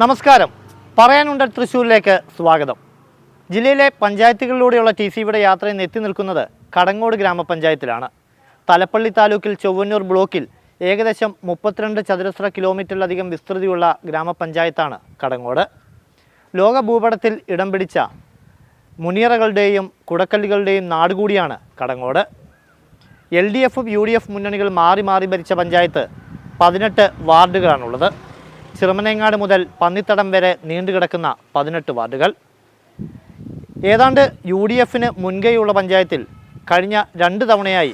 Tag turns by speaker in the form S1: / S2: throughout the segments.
S1: നമസ്കാരം. പറയാനുണ്ട് തൃശ്ശൂരിലേക്ക് സ്വാഗതം. ജില്ലയിലെ പഞ്ചായത്തുകളിലൂടെയുള്ള TCVയുടെ യാത്ര ഇന്ന് എത്തി നിൽക്കുന്നത് കടങ്ങോട് ഗ്രാമപഞ്ചായത്തിലാണ്. തലപ്പള്ളി താലൂക്കിൽ ചൊവ്വന്നൂർ ബ്ലോക്കിൽ ഏകദേശം 32 ചതുരശ്ര കിലോമീറ്ററിലധികം വിസ്തൃതിയുള്ള ഗ്രാമപഞ്ചായത്താണ് കടങ്ങോട്. ലോക ഭൂപടത്തിൽ ഇടം പിടിച്ച മുനിയറകളുടെയും കുടക്കല്ലുകളുടെയും നാടുകൂടിയാണ് കടങ്ങോട്. LDF, UDF മുന്നണികൾ മാറി മാറി ഭരിച്ച പഞ്ചായത്ത് 18 വാർഡുകളാണുള്ളത്. ചിറമനേങ്ങാട് മുതൽ പന്നിത്തടം വരെ നീണ്ടുകിടക്കുന്ന 18 വാർഡുകൾ. ഏതാണ്ട് UDFന് മുൻകൈയുള്ള പഞ്ചായത്തിൽ കഴിഞ്ഞ 2 തവണയായി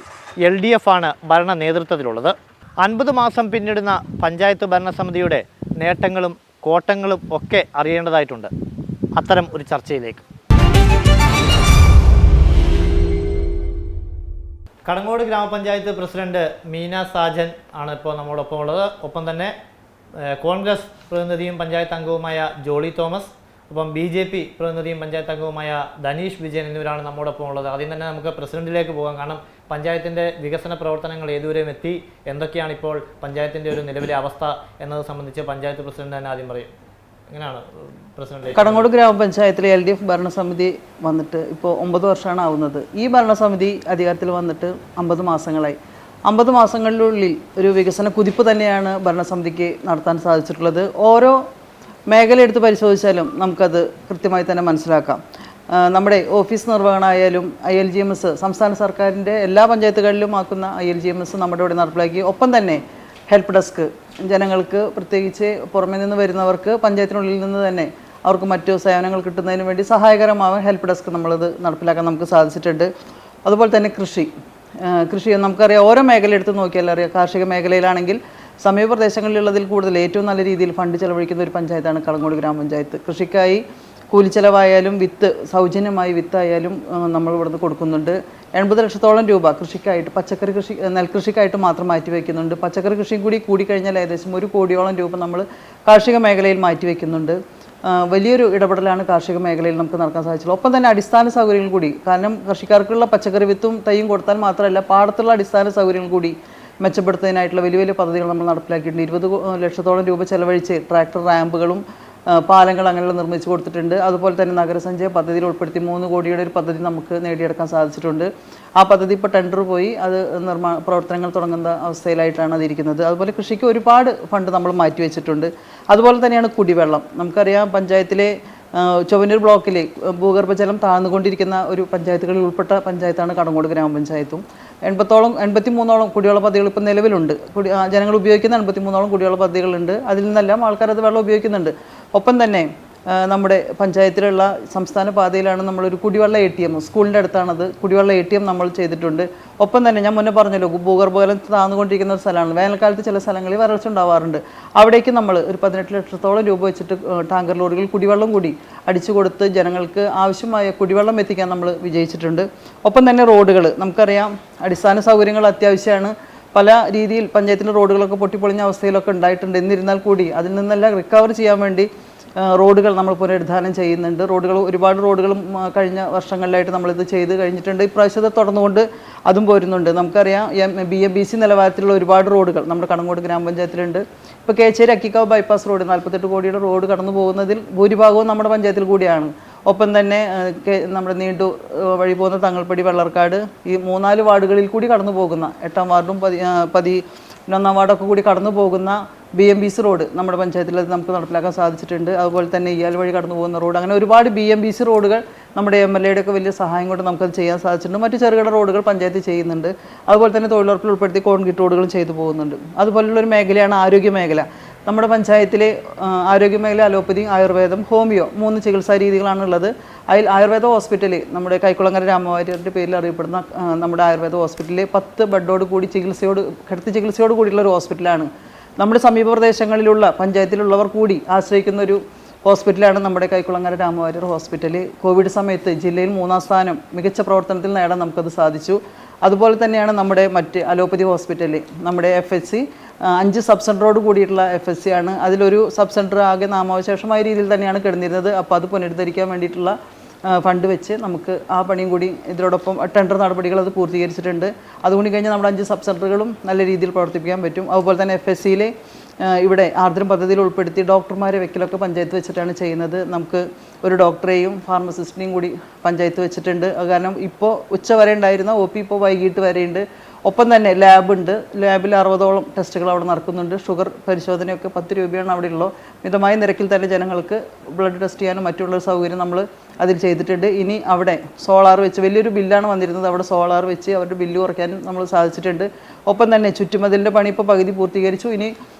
S1: LDF ആണ് ഭരണ നേതൃത്വത്തിലുള്ളത്. 50 മാസം പിന്നിടുന്ന പഞ്ചായത്ത് ഭരണസമിതിയുടെ നേട്ടങ്ങളും കോട്ടങ്ങളും ഒക്കെ അറിയേണ്ടതായിട്ടുണ്ട്. അത്തരം ഒരു ചർച്ചയിലേക്ക് കടങ്ങോട് ഗ്രാമപഞ്ചായത്ത് പ്രസിഡന്റ് മീന സാജൻ ആണ് ഇപ്പോൾ നമ്മോടൊപ്പം ഉള്ളത്. ഒപ്പം തന്നെ കോൺഗ്രസ് പ്രതിനിധിയും പഞ്ചായത്ത് അംഗവുമായ ജോളി തോമസ്, ഒപ്പം BJP പ്രതിനിധിയും പഞ്ചായത്ത് അംഗവുമായ ധനീഷ് വിജയൻ എന്നിവരാണ് നമ്മോടൊപ്പം ഉള്ളത്. ആദ്യം തന്നെ നമുക്ക് പ്രസിഡന്റിലേക്ക് പോകാം. കാരണം പഞ്ചായത്തിൻ്റെ വികസന പ്രവർത്തനങ്ങൾ ഏതുവരെയും എത്തി, എന്തൊക്കെയാണ് ഇപ്പോൾ പഞ്ചായത്തിൻ്റെ ഒരു നിലവിലെ അവസ്ഥ എന്നത് സംബന്ധിച്ച് പഞ്ചായത്ത് പ്രസിഡന്റ് തന്നെ ആദ്യം പറയും. എങ്ങനെയാണ് പ്രസിഡന്റ്?
S2: കടങ്ങോട് ഗ്രാമപഞ്ചായത്തിലെ LDF ഭരണസമിതി വന്നിട്ട് ഇപ്പോൾ 9 വർഷമാണ് ആവുന്നത്. ഈ ഭരണസമിതി അധികാരത്തിൽ വന്നിട്ട് 50 മാസങ്ങളായി. 50 മാസങ്ങളിലുള്ളിൽ ഒരു വികസന കുതിപ്പ് തന്നെയാണ് ഭരണസമിതിക്ക് നടത്താൻ സാധിച്ചിട്ടുള്ളത്. ഓരോ മേഖല എടുത്ത് പരിശോധിച്ചാലും നമുക്കത് കൃത്യമായി തന്നെ മനസ്സിലാക്കാം. നമ്മുടെ ഓഫീസ് നിർവഹണമായാലും ILGMS, സംസ്ഥാന സർക്കാരിൻ്റെ എല്ലാ പഞ്ചായത്തുകളിലും ആക്കുന്ന ILGMS നമ്മുടെ ഇവിടെ നടപ്പിലാക്കി. ഒപ്പം തന്നെ ഹെൽപ്പ് ഡെസ്ക്, ജനങ്ങൾക്ക് പ്രത്യേകിച്ച് പുറമേ നിന്ന് വരുന്നവർക്ക് പഞ്ചായത്തിനുള്ളിൽ നിന്ന് തന്നെ അവർക്ക് മറ്റു സേവനങ്ങൾ കിട്ടുന്നതിന് വേണ്ടി സഹായകരമാവാൻ ഹെൽപ്പ് ഡെസ്ക് നമ്മളത് നടപ്പിലാക്കാൻ നമുക്ക് സാധിച്ചിട്ടുണ്ട്. അതുപോലെ തന്നെ കൃഷി നമുക്കറിയാം, ഓരോ മേഖല എടുത്ത് നോക്കിയാൽ അറിയാം. കാർഷിക മേഖലയിലാണെങ്കിൽ സമീപ പ്രദേശങ്ങളിലുള്ളതിൽ കൂടുതൽ ഏറ്റവും നല്ല രീതിയിൽ ഫണ്ട് ചെലവഴിക്കുന്ന ഒരു പഞ്ചായത്താണ് കടങ്ങോട് ഗ്രാമപഞ്ചായത്ത്. കൃഷിക്കായി കൂലിച്ചെലവായാലും സൗജന്യമായി വിത്തായാലും നമ്മൾ ഇവിടുന്ന് കൊടുക്കുന്നുണ്ട്. 80 ലക്ഷത്തോളം രൂപ കൃഷിക്കായിട്ട്, പച്ചക്കറി കൃഷി, നെൽകൃഷിക്കായിട്ട് മാത്രം മാറ്റിവെക്കുന്നുണ്ട്. പച്ചക്കറി കൃഷിയും കൂടി കൂടിക്കഴിഞ്ഞാൽ ഏകദേശം 1 കോടിയോളം രൂപ നമ്മൾ കാർഷിക മേഖലയിൽ മാറ്റിവെക്കുന്നുണ്ട്. വലിയൊരു ഇടപെടലാണ് കാർഷിക മേഖലയിൽ നമുക്ക് നടക്കാൻ സാധിച്ചുള്ളൂ. ഒപ്പം തന്നെ അടിസ്ഥാന സൗകര്യങ്ങൾ കൂടി, കാരണം കൃഷിക്കാർക്കുള്ള പച്ചക്കറി വിത്തും തൈയും കൊടുത്താൽ മാത്രമല്ല പാടത്തുള്ള അടിസ്ഥാന സൗകര്യങ്ങൾ കൂടി മെച്ചപ്പെടുത്തുന്നതിനായിട്ടുള്ള വലിയ വലിയ പദ്ധതികൾ നമ്മൾ നടപ്പിലാക്കിയിട്ടുണ്ട്. 20 ലക്ഷത്തോളം രൂപ ചെലവഴിച്ച് ട്രാക്ടർ റാമ്പുകളും പാലങ്ങൾ അങ്ങനെയുള്ള നിർമ്മിച്ചു കൊടുത്തിട്ടുണ്ട്. അതുപോലെ തന്നെ നഗരസഞ്ചയ പദ്ധതിയിൽ ഉൾപ്പെടുത്തി 3 കോടിയുടെ ഒരു പദ്ധതി നമുക്ക് നേടിയെടുക്കാൻ സാധിച്ചിട്ടുണ്ട്. ആ പദ്ധതി ഇപ്പോൾ ടെൻഡർ പോയി അത് പ്രവർത്തനങ്ങൾ തുടങ്ങുന്ന അവസ്ഥയിലായിട്ടാണ് അതിരിക്കുന്നത്. അതുപോലെ കൃഷിക്ക് ഒരുപാട് ഫണ്ട് നമ്മൾ മാറ്റിവെച്ചിട്ടുണ്ട്. അതുപോലെ തന്നെയാണ് കുടിവെള്ളം. നമുക്കറിയാം, പഞ്ചായത്തിലെ ചൊവ്വന്നൂർ ബ്ലോക്കിലെ ഭൂഗർഭജലം താഴ്ന്നുകൊണ്ടിരിക്കുന്ന ഒരു പഞ്ചായത്തുകളിൽ ഉൾപ്പെട്ട പഞ്ചായത്താണ് കടങ്ങോട് ഗ്രാമപഞ്ചായത്തും. 83ഓളം കുടിവെള്ള പദ്ധതികൾ ഇപ്പോൾ നിലവിലുണ്ട്. ജനങ്ങൾ ഉപയോഗിക്കുന്ന 83ഓളം കുടിവെള്ള പദ്ധതികളുണ്ട്. അതിൽ നിന്നെല്ലാം ആൾക്കാരത് വെള്ളം ഉപയോഗിക്കുന്നുണ്ട്. ഒപ്പം തന്നെ നമ്മുടെ പഞ്ചായത്തിലുള്ള സംസ്ഥാന പാതയിലാണ് നമ്മളൊരു കുടിവെള്ള ATM, സ്കൂളിൻ്റെ അടുത്താണത്, കുടിവെള്ള ATM നമ്മൾ ചെയ്തിട്ടുണ്ട്. ഒപ്പം തന്നെ ഞാൻ മുന്നേ പറഞ്ഞല്ലോ, ഭൂഗർഭജലം താഴ്ന്നുകൊണ്ടിരിക്കുന്ന ഒരു സ്ഥലമാണ്. വേനൽക്കാലത്ത് ചില സ്ഥലങ്ങളിൽ വരൾച്ച ഉണ്ടാവാറുണ്ട്. അവിടേക്ക് നമ്മൾ ഒരു 18 ലക്ഷത്തോളം രൂപ വെച്ചിട്ട് ടാങ്കർ ലോറികൾ കുടിവെള്ളം കൂടി അടിച്ചു കൊടുത്ത് ജനങ്ങൾക്ക് ആവശ്യമായ കുടിവെള്ളം എത്തിക്കാൻ നമ്മൾ വിജയിച്ചിട്ടുണ്ട്. ഒപ്പം തന്നെ റോഡുകൾ, നമുക്കറിയാം അടിസ്ഥാന സൗകര്യങ്ങൾ അത്യാവശ്യമാണ്. പല രീതിയിൽ പഞ്ചായത്തിൻ്റെ റോഡുകളൊക്കെ പൊട്ടിപ്പൊളിഞ്ഞ അവസ്ഥയിലൊക്കെ ഉണ്ടായിട്ടുണ്ട്. എന്നിരുന്നാൽ കൂടി അതിൽ നിന്നെല്ലാം റിക്കവർ ചെയ്യാൻ വേണ്ടി റോഡുകൾ നമ്മൾ പുനരുദ്ധാരണം ചെയ്യുന്നുണ്ട്. ഒരുപാട് റോഡുകളും കഴിഞ്ഞ വർഷങ്ങളിലായിട്ട് നമ്മളിത് ചെയ്ത് കഴിഞ്ഞിട്ടുണ്ട്. ഇപ്രാവശ്യത്തെ തുടർന്നുകൊണ്ട് അതും പോരുന്നുണ്ട്. നമുക്കറിയാം, BMBC നിലവാരത്തിലുള്ള ഒരുപാട് റോഡുകൾ നമ്മുടെ കടങ്ങോട് ഗ്രാമപഞ്ചായത്തിലുണ്ട്. ഇപ്പോൾ കേച്ചേരി അക്കിക്കാവ് ബൈപ്പാസ് റോഡ് 48 കോടിയുടെ റോഡ് കടന്നു പോകുന്നതിൽ ഭൂരിഭാഗവും നമ്മുടെ പഞ്ചായത്തിൽ കൂടിയാണ്. ഒപ്പം തന്നെ നമ്മുടെ നീണ്ടു വഴി പോകുന്ന തങ്ങൾപ്പടി, വെള്ളർക്കാട്, ഈ 3-4 വാർഡുകളിൽ കൂടി കടന്നു പോകുന്ന 8-ാം വാർഡും 11-ാം വാർഡൊക്കെ കൂടി കടന്നു പോകുന്ന BMBC റോഡ് നമ്മുടെ പഞ്ചായത്തിൽ അത് നമുക്ക് നടപ്പിലാക്കാൻ സാധിച്ചിട്ടുണ്ട്. അതുപോലെ തന്നെ ഇയാൽ വഴി കടന്നു പോകുന്ന റോഡ്, അങ്ങനെ ഒരുപാട് BMBC റോഡുകൾ നമ്മുടെ MLA ഒക്കെ വലിയ സഹായം കൊണ്ട് നമുക്കത് ചെയ്യാൻ സാധിച്ചിട്ടുണ്ട്. മറ്റു ചെറുകിട റോഡുകൾ പഞ്ചായത്ത് ചെയ്യുന്നുണ്ട്. അതുപോലെ തന്നെ തൊഴിലുറപ്പിൽ ഉൾപ്പെടുത്തി കോൺക്രീറ്റ് റോഡുകളും ചെയ്തു പോകുന്നുണ്ട്. അതുപോലുള്ളൊരു മേഖലയാണ് ആരോഗ്യ മേഖല. നമ്മുടെ പഞ്ചായത്തിലെ ആരോഗ്യ മേഖല അലോപ്പതി, ആയുർവേദം, ഹോമിയോ 3 ചികിത്സാ രീതികളാണുള്ളത്. അതിൽ ആയുർവേദ ഹോസ്പിറ്റൽ, നമ്മുടെ കൈക്കുളങ്ങര രാമവാര്യരുടെ പേരിൽ അറിയപ്പെടുന്ന നമ്മുടെ ആയുർവേദ ഹോസ്പിറ്റലിൽ 10 ബെഡോട് കൂടി കിടത്തി ചികിത്സയോട് കൂടിയുള്ള ഒരു ഹോസ്പിറ്റലാണ്. നമ്മുടെ സമീപ പ്രദേശങ്ങളിലുള്ള പഞ്ചായത്തിലുള്ളവർ കൂടി ആശ്രയിക്കുന്ന ഒരു ഹോസ്പിറ്റലാണ് നമ്മുടെ കൈക്കുളങ്ങര രാമവാര്യർ ഹോസ്പിറ്റൽ. കോവിഡ് സമയത്ത് ജില്ലയിൽ 3-ാം സ്ഥാനം മികച്ച പ്രവർത്തനത്തിൽ നേടാൻ നമുക്കത് സാധിച്ചു. അതുപോലെ തന്നെയാണ് നമ്മുടെ മറ്റ് അലോപ്പതി ഹോസ്പിറ്റൽ, നമ്മുടെ FHC 5 സബ് സെൻ്ററോട് കൂടിയിട്ടുള്ള FHC ആണ്. അതിലൊരു സബ് സെൻ്റർ ആകെ നാമാവശേഷമായ രീതിയിൽ തന്നെയാണ് കിടന്നിരുന്നത്. അപ്പോൾ അത് പുനരുദ്ധരിക്കാൻ വേണ്ടിയിട്ടുള്ള ഫണ്ട് വെച്ച് നമുക്ക് ആ പണിയും കൂടി ഇതിനോടൊപ്പം ടെൻഡർ നടപടികൾ അത് പൂർത്തീകരിച്ചിട്ടുണ്ട്. അതുകൊണ്ട് കഴിഞ്ഞാൽ നമ്മുടെ 5 സബ് സെൻ്ററുകളും നല്ല രീതിയിൽ പ്രവർത്തിപ്പിക്കാൻ പറ്റും. അതുപോലെ തന്നെ FSCയിലെ ഇവിടെ ആർദ്രം പദ്ധതിയിൽ ഉൾപ്പെടുത്തി ഡോക്ടർമാരെ വെക്കലൊക്കെ പഞ്ചായത്ത് വെച്ചിട്ടാണ് ചെയ്യുന്നത്. നമുക്ക് ഒരു ഡോക്ടറെയും ഫാർമസിസ്റ്റിനെയും കൂടി പഞ്ചായത്ത് വെച്ചിട്ടുണ്ട്. കാരണം ഇപ്പോൾ ഉച്ചവരെ ഉണ്ടായിരുന്ന OP ഇപ്പോൾ വൈകിട്ട് വരെയുണ്ട്. ഒപ്പം തന്നെ ലാബുണ്ട്. ലാബിൽ 60ഓളം ടെസ്റ്റുകൾ അവിടെ നടക്കുന്നുണ്ട്. ഷുഗർ പരിശോധനയൊക്കെ 10 രൂപയാണ് അവിടെ ഉള്ളത്. മിതമായ നിരക്കിൽ തന്നെ ജനങ്ങൾക്ക് ബ്ലഡ് ടെസ്റ്റ് ചെയ്യാനും മറ്റുള്ള സൗകര്യം നമ്മൾ അതിൽ ചെയ്തിട്ടുണ്ട്. ഇനി അവിടെ സോളാർ വെച്ച് വലിയൊരു ബില്ലാണ് വന്നിരുന്നത്. അവിടെ സോളാർ വെച്ച് അവരുടെ ബില്ല് കുറയ്ക്കാനും നമ്മൾ സാധിച്ചിട്ടുണ്ട്. ഒപ്പം തന്നെ ചുറ്റുമതിലിൻ്റെ പണി ഇപ്പോൾ പകുതി പൂർത്തീകരിച്ചു. ഇനി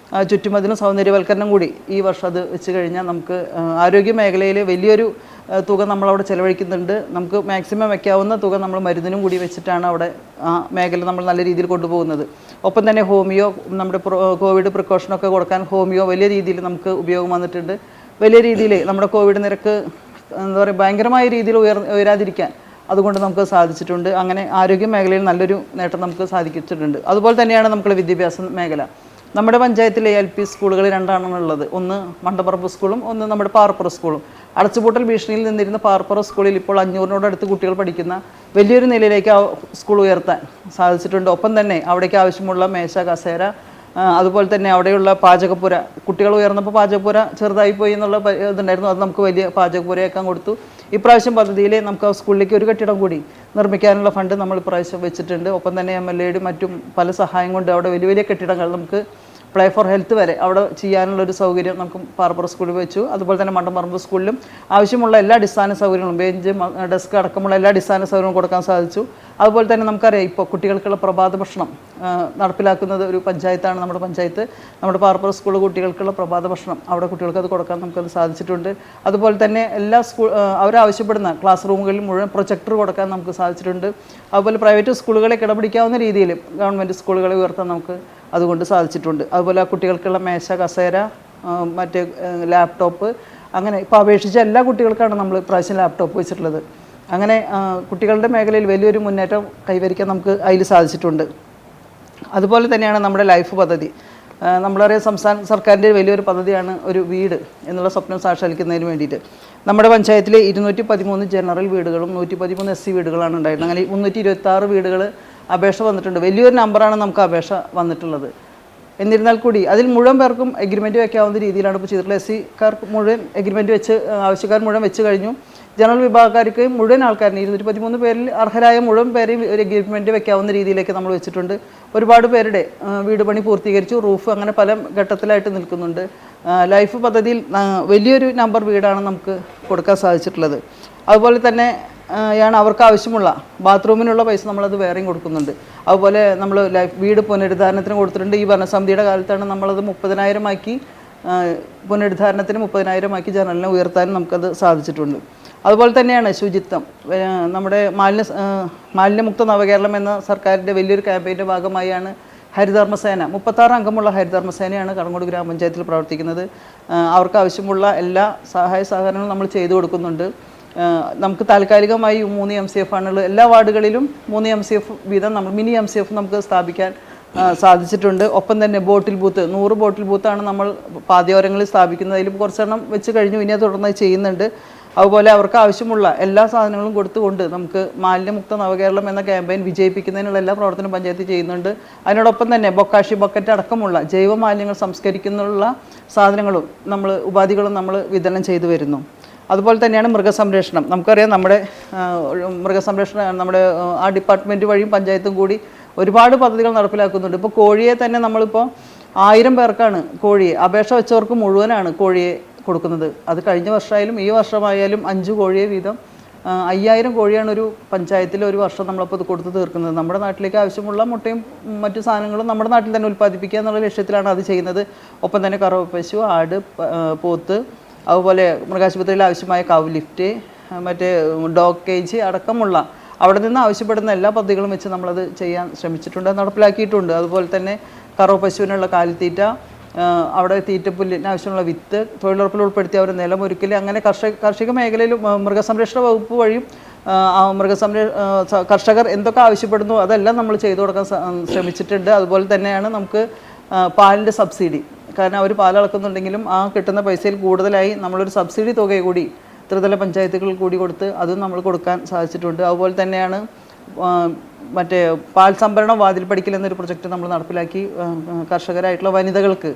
S2: ചുറ്റുമതിലും സൗന്ദര്യവൽക്കരണം കൂടി ഈ വർഷം അത് വെച്ച് കഴിഞ്ഞാൽ നമുക്ക് ആരോഗ്യ മേഖലയിൽ വലിയൊരു തുക നമ്മളവിടെ ചിലവഴിക്കുന്നുണ്ട്. നമുക്ക് മാക്സിമം വയ്ക്കാവുന്ന തുക നമ്മൾ മരുന്നിനും കൂടി വെച്ചിട്ടാണ് അവിടെ ആ മേഖല നമ്മൾ നല്ല രീതിയിൽ കൊണ്ടുപോകുന്നത്. ഒപ്പം തന്നെ ഹോമിയോ നമ്മുടെ കോവിഡ് പ്രിക്കോഷനൊക്കെ കൊടുക്കാൻ ഹോമിയോ വലിയ രീതിയിൽ നമുക്ക് ഉപയോഗം വന്നിട്ടുണ്ട്. വലിയ രീതിയിൽ നമ്മുടെ കോവിഡ് നിരക്ക് എന്താ പറയുക ഭയങ്കരമായ രീതിയിൽ ഉയരാതിരിക്കാൻ അതുകൊണ്ട് നമുക്ക് സാധിച്ചിട്ടുണ്ട്. അങ്ങനെ ആരോഗ്യ മേഖലയിൽ നല്ലൊരു നേട്ടം നമുക്ക് സാധിച്ചിട്ടുണ്ട്. അതുപോലെ തന്നെയാണ് നമുക്ക് വിദ്യാഭ്യാസ മേഖല. നമ്മുടെ പഞ്ചായത്തിലെ LP സ്കൂളുകൾ 2 ഉള്ളത്. ഒന്ന് മണ്ടപ്പറമ്പ് സ്കൂളും ഒന്ന് നമ്മുടെ പാറപ്പുറ സ്കൂളും. അടച്ചുപൂട്ടൽ ഭീഷണിയിൽ നിന്നിരുന്ന പാറപ്പുറ സ്കൂളിൽ ഇപ്പോൾ 500-നോടടുത്ത് കുട്ടികൾ പഠിക്കുന്ന വലിയൊരു നിലയിലേക്ക് ആ സ്കൂൾ ഉയർത്താൻ സാധിച്ചിട്ടുണ്ട്. ഒപ്പം തന്നെ അവിടേക്ക് ആവശ്യമുള്ള മേശ, കസേര, അതുപോലെ തന്നെ അവിടെയുള്ള പാചകപ്പുര, കുട്ടികൾ ഉയർന്നപ്പോൾ പാചകപ്പുര ചെറുതായി പോയി എന്നുള്ള ഇതുണ്ടായിരുന്നു. അത് നമുക്ക് വലിയ പാചകപ്പുരയാക്കാൻ കൊടുത്തു. ഇപ്രാവശ്യം പദ്ധതിയിൽ നമുക്ക് ആ സ്കൂളിലേക്ക് ഒരു കെട്ടിടം കൂടി നിർമ്മിക്കാനുള്ള ഫണ്ട് നമ്മൾ ഇപ്രാവശ്യം വെച്ചിട്ടുണ്ട്. ഒപ്പം തന്നെ MLA മറ്റും പല സഹായം കൊണ്ട് അവിടെ വലിയ വലിയ കെട്ടിടങ്ങൾ നമുക്ക് പ്ലേ ഫോർ ഹെൽത്ത് വരെ അവിടെ ചെയ്യാനുള്ളൊരു സൗകര്യം നമുക്ക് പാറപ്പുറ സ്കൂളിൽ വെച്ചു. അതുപോലെ തന്നെ മണ്ടപ്പറമ്പ് സ്കൂളിലും ആവശ്യമുള്ള എല്ലാ അടിസ്ഥാന സൗകര്യങ്ങളും ബെഞ്ച്, ഡെസ്ക് അടക്കമുള്ള എല്ലാ അടിസ്ഥാന സൗകര്യങ്ങളും കൊടുക്കാൻ സാധിച്ചു. അതുപോലെ തന്നെ നമുക്കറിയാം ഇപ്പോൾ കുട്ടികൾക്കുള്ള പ്രഭാത ഭക്ഷണം നടപ്പിലാക്കുന്നത് ഒരു പഞ്ചായത്താണ് നമ്മുടെ പഞ്ചായത്ത്. നമ്മുടെ പാറപ്പുറ സ്കൂൾ കുട്ടികൾക്കുള്ള പ്രഭാത ഭക്ഷണം അവിടെ കുട്ടികൾക്ക് അത് കൊടുക്കാൻ നമുക്കത് സാധിച്ചിട്ടുണ്ട്. അതുപോലെ തന്നെ എല്ലാ അവരാവശ്യപ്പെടുന്ന ക്ലാസ് റൂമുകളിൽ മുഴുവൻ പ്രൊജക്ടർ കൊടുക്കാൻ നമുക്ക് സാധിച്ചിട്ടുണ്ട്. അതുപോലെ പ്രൈവറ്റ് സ്കൂളുകളെ കിടപിടിക്കാവുന്ന രീതിയിൽ ഗവൺമെൻറ് സ്കൂളുകളെ ഉയർത്താൻ നമുക്ക് അതുകൊണ്ട് സാധിച്ചിട്ടുണ്ട്. അതുപോലെ കുട്ടികൾക്കുള്ള മേശ, കസേര, മറ്റേ ലാപ്ടോപ്പ്, അങ്ങനെ ഇപ്പോൾ അപേക്ഷിച്ച എല്ലാ കുട്ടികൾക്കാണ് നമ്മൾ ഇപ്രാവശ്യം ലാപ്ടോപ്പ് വെച്ചിട്ടുള്ളത്. അങ്ങനെ കുട്ടികളുടെ മേഖലയിൽ വലിയൊരു മുന്നേറ്റം കൈവരിക്കാൻ നമുക്ക് അതിൽ സാധിച്ചിട്ടുണ്ട്. അതുപോലെ തന്നെയാണ് നമ്മുടെ ലൈഫ് പദ്ധതി. നമ്മളറിയാം സംസ്ഥാന സർക്കാരിൻ്റെ വലിയൊരു പദ്ധതിയാണ് ഒരു വീട് എന്നുള്ള സ്വപ്നം സാക്ഷാത്കരിക്കുന്നതിന് വേണ്ടിയിട്ട്. നമ്മുടെ പഞ്ചായത്തിൽ 213 ജനറൽ വീടുകളും 113 SC വീടുകളാണ് ഉണ്ടായിരുന്നത്. അങ്ങനെ 326 വീടുകൾ അപേക്ഷ വന്നിട്ടുണ്ട്. വലിയൊരു നമ്പറാണ് നമുക്ക് അപേക്ഷ വന്നിട്ടുള്ളത്. എന്നിരുന്നാൽ കൂടി അതിൽ മുഴുവൻ പേർക്കും എഗ്രിമെൻറ്റ് വയ്ക്കാവുന്ന രീതിയിലാണ് ഇപ്പോൾ ചെയ്തിട്ടുള്ളത്. SC-കാർക്ക് മുഴുവൻ എഗ്രിമെൻറ്റ് വെച്ച് ആവശ്യക്കാർ മുഴുവൻ വെച്ച് കഴിഞ്ഞു. ജനറൽ വിഭാഗക്കാർക്ക് മുഴുവൻ ആൾക്കാരിന് 213 പേരിൽ അർഹരായ മുഴുവൻ പേരെയും ഒരു എഗ്രിമെൻറ്റ് വെക്കാവുന്ന രീതിയിലേക്ക് നമ്മൾ വെച്ചിട്ടുണ്ട്. ഒരുപാട് പേരുടെ വീട് പണി പൂർത്തീകരിച്ചു. റൂഫ് അങ്ങനെ പല ഘട്ടത്തിലായിട്ട് നിൽക്കുന്നുണ്ട്. ലൈഫ് പദ്ധതിയിൽ വലിയൊരു നമ്പർ വീടാണ് നമുക്ക് കൊടുക്കാൻ സാധിച്ചിട്ടുള്ളത്. അതുപോലെ തന്നെ അവർക്ക് ആവശ്യമുള്ള ബാത്റൂമിനുള്ള പൈസ നമ്മളത് വേറെയും കൊടുക്കുന്നുണ്ട്. അതുപോലെ നമ്മൾ വീട് പുനരുദ്ധാരണത്തിന് കൊടുത്തിട്ടുണ്ട്. ഈ ഭരണസമിതിയുടെ കാലത്താണ് നമ്മളത് 30,000 ആക്കി, പുനരുദ്ധാരണത്തിന് 30,000 ആക്കി ജനറലിനെ ഉയർത്താനും നമുക്കത് സാധിച്ചിട്ടുണ്ട്. അതുപോലെ തന്നെയാണ് ശുചിത്വം. നമ്മുടെ മാലിന്യമുക്ത നവകേരളം എന്ന സർക്കാരിൻ്റെ വലിയൊരു ക്യാമ്പയിൻ്റെ ഭാഗമായാണ് ഹരിതകർമ്മസേന 36 അംഗമുള്ള ഹരിതകർമ്മസേനയാണ് കടങ്ങോട് ഗ്രാമപഞ്ചായത്തിൽ പ്രവർത്തിക്കുന്നത്. അവർക്ക് ആവശ്യമുള്ള എല്ലാ സഹായ സഹകരണങ്ങളും നമ്മൾ ചെയ്തു കൊടുക്കുന്നുണ്ട്. നമുക്ക് താൽക്കാലികമായി 3 MCF ആണുള്ളത്. എല്ലാ വാർഡുകളിലും 3 MCF വീതം നമ്മൾ മിനി MCF നമുക്ക് സ്ഥാപിക്കാൻ സാധിച്ചിട്ടുണ്ട്. ഒപ്പം തന്നെ ബോട്ടിൽ ബൂത്ത് 100 ബോട്ടിൽ ബൂത്താണ് നമ്മൾ പാതയോരങ്ങളിൽ സ്ഥാപിക്കുന്നത്. അതിൽ കുറച്ചെണ്ണം വെച്ച് കഴിഞ്ഞു, ഇനി അത് തുടർന്ന് ചെയ്യുന്നുണ്ട്. അതുപോലെ അവർക്ക് ആവശ്യമുള്ള എല്ലാ സാധനങ്ങളും കൊടുത്തുകൊണ്ട് നമുക്ക് മാലിന്യമുക്ത നവകേരളം എന്ന ക്യാമ്പയിൻ വിജയിപ്പിക്കുന്നതിനുള്ള എല്ലാ പ്രവർത്തനവും പഞ്ചായത്ത് ചെയ്യുന്നുണ്ട്. അതിനോടൊപ്പം തന്നെ ബൊക്കാഷി ബക്കറ്റ് അടക്കമുള്ള ജൈവ മാലിന്യങ്ങൾ സംസ്കരിക്കുന്നുള്ള സാധനങ്ങളും ഉപാധികളും നമ്മൾ വിതരണം ചെയ്തു വരുന്നു. അതുപോലെ തന്നെയാണ് മൃഗസംരക്ഷണം. നമുക്കറിയാം നമ്മുടെ മൃഗസംരക്ഷണം നമ്മുടെ ആ ഡിപ്പാർട്ട്മെൻറ്റ് വഴിയും പഞ്ചായത്തും കൂടി ഒരുപാട് പദ്ധതികൾ നടപ്പിലാക്കുന്നുണ്ട്. ഇപ്പോൾ കോഴിയെ തന്നെ നമ്മളിപ്പോൾ 1000 പേർക്കാണ് കോഴിയെ അപേക്ഷ വെച്ചവർക്ക് മുഴുവനാണ് കോഴിയെ കൊടുക്കുന്നത്. അത് കഴിഞ്ഞ വർഷമായാലും ഈ വർഷമായാലും 5 കോഴിയെ വീതം 5000 കോഴിയാണ് ഒരു പഞ്ചായത്തിൽ ഒരു വർഷം നമ്മളപ്പോൾ ഇത് കൊടുത്ത് തീർക്കുന്നത്. നമ്മുടെ നാട്ടിലേക്ക് ആവശ്യമുള്ള മുട്ടയും മറ്റു സാധനങ്ങളും നമ്മുടെ നാട്ടിൽ തന്നെ ഉൽപ്പാദിപ്പിക്കുക എന്നുള്ള ലക്ഷ്യത്തിലാണ് അത് ചെയ്യുന്നത്. ഒപ്പം തന്നെ കറവ പശു, ആട്, പോത്ത്, അതുപോലെ മൃഗാശുപത്രിയിൽ ആവശ്യമായ കൗ ലിഫ്റ്റ്, മറ്റേ ഡോഗ് കേജ് അടക്കമുള്ള അവിടെ നിന്ന് ആവശ്യപ്പെടുന്ന എല്ലാ പദ്ധതികളും വെച്ച് നമ്മളത് ചെയ്യാൻ ശ്രമിച്ചിട്ടുണ്ട്, നടപ്പിലാക്കിയിട്ടുണ്ട്. അതുപോലെ തന്നെ കറവ പശുവിനുള്ള കാലിത്തീറ്റ, അവിടെ തീറ്റപ്പുല്ലിന് ആവശ്യമുള്ള വിത്ത്, തൊഴിലുറപ്പിൽ ഉൾപ്പെടുത്തി അവർ നിലമൊരുക്കൽ, അങ്ങനെ കാർഷിക മേഖലയിൽ മൃഗസംരക്ഷണ വകുപ്പ് വഴിയും കർഷകർ എന്തൊക്കെ ആവശ്യപ്പെടുന്നു അതെല്ലാം നമ്മൾ ചെയ്തു കൊടുക്കാൻ ശ്രമിച്ചിട്ടുണ്ട്. അതുപോലെ തന്നെയാണ് നമുക്ക് പാലിൻ്റെ സബ്സിഡി. കാരണം അവർ പാലളക്കുന്നുണ്ടെങ്കിലും ആ കിട്ടുന്ന പൈസയിൽ കൂടുതലായി നമ്മളൊരു സബ്സിഡി തുക കൂടി ത്രിതല പഞ്ചായത്തുകൾ കൂടി കൊടുത്ത് അതും നമ്മൾ കൊടുക്കാൻ സാധിച്ചിട്ടുണ്ട്. അതുപോലെ തന്നെയാണ് പാൽ സംഭരണം വാതിൽ പഠിക്കൽ എന്നൊരു പ്രൊജക്റ്റ് നമ്മൾ നടപ്പിലാക്കി കർഷകരായിട്ടുള്ള വനിതകൾക്ക്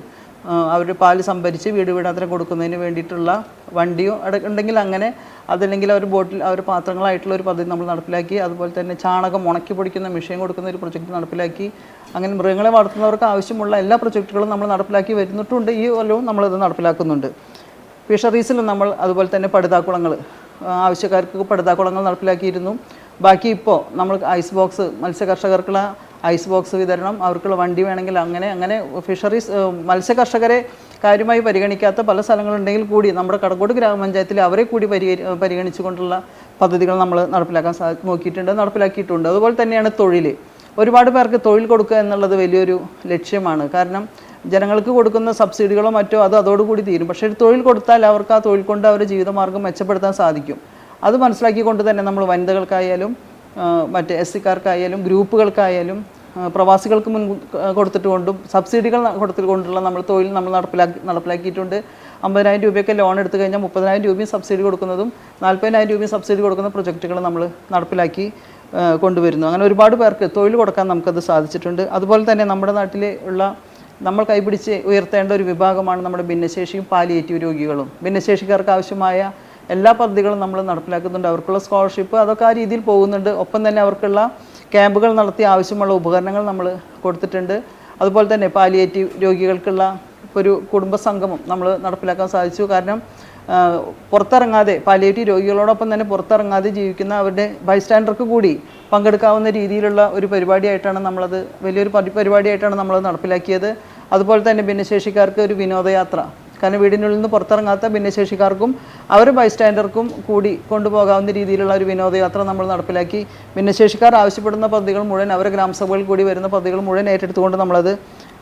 S2: അവർ പാല് സംഭരിച്ച് വീട് വീടാന്തരം കൊടുക്കുന്നതിന് വേണ്ടിയിട്ടുള്ള വണ്ടിയോ ഉണ്ടെങ്കിൽ അങ്ങനെ, അതല്ലെങ്കിൽ അവർ ബോട്ടിൽ അവർ പാത്രങ്ങളായിട്ടുള്ള ഒരു പദ്ധതി നമ്മൾ നടപ്പിലാക്കി. അതുപോലെ തന്നെ ചാണകം ഉണക്കി പൊടിക്കുന്ന മെഷീൻ കൊടുക്കുന്ന ഒരു പ്രൊജക്റ്റ് നടപ്പിലാക്കി. അങ്ങനെ മൃഗങ്ങളെ വളർത്തുന്നവർക്ക് ആവശ്യമുള്ള എല്ലാ പ്രൊജക്റ്റുകളും നമ്മൾ നടപ്പിലാക്കി വരുന്നിട്ടുണ്ട്. ഈ കൊല്ലവും നമ്മളത് നടപ്പിലാക്കുന്നുണ്ട്. ഫിഷറീസിൽ നമ്മൾ അതുപോലെ തന്നെ പടുതാക്കുളങ്ങൾ, ആവശ്യക്കാർക്ക് പടുതാക്കുളങ്ങൾ നടപ്പിലാക്കിയിരുന്നു. ബാക്കി ഇപ്പോൾ നമ്മൾ ഐസ് ബോക്സ്, മത്സ്യകർഷകർക്കുള്ള ഐസ് ബോക്സ് വിതരണം, അവർക്കുള്ള വണ്ടി വേണമെങ്കിൽ അങ്ങനെ ഫിഷറീസ് മത്സ്യകർഷകരെ കാര്യമായി പരിഗണിക്കാത്ത പല സ്ഥലങ്ങളുണ്ടെങ്കിൽ കൂടി നമ്മുടെ കടക്കോട് ഗ്രാമപഞ്ചായത്തിൽ അവരെ കൂടി പരിഗണിച്ചുകൊണ്ടുള്ള പദ്ധതികൾ നമ്മൾ നടപ്പിലാക്കിയിട്ടുണ്ട്. അതുപോലെ തന്നെയാണ് തൊഴിൽ. ഒരുപാട് പേർക്ക് തൊഴിൽ കൊടുക്കുക എന്നുള്ളത് വലിയൊരു ലക്ഷ്യമാണ്. കാരണം ജനങ്ങൾക്ക് കൊടുക്കുന്ന സബ്സിഡികളോ മറ്റോ അതോടുകൂടി തീരും. പക്ഷേ ഒരു തൊഴിൽ കൊടുത്താൽ അവർക്ക് ആ തൊഴിൽ കൊണ്ട് അവരുടെ ജീവിതമാർഗ്ഗം മെച്ചപ്പെടുത്താൻ സാധിക്കും. അത് മനസ്സിലാക്കിക്കൊണ്ട് തന്നെ നമ്മൾ വനിതകൾക്കായാലും മറ്റ് SC-കാർക്കായാലും ഗ്രൂപ്പുകൾക്കായാലും പ്രവാസികൾക്ക് കൊടുത്തിട്ടുകൊണ്ടും സബ്സിഡികൾ കൊടുത്തുകൊണ്ടുള്ള നമ്മൾ തൊഴിൽ നമ്മൾ നടപ്പിലാക്കിയിട്ടുണ്ട്. 50,000 രൂപയൊക്കെ ലോൺ എടുത്തു കഴിഞ്ഞാൽ 30,000 രൂപയും സബ്സിഡി കൊടുക്കുന്നതും 40,000 രൂപയും സബ്സിഡി കൊടുക്കുന്ന പ്രൊജക്റ്റുകൾ നമ്മൾ നടപ്പിലാക്കി കൊണ്ടുവരുന്നു. അങ്ങനെ ഒരുപാട് പേർക്ക് തൊഴിൽ കൊടുക്കാൻ നമുക്കത് സാധിച്ചിട്ടുണ്ട്. അതുപോലെ തന്നെ നമ്മുടെ നാട്ടിൽ ഉള്ള നമ്മൾ കൈപിടിച്ച് ഉയർത്തേണ്ട ഒരു വിഭാഗമാണ് നമ്മുടെ ഭിന്നശേഷിയും പാലിയേറ്റീവ് രോഗികളും. ഭിന്നശേഷിക്കാർക്ക് ആവശ്യമായ എല്ലാ പദ്ധതികളും നമ്മൾ നടപ്പിലാക്കുന്നുണ്ട്. അവർക്കുള്ള സ്കോളർഷിപ്പ് അതൊക്കെ ആ രീതിയിൽ പോകുന്നുണ്ട്. ഒപ്പം തന്നെ അവർക്കുള്ള ക്യാമ്പുകൾ നടത്തി ആവശ്യമുള്ള ഉപകരണങ്ങൾ നമ്മൾ കൊടുത്തിട്ടുണ്ട്. അതുപോലെ തന്നെ പാലിയേറ്റീവ് രോഗികൾക്കുള്ള ഒരു കുടുംബ സംഗമം നമ്മൾ നടപ്പിലാക്കാൻ സാധിച്ചു. കാരണം പുറത്തിറങ്ങാതെ പാലിയേറ്റീവ് രോഗികളോടൊപ്പം തന്നെ പുറത്തിറങ്ങാതെ ജീവിക്കുന്ന അവരുടെ ബൈസ്റ്റാൻഡർക്ക് കൂടി പങ്കെടുക്കാവുന്ന രീതിയിലുള്ള ഒരു പരിപാടിയായിട്ടാണ് നമ്മളത്, വലിയൊരു പരിപാടിയായിട്ടാണ് നമ്മളത് നടപ്പിലാക്കിയത്. അതുപോലെ തന്നെ ഭിന്നശേഷിക്കാർക്ക് ഒരു വിനോദയാത്ര, കാരണം വീടിനുള്ളിൽ നിന്ന് പുറത്തിറങ്ങാത്ത ഭിന്നശേഷിക്കാർക്കും അവർ ബൈസ്റ്റാൻഡർക്കും കൂടി കൊണ്ടുപോകാവുന്ന രീതിയിലുള്ള ഒരു വിനോദയാത്ര നമ്മൾ നടപ്പിലാക്കി. ഭിന്നശേഷിക്കാർ ആവശ്യപ്പെടുന്ന പദ്ധതികൾ മുഴുവൻ അവരുടെ ഗ്രാമസഭകളിൽ കൂടി വരുന്ന പദ്ധതികൾ മുഴുവൻ ഏറ്റെടുത്തുകൊണ്ട് നമ്മളത്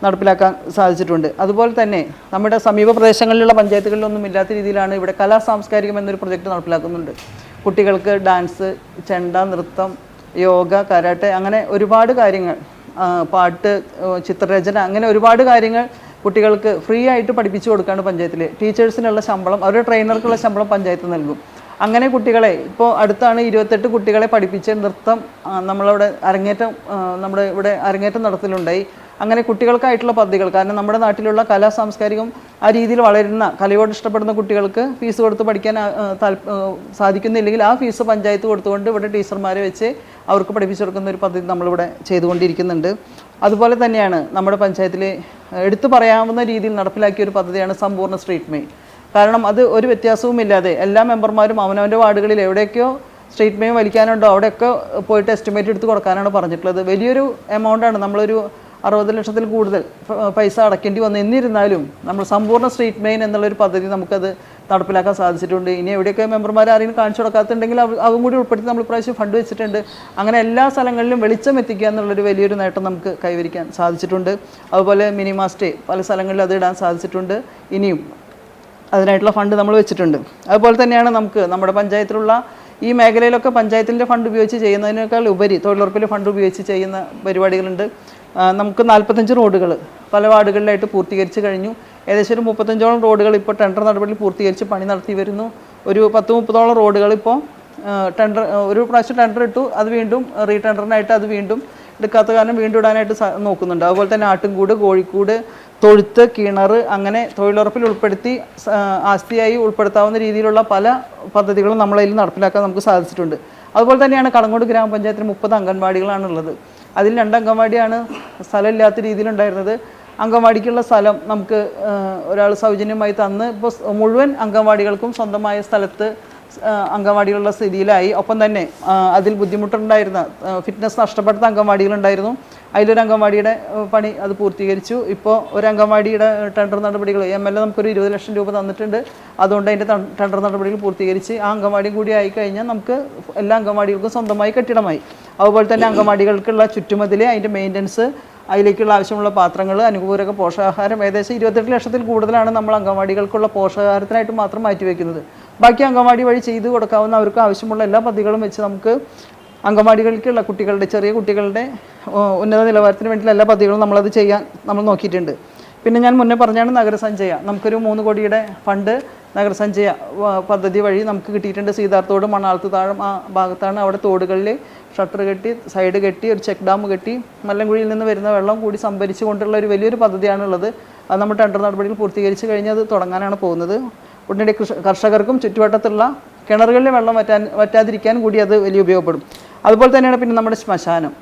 S2: നടപ്പിലാക്കാൻ സാധിച്ചിട്ടുണ്ട്. അതുപോലെ തന്നെ നമ്മുടെ സമീപ പ്രദേശങ്ങളിലുള്ള പഞ്ചായത്തുകളിലൊന്നും ഇല്ലാത്ത രീതിയിലാണ് ഇവിടെ കലാ സാംസ്കാരികം എന്നൊരു പ്രൊജക്റ്റ് നടപ്പിലാക്കുന്നുണ്ട്. കുട്ടികൾക്ക് ഡാൻസ്, ചെണ്ട, നൃത്തം, യോഗ, കരാട്ടെ, അങ്ങനെ ഒരുപാട് കാര്യങ്ങൾ, പാട്ട്, ചിത്രരചന, അങ്ങനെ ഒരുപാട് കാര്യങ്ങൾ കുട്ടികൾക്ക് ഫ്രീ ആയിട്ട് പഠിപ്പിച്ചു കൊടുക്കുകയാണ് പഞ്ചായത്തിൽ. ടീച്ചേഴ്സിനുള്ള ശമ്പളം, അവരുടെ ട്രെയിനർക്കുള്ള ശമ്പളം പഞ്ചായത്ത് നൽകും. അങ്ങനെ കുട്ടികളെ ഇപ്പോൾ അടുത്താണ് 28 കുട്ടികളെ പഠിപ്പിച്ച് നൃത്തം നമ്മുടെ ഇവിടെ അരങ്ങേറ്റം നടത്തലുണ്ടായി. അങ്ങനെ കുട്ടികൾക്കായിട്ടുള്ള പദ്ധതികൾ, കാരണം നമ്മുടെ നാട്ടിലുള്ള കലാ സാംസ്കാരികം ആ രീതിയിൽ വളരുന്ന, കലയോട് ഇഷ്ടപ്പെടുന്ന കുട്ടികൾക്ക് ഫീസ് കൊടുത്ത് പഠിക്കാൻ സാധിക്കുന്നില്ലെങ്കിൽ ആ ഫീസ് പഞ്ചായത്ത് കൊടുത്തുകൊണ്ട് ഇവിടെ ടീച്ചർമാരെ വെച്ച് അവർക്ക് പഠിപ്പിച്ചു കൊടുക്കുന്ന ഒരു പദ്ധതി നമ്മളിവിടെ ചെയ്തുകൊണ്ടിരിക്കുന്നുണ്ട്. അതുപോലെ തന്നെയാണ് നമ്മുടെ പഞ്ചായത്തിൽ എടുത്തു പറയാവുന്ന രീതിയിൽ നടപ്പിലാക്കിയ ഒരു പദ്ധതിയാണ് സമ്പൂർണ്ണ സ്ട്രീറ്റ് മെയിൻ. കാരണം അത് ഒരു വ്യത്യാസവുമില്ലാതെ എല്ലാ മെമ്പർമാരും അവനവൻ്റെ വാർഡുകളിൽ എവിടെയൊക്കെയോ സ്ട്രീറ്റ് മെയിൻ വലിക്കാനുണ്ടോ അവിടെയൊക്കെ പോയിട്ട് എസ്റ്റിമേറ്റ് എടുത്ത് കൊടുക്കാനാണ് പറഞ്ഞിട്ടുള്ളത്. വലിയൊരു എമൗണ്ടാണ്, നമ്മളൊരു 60 ലക്ഷത്തിൽ കൂടുതൽ പൈസ അടയ്ക്കേണ്ടി വന്നു. എന്നിരുന്നാലും നമ്മൾ സമ്പൂർണ്ണ സ്ട്രീറ്റ് മെയിൻ എന്നുള്ളൊരു പദ്ധതി നമുക്കത് നടപ്പിലാക്കാൻ സാധിച്ചിട്ടുണ്ട്. ഇനി എവിടെയൊക്കെ മെമ്പർമാർ ആരെങ്കിലും കാണിച്ചു കൊടുക്കാത്തുണ്ടെങ്കിൽ അതും കൂടി ഉൾപ്പെടുത്തി നമ്മൾ പ്രാവശ്യം ഫണ്ട് വെച്ചിട്ടുണ്ട്. അങ്ങനെ എല്ലാ സ്ഥലങ്ങളിലും വെളിച്ചം എത്തിക്കുക എന്നുള്ളൊരു വലിയൊരു നേട്ടം നമുക്ക് കൈവരിക്കാൻ സാധിച്ചിട്ടുണ്ട്. അതുപോലെ മിനിമാ സ്റ്റേ പല സ്ഥലങ്ങളിലും അത് ഇടാൻ സാധിച്ചിട്ടുണ്ട്. ഇനിയും അതിനായിട്ടുള്ള ഫണ്ട് നമ്മൾ വെച്ചിട്ടുണ്ട്. അതുപോലെ തന്നെയാണ് നമുക്ക് നമ്മുടെ പഞ്ചായത്തിലുള്ള ഈ മേഖലയിലൊക്കെ പഞ്ചായത്തിൻ്റെ ഫണ്ട് ഉപയോഗിച്ച് ചെയ്യുന്നതിനേക്കാൾ ഉപരി തൊഴിലുറപ്പിൽ ഫണ്ട് ഉപയോഗിച്ച് ചെയ്യുന്ന പരിപാടികളുണ്ട്. നമുക്ക് 45 റോഡുകൾ പല വാർഡുകളിലായിട്ട് പൂർത്തീകരിച്ച് കഴിഞ്ഞു. ഏകദേശം ഒരു 35ഓളം റോഡുകൾ ഇപ്പോൾ ടെൻഡർ നടപടിയിൽ പൂർത്തീകരിച്ച് പണി നടത്തി വരുന്നു. ഒരു 10-30ഓളം റോഡുകൾ ഇപ്പോൾ ഒരു പ്രാവശ്യം ടെൻഡർ ഇട്ടു, അത് വീണ്ടും റീടെൻഡറിനായിട്ട് അത് വീണ്ടും എടുക്കാത്ത കാരണം വീണ്ടും ഇടാനായിട്ട് നോക്കുന്നുണ്ട്. അതുപോലെ തന്നെ ആട്ടിൻകൂട്, കോഴിക്കൂട്, തൊഴുത്ത്, കിണർ, അങ്ങനെ തൊഴിലുറപ്പിൽ ഉൾപ്പെടുത്തി ആസ്തിയായി ഉൾപ്പെടുത്താവുന്ന രീതിയിലുള്ള പല പദ്ധതികളും നമ്മളതിൽ നടപ്പിലാക്കാൻ നമുക്ക് സാധിച്ചിട്ടുണ്ട്. അതുപോലെ തന്നെയാണ് കടങ്ങോട് ഗ്രാമപഞ്ചായത്തിന് 30 അംഗൻവാടികളാണുള്ളത്. അതിൽ 2 അംഗൻവാടിയാണ് സ്ഥലമില്ലാത്ത രീതിയിലുണ്ടായിരുന്നത്. അംഗൻവാടിക്കുള്ള സ്ഥലം നമുക്ക് ഒരാൾ സൗജന്യമായി തന്ന് ഇപ്പോൾ മുഴുവൻ അംഗൻവാടികൾക്കും സ്വന്തമായ സ്ഥലത്ത് അംഗൻവാടികളുള്ള സ്ഥിതിയിലായി. ഒപ്പം തന്നെ അതിൽ ബുദ്ധിമുട്ടുണ്ടായിരുന്ന, ഫിറ്റ്നസ് നഷ്ടപ്പെടുത്ത അംഗൻവാടികളുണ്ടായിരുന്നു. അതിലൊരു അംഗൻവാടിയുടെ പണി അത് പൂർത്തീകരിച്ചു. ഇപ്പോൾ ഒരു അംഗൻവാടിയുടെ ടെൻഡർ നടപടികൾ MLA നമുക്കൊരു 20 ലക്ഷം രൂപ തന്നിട്ടുണ്ട്. അതുകൊണ്ട് അതിൻ്റെ ടെൻഡർ നടപടികൾ പൂർത്തീകരിച്ച് ആ അംഗൻവാടിയും കൂടി ആയിക്കഴിഞ്ഞാൽ നമുക്ക് എല്ലാ അംഗൻവാടികൾക്കും സ്വന്തമായി കെട്ടിടമായി. അതുപോലെ തന്നെ അംഗൻവാടികൾക്കുള്ള ചുറ്റുമതിൽ, അതിൻ്റെ മെയിൻ്റനൻസ്, അതിലേക്കുള്ള ആവശ്യമുള്ള പാത്രങ്ങൾ, അനുപൂരക പോഷകാഹാരം, ഏകദേശം 28 ലക്ഷത്തിൽ കൂടുതലാണ് നമ്മൾ അംഗൻവാടികൾക്കുള്ള പോഷകാഹാരത്തിനായിട്ട് മാത്രം മാറ്റിവെക്കുന്നത്. ബാക്കി അംഗൻവാടി വഴി ചെയ്തു കൊടുക്കാവുന്ന അവർക്ക് ആവശ്യമുള്ള എല്ലാ പദ്ധതികളും വെച്ച് നമുക്ക് അംഗൻവാടികൾക്കുള്ള കുട്ടികളുടെ, ചെറിയ കുട്ടികളുടെ ഉന്നത നിലവാരത്തിന് വേണ്ടിയുള്ള എല്ലാ പദ്ധതികളും നമ്മളത് ചെയ്യാൻ നമ്മൾ നോക്കിയിട്ടുണ്ട്. പിന്നെ ഞാൻ മുന്നേ പറഞ്ഞാണ് നഗരസഞ്ചയ, നമുക്കൊരു 3 കോടിയുടെ ഫണ്ട് നഗരസഞ്ചയ പദ്ധതി വഴി നമുക്ക് കിട്ടിയിട്ടുണ്ട്. സീതാർത്തോട്, മണാളത്ത് താഴം ആ ഭാഗത്താണ്. അവിടെ തോടുകളിൽ ഷട്ടർ കെട്ടി, സൈഡ് കെട്ടി, ഒരു ചെക്ക് ഡാം കെട്ടി, മല്ലൻകുഴിയിൽ നിന്ന് വരുന്ന വെള്ളം കൂടി സംഭരിച്ചു കൊണ്ടുള്ള ഒരു വലിയൊരു പദ്ധതിയാണുള്ളത്. അത് നമ്മൾ ടെൻഡർ നടപടികൾ പൂർത്തീകരിച്ച് കഴിഞ്ഞ് അത് തുടങ്ങാനാണ് പോകുന്നത്. ഉടനടി കർഷകർക്കും ചുറ്റുവട്ടത്തുള്ള കിണറുകളിലെ വെള്ളം വറ്റാതിരിക്കാൻ കൂടി അത് വലിയ ഉപയോഗപ്പെടും. അതുപോലെ തന്നെയാണ് പിന്നെ നമ്മുടെ ശ്മശാനം.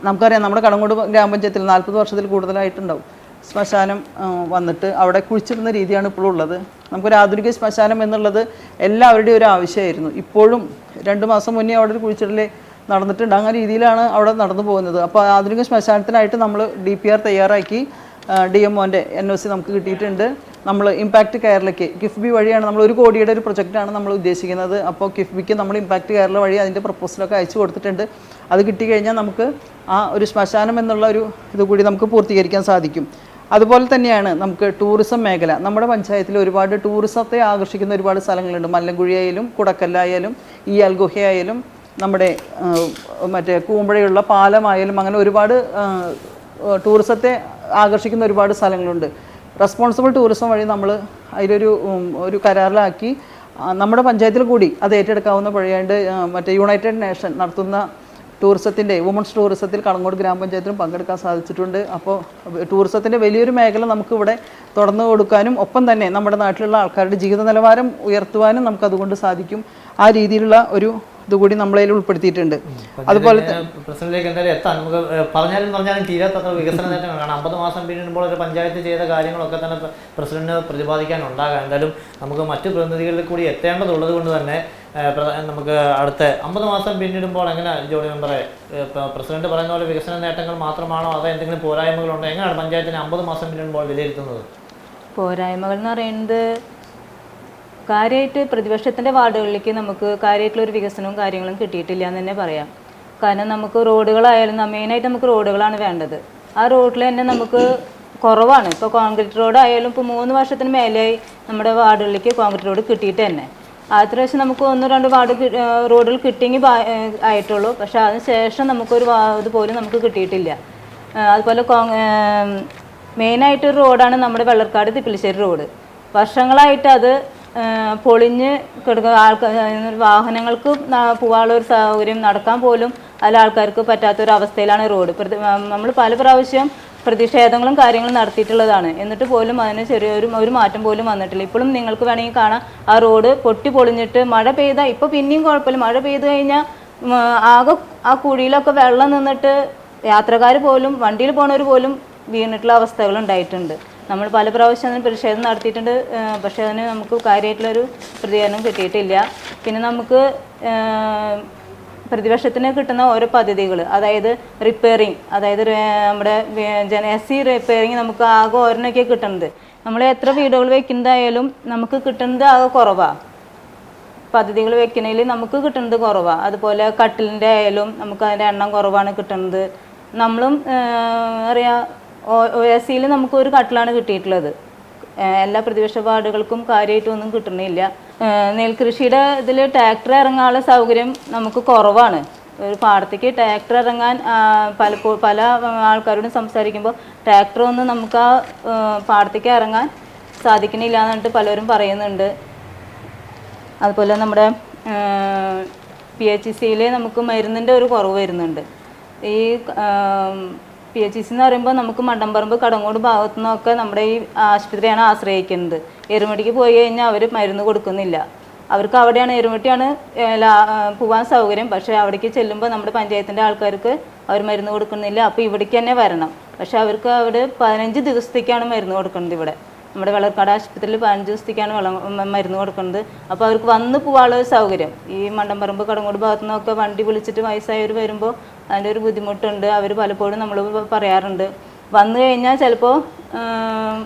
S2: നമുക്കറിയാം നമ്മുടെ കടങ്ങോട് ഗ്രാമപഞ്ചായത്തിൽ 40 വർഷത്തിൽ കൂടുതലായിട്ടുണ്ടാവും ശ്മശാനം വന്നിട്ട് അവിടെ കുഴിച്ചിടുന്ന രീതിയാണ് ഇപ്പോഴും ഉള്ളത്. നമുക്കൊരു ആധുനിക ശ്മശാനം എന്നുള്ളത് എല്ലാവരുടെയും ഒരു ആവശ്യമായിരുന്നു. ഇപ്പോഴും 2 മാസം മുന്നേ അവിടെ ഒരു കുഴിച്ചിടൽ നടന്നിട്ടുണ്ട്. അങ്ങനെ രീതിയിലാണ് അവിടെ നടന്നു പോകുന്നത്. അപ്പോൾ ആധുനിക ശ്മശാനത്തിനായിട്ട് നമ്മൾ DPR തയ്യാറാക്കി DMOൻ്റെ NOC നമുക്ക് കിട്ടിയിട്ടുണ്ട്. നമ്മൾ ഇമ്പാക്റ്റ് കേരളയ്ക്ക് കിഫ്ബി വഴിയാണ് നമ്മൾ 1 കോടിയുടെ ഒരു പ്രൊജക്റ്റാണ് നമ്മൾ ഉദ്ദേശിക്കുന്നത്. അപ്പോൾ കിഫ്ബിക്ക് നമ്മൾ ഇമ്പാക്റ്റ് കേരള വഴി അതിൻ്റെ പ്രപ്പോസലൊക്കെ അയച്ചു കൊടുത്തിട്ടുണ്ട്. അത് കിട്ടിക്കഴിഞ്ഞാൽ നമുക്ക് ആ ഒരു ശ്മശാനം എന്നുള്ള ഒരു ഇതുകൂടി നമുക്ക് പൂർത്തീകരിക്കാൻ സാധിക്കും. അതുപോലെ തന്നെയാണ് നമുക്ക് ടൂറിസം മേഖല. നമ്മുടെ പഞ്ചായത്തിൽ ഒരുപാട് ടൂറിസത്തെ ആകർഷിക്കുന്ന ഒരുപാട് സ്ഥലങ്ങളുണ്ട്. മല്ലൻകുഴിയായാലും കുടക്കല്ലായാലും ഈയാൽ ഗുഹയായാലും നമ്മുടെ മറ്റേ കൂമ്പഴയുള്ള പാലമായാലും അങ്ങനെ ഒരുപാട് ടൂറിസത്തെ ആകർഷിക്കുന്ന ഒരുപാട് സ്ഥലങ്ങളുണ്ട്. റെസ്പോൺസിബിൾ ടൂറിസം വഴി നമ്മൾ ഒരു കരാറിലാക്കി നമ്മുടെ പഞ്ചായത്തിൽ കൂടി അത് ഏറ്റെടുക്കാവുന്ന വഴിയായിട്ട് മറ്റേ യുണൈറ്റഡ് നേഷൻ നടത്തുന്ന ടൂറിസത്തിൻ്റെ വുമൺസ് ടൂറിസത്തിൽ കടങ്ങോട് ഗ്രാമപഞ്ചായത്തിനും പങ്കെടുക്കാൻ സാധിച്ചിട്ടുണ്ട്. അപ്പോൾ ടൂറിസത്തിൻ്റെ വലിയൊരു മേഖല നമുക്കിവിടെ തുറന്നു കൊടുക്കാനും ഒപ്പം തന്നെ നമ്മുടെ നാട്ടിലുള്ള ആൾക്കാരുടെ ജീവിത നിലവാരം ഉയർത്തുവാനും നമുക്കതുകൊണ്ട് സാധിക്കും. ആ രീതിയിലുള്ള ഒരു ഇതുകൂടി നമ്മളതിൽ ഉൾപ്പെടുത്തിയിട്ടുണ്ട്. അതുപോലെ
S1: പ്രസിഡന്റിലേക്ക് എന്തായാലും എത്താൻ നമുക്ക് പറഞ്ഞാലും തീരാത്തത്ര വികസന നേട്ടങ്ങൾ കാണാം. 50 മാസം പിന്നിടുമ്പോൾ ഒരു പഞ്ചായത്ത് ചെയ്ത കാര്യങ്ങളൊക്കെ തന്നെ പ്രസിഡന്റിന് പ്രതിപാദിക്കാനുണ്ടാകാം. എന്തായാലും നമുക്ക് മറ്റു പ്രതിനിധികളിൽ കൂടി എത്തേണ്ടതുള്ളത് കൊണ്ട് തന്നെ നമുക്ക് അടുത്ത 50 മാസം പിന്നിടുമ്പോൾ എങ്ങനെ ജോലി മെമ്പറെ പ്രസിഡന്റ് പറയുന്ന പോലെ വികസന നേട്ടങ്ങൾ മാത്രമാണോ അതോ എന്തെങ്കിലും പോരായ്മകളുണ്ടോ? എങ്ങനെയാണ് പഞ്ചായത്തിന് 50 മാസം പിന്നിടുമ്പോൾ വിലയിരുത്തുന്നത്?
S3: പോരായ്മകൾ എന്ന് പറയുന്നത് കാര്യമായിട്ട് പ്രതിപക്ഷത്തിൻ്റെ വാർഡുകളിലേക്ക് നമുക്ക് കാര്യമായിട്ടുള്ളൊരു വികസനവും കാര്യങ്ങളും കിട്ടിയിട്ടില്ല എന്ന് തന്നെ പറയാം. കാരണം നമുക്ക് റോഡുകളായാലും മെയിനായിട്ട് നമുക്ക് റോഡുകളാണ് വേണ്ടത്. ആ റോഡിൽ തന്നെ നമുക്ക് കുറവാണ്. ഇപ്പോൾ കോൺക്രീറ്റ് റോഡായാലും ഇപ്പോൾ 3 വർഷത്തിന് മേലെയായി നമ്മുടെ വാർഡുകളിലേക്ക് കോൺക്രീറ്റ് റോഡ് കിട്ടിയിട്ട് തന്നെ. ആദ്യത്തെ പ്രാവശ്യം നമുക്ക് 1-2 റോഡുകൾ കിട്ടിയെങ്കിൽ ആയിട്ടുള്ളൂ. പക്ഷേ അതിന് ശേഷം നമുക്കൊരു ഇതുപോലും നമുക്ക് കിട്ടിയിട്ടില്ല. അതുപോലെ മെയിനായിട്ടൊരു റോഡാണ് നമ്മുടെ വെള്ളർക്കാട് തിപ്പിലിശ്ശേരി റോഡ്. വർഷങ്ങളായിട്ട് അത് പൊളിഞ്ഞ് കിടക്കുക. വാഹനങ്ങൾക്ക് പോകാനുള്ള ഒരു സൗകര്യം നടക്കാൻ പോലും അതിൽ ആൾക്കാർക്ക് പറ്റാത്തൊരവസ്ഥയിലാണ് റോഡ്. നമ്മൾ പല പ്രാവശ്യം പ്രതിഷേധങ്ങളും കാര്യങ്ങളും നടത്തിയിട്ടുള്ളതാണ്. എന്നിട്ട് പോലും അതിന് ഒരു മാറ്റം പോലും വന്നിട്ടില്ല. ഇപ്പോഴും നിങ്ങൾക്ക് വേണമെങ്കിൽ കാണാം ആ റോഡ് പൊട്ടി പൊളിഞ്ഞിട്ട് മഴ പെയ്താൽ ഇപ്പോൾ പിന്നെയും കുഴപ്പമില്ല. മഴ പെയ്തു കഴിഞ്ഞാൽ ആകെ ആ കുഴിയിലൊക്കെ വെള്ളം നിന്നിട്ട് യാത്രക്കാർ പോലും വണ്ടിയിൽ പോണവർ പോലും വീണിട്ടുള്ള അവസ്ഥകൾ ഉണ്ടായിട്ടുണ്ട്. നമ്മൾ പല പ്രാവശ്യം അതിന് പ്രതിഷേധം നടത്തിയിട്ടുണ്ട്. പക്ഷേ അതിന് നമുക്ക് കാര്യമായിട്ടുള്ളൊരു പ്രതികരണം കിട്ടിയിട്ടില്ല. പിന്നെ നമുക്ക് പ്രതിപക്ഷത്തിന് കിട്ടുന്ന ഓരോ പദ്ധതികൾ, അതായത് റിപ്പയറിങ്, അതായത് നമ്മുടെ SC റിപ്പയറിങ് നമുക്ക് ആകെ ഒരെണ്ണൊക്കെ കിട്ടുന്നത്. നമ്മൾ എത്ര വീടുകൾ വെക്കുന്നതായാലും നമുക്ക് കിട്ടുന്നത് ആകെ കുറവാണ്. പദ്ധതികൾ വെക്കുന്നതിൽ നമുക്ക് കിട്ടുന്നത് കുറവാണ്. അതുപോലെ കട്ടിലിൻ്റെ ആയാലും നമുക്ക് അതിൻ്റെ എണ്ണം കുറവാണ് കിട്ടുന്നത്. നമ്മളും OSCയിൽ നമുക്ക് ഒരു കട്ടിലാണ് കിട്ടിയിട്ടുള്ളത്. എല്ലാ പ്രതിപക്ഷ വാർഡുകൾക്കും കാര്യമായിട്ടൊന്നും കിട്ടണില്ല. നെൽകൃഷിയുടെ ഇതിൽ ട്രാക്ടർ ഇറങ്ങാനുള്ള സൗകര്യം നമുക്ക് കുറവാണ്. ഒരു പാടത്തേക്ക് ട്രാക്ടർ ഇറങ്ങാൻ പല ആൾക്കാരോടും സംസാരിക്കുമ്പോൾ ട്രാക്ടറൊന്നും നമുക്ക് ആ പാടത്തേക്ക് ഇറങ്ങാൻ സാധിക്കണില്ല എന്നിട്ട് പലരും പറയുന്നുണ്ട്. അതുപോലെ നമ്മുടെ PHCയിൽ നമുക്ക് മരുന്നിൻ്റെ ഒരു കുറവ് വരുന്നുണ്ട്. ഈ PHC എന്ന് പറയുമ്പോൾ നമുക്ക് മണ്ടമ്പറമ്പ് കടങ്ങോട് ഭാഗത്തു നിന്നൊക്കെ നമ്മുടെ ഈ ആശുപത്രിയാണ് ആശ്രയിക്കുന്നത്. എരുമടിക്ക് പോയി കഴിഞ്ഞാൽ അവർ മരുന്ന് കൊടുക്കുന്നില്ല. അവർക്ക് അവിടെയാണ് എരുമട്ടിയാണ് പോകാൻ സൗകര്യം. പക്ഷേ അവിടേക്ക് ചെല്ലുമ്പോൾ നമ്മുടെ പഞ്ചായത്തിൻ്റെ ആൾക്കാർക്ക് അവർ മരുന്ന് കൊടുക്കുന്നില്ല. അപ്പോൾ ഇവിടേക്ക് തന്നെ വരണം. പക്ഷേ അവർക്ക് അവിടെ 15 ദിവസത്തേക്കാണ് മരുന്ന് കൊടുക്കുന്നത്. ഇവിടെ നമ്മുടെ വെള്ളർക്കാട് ആശുപത്രിയിൽ 15 ദിവസത്തേക്കാണ് മരുന്ന് കൊടുക്കുന്നത്. അപ്പോൾ അവർക്ക് വന്ന് പോകാനുള്ള ഒരു സൗകര്യം ഈ മണ്ടമ്പറമ്പ് കടങ്ങോട് ഭാഗത്തു നിന്നൊക്കെ വണ്ടി വിളിച്ചിട്ട് വയസ്സായവർ വരുമ്പോൾ അതിൻ്റെ ഒരു ബുദ്ധിമുട്ടുണ്ട്. അവർ പലപ്പോഴും നമ്മൾ പറയാറുണ്ട്. വന്നു കഴിഞ്ഞാൽ ചിലപ്പോൾ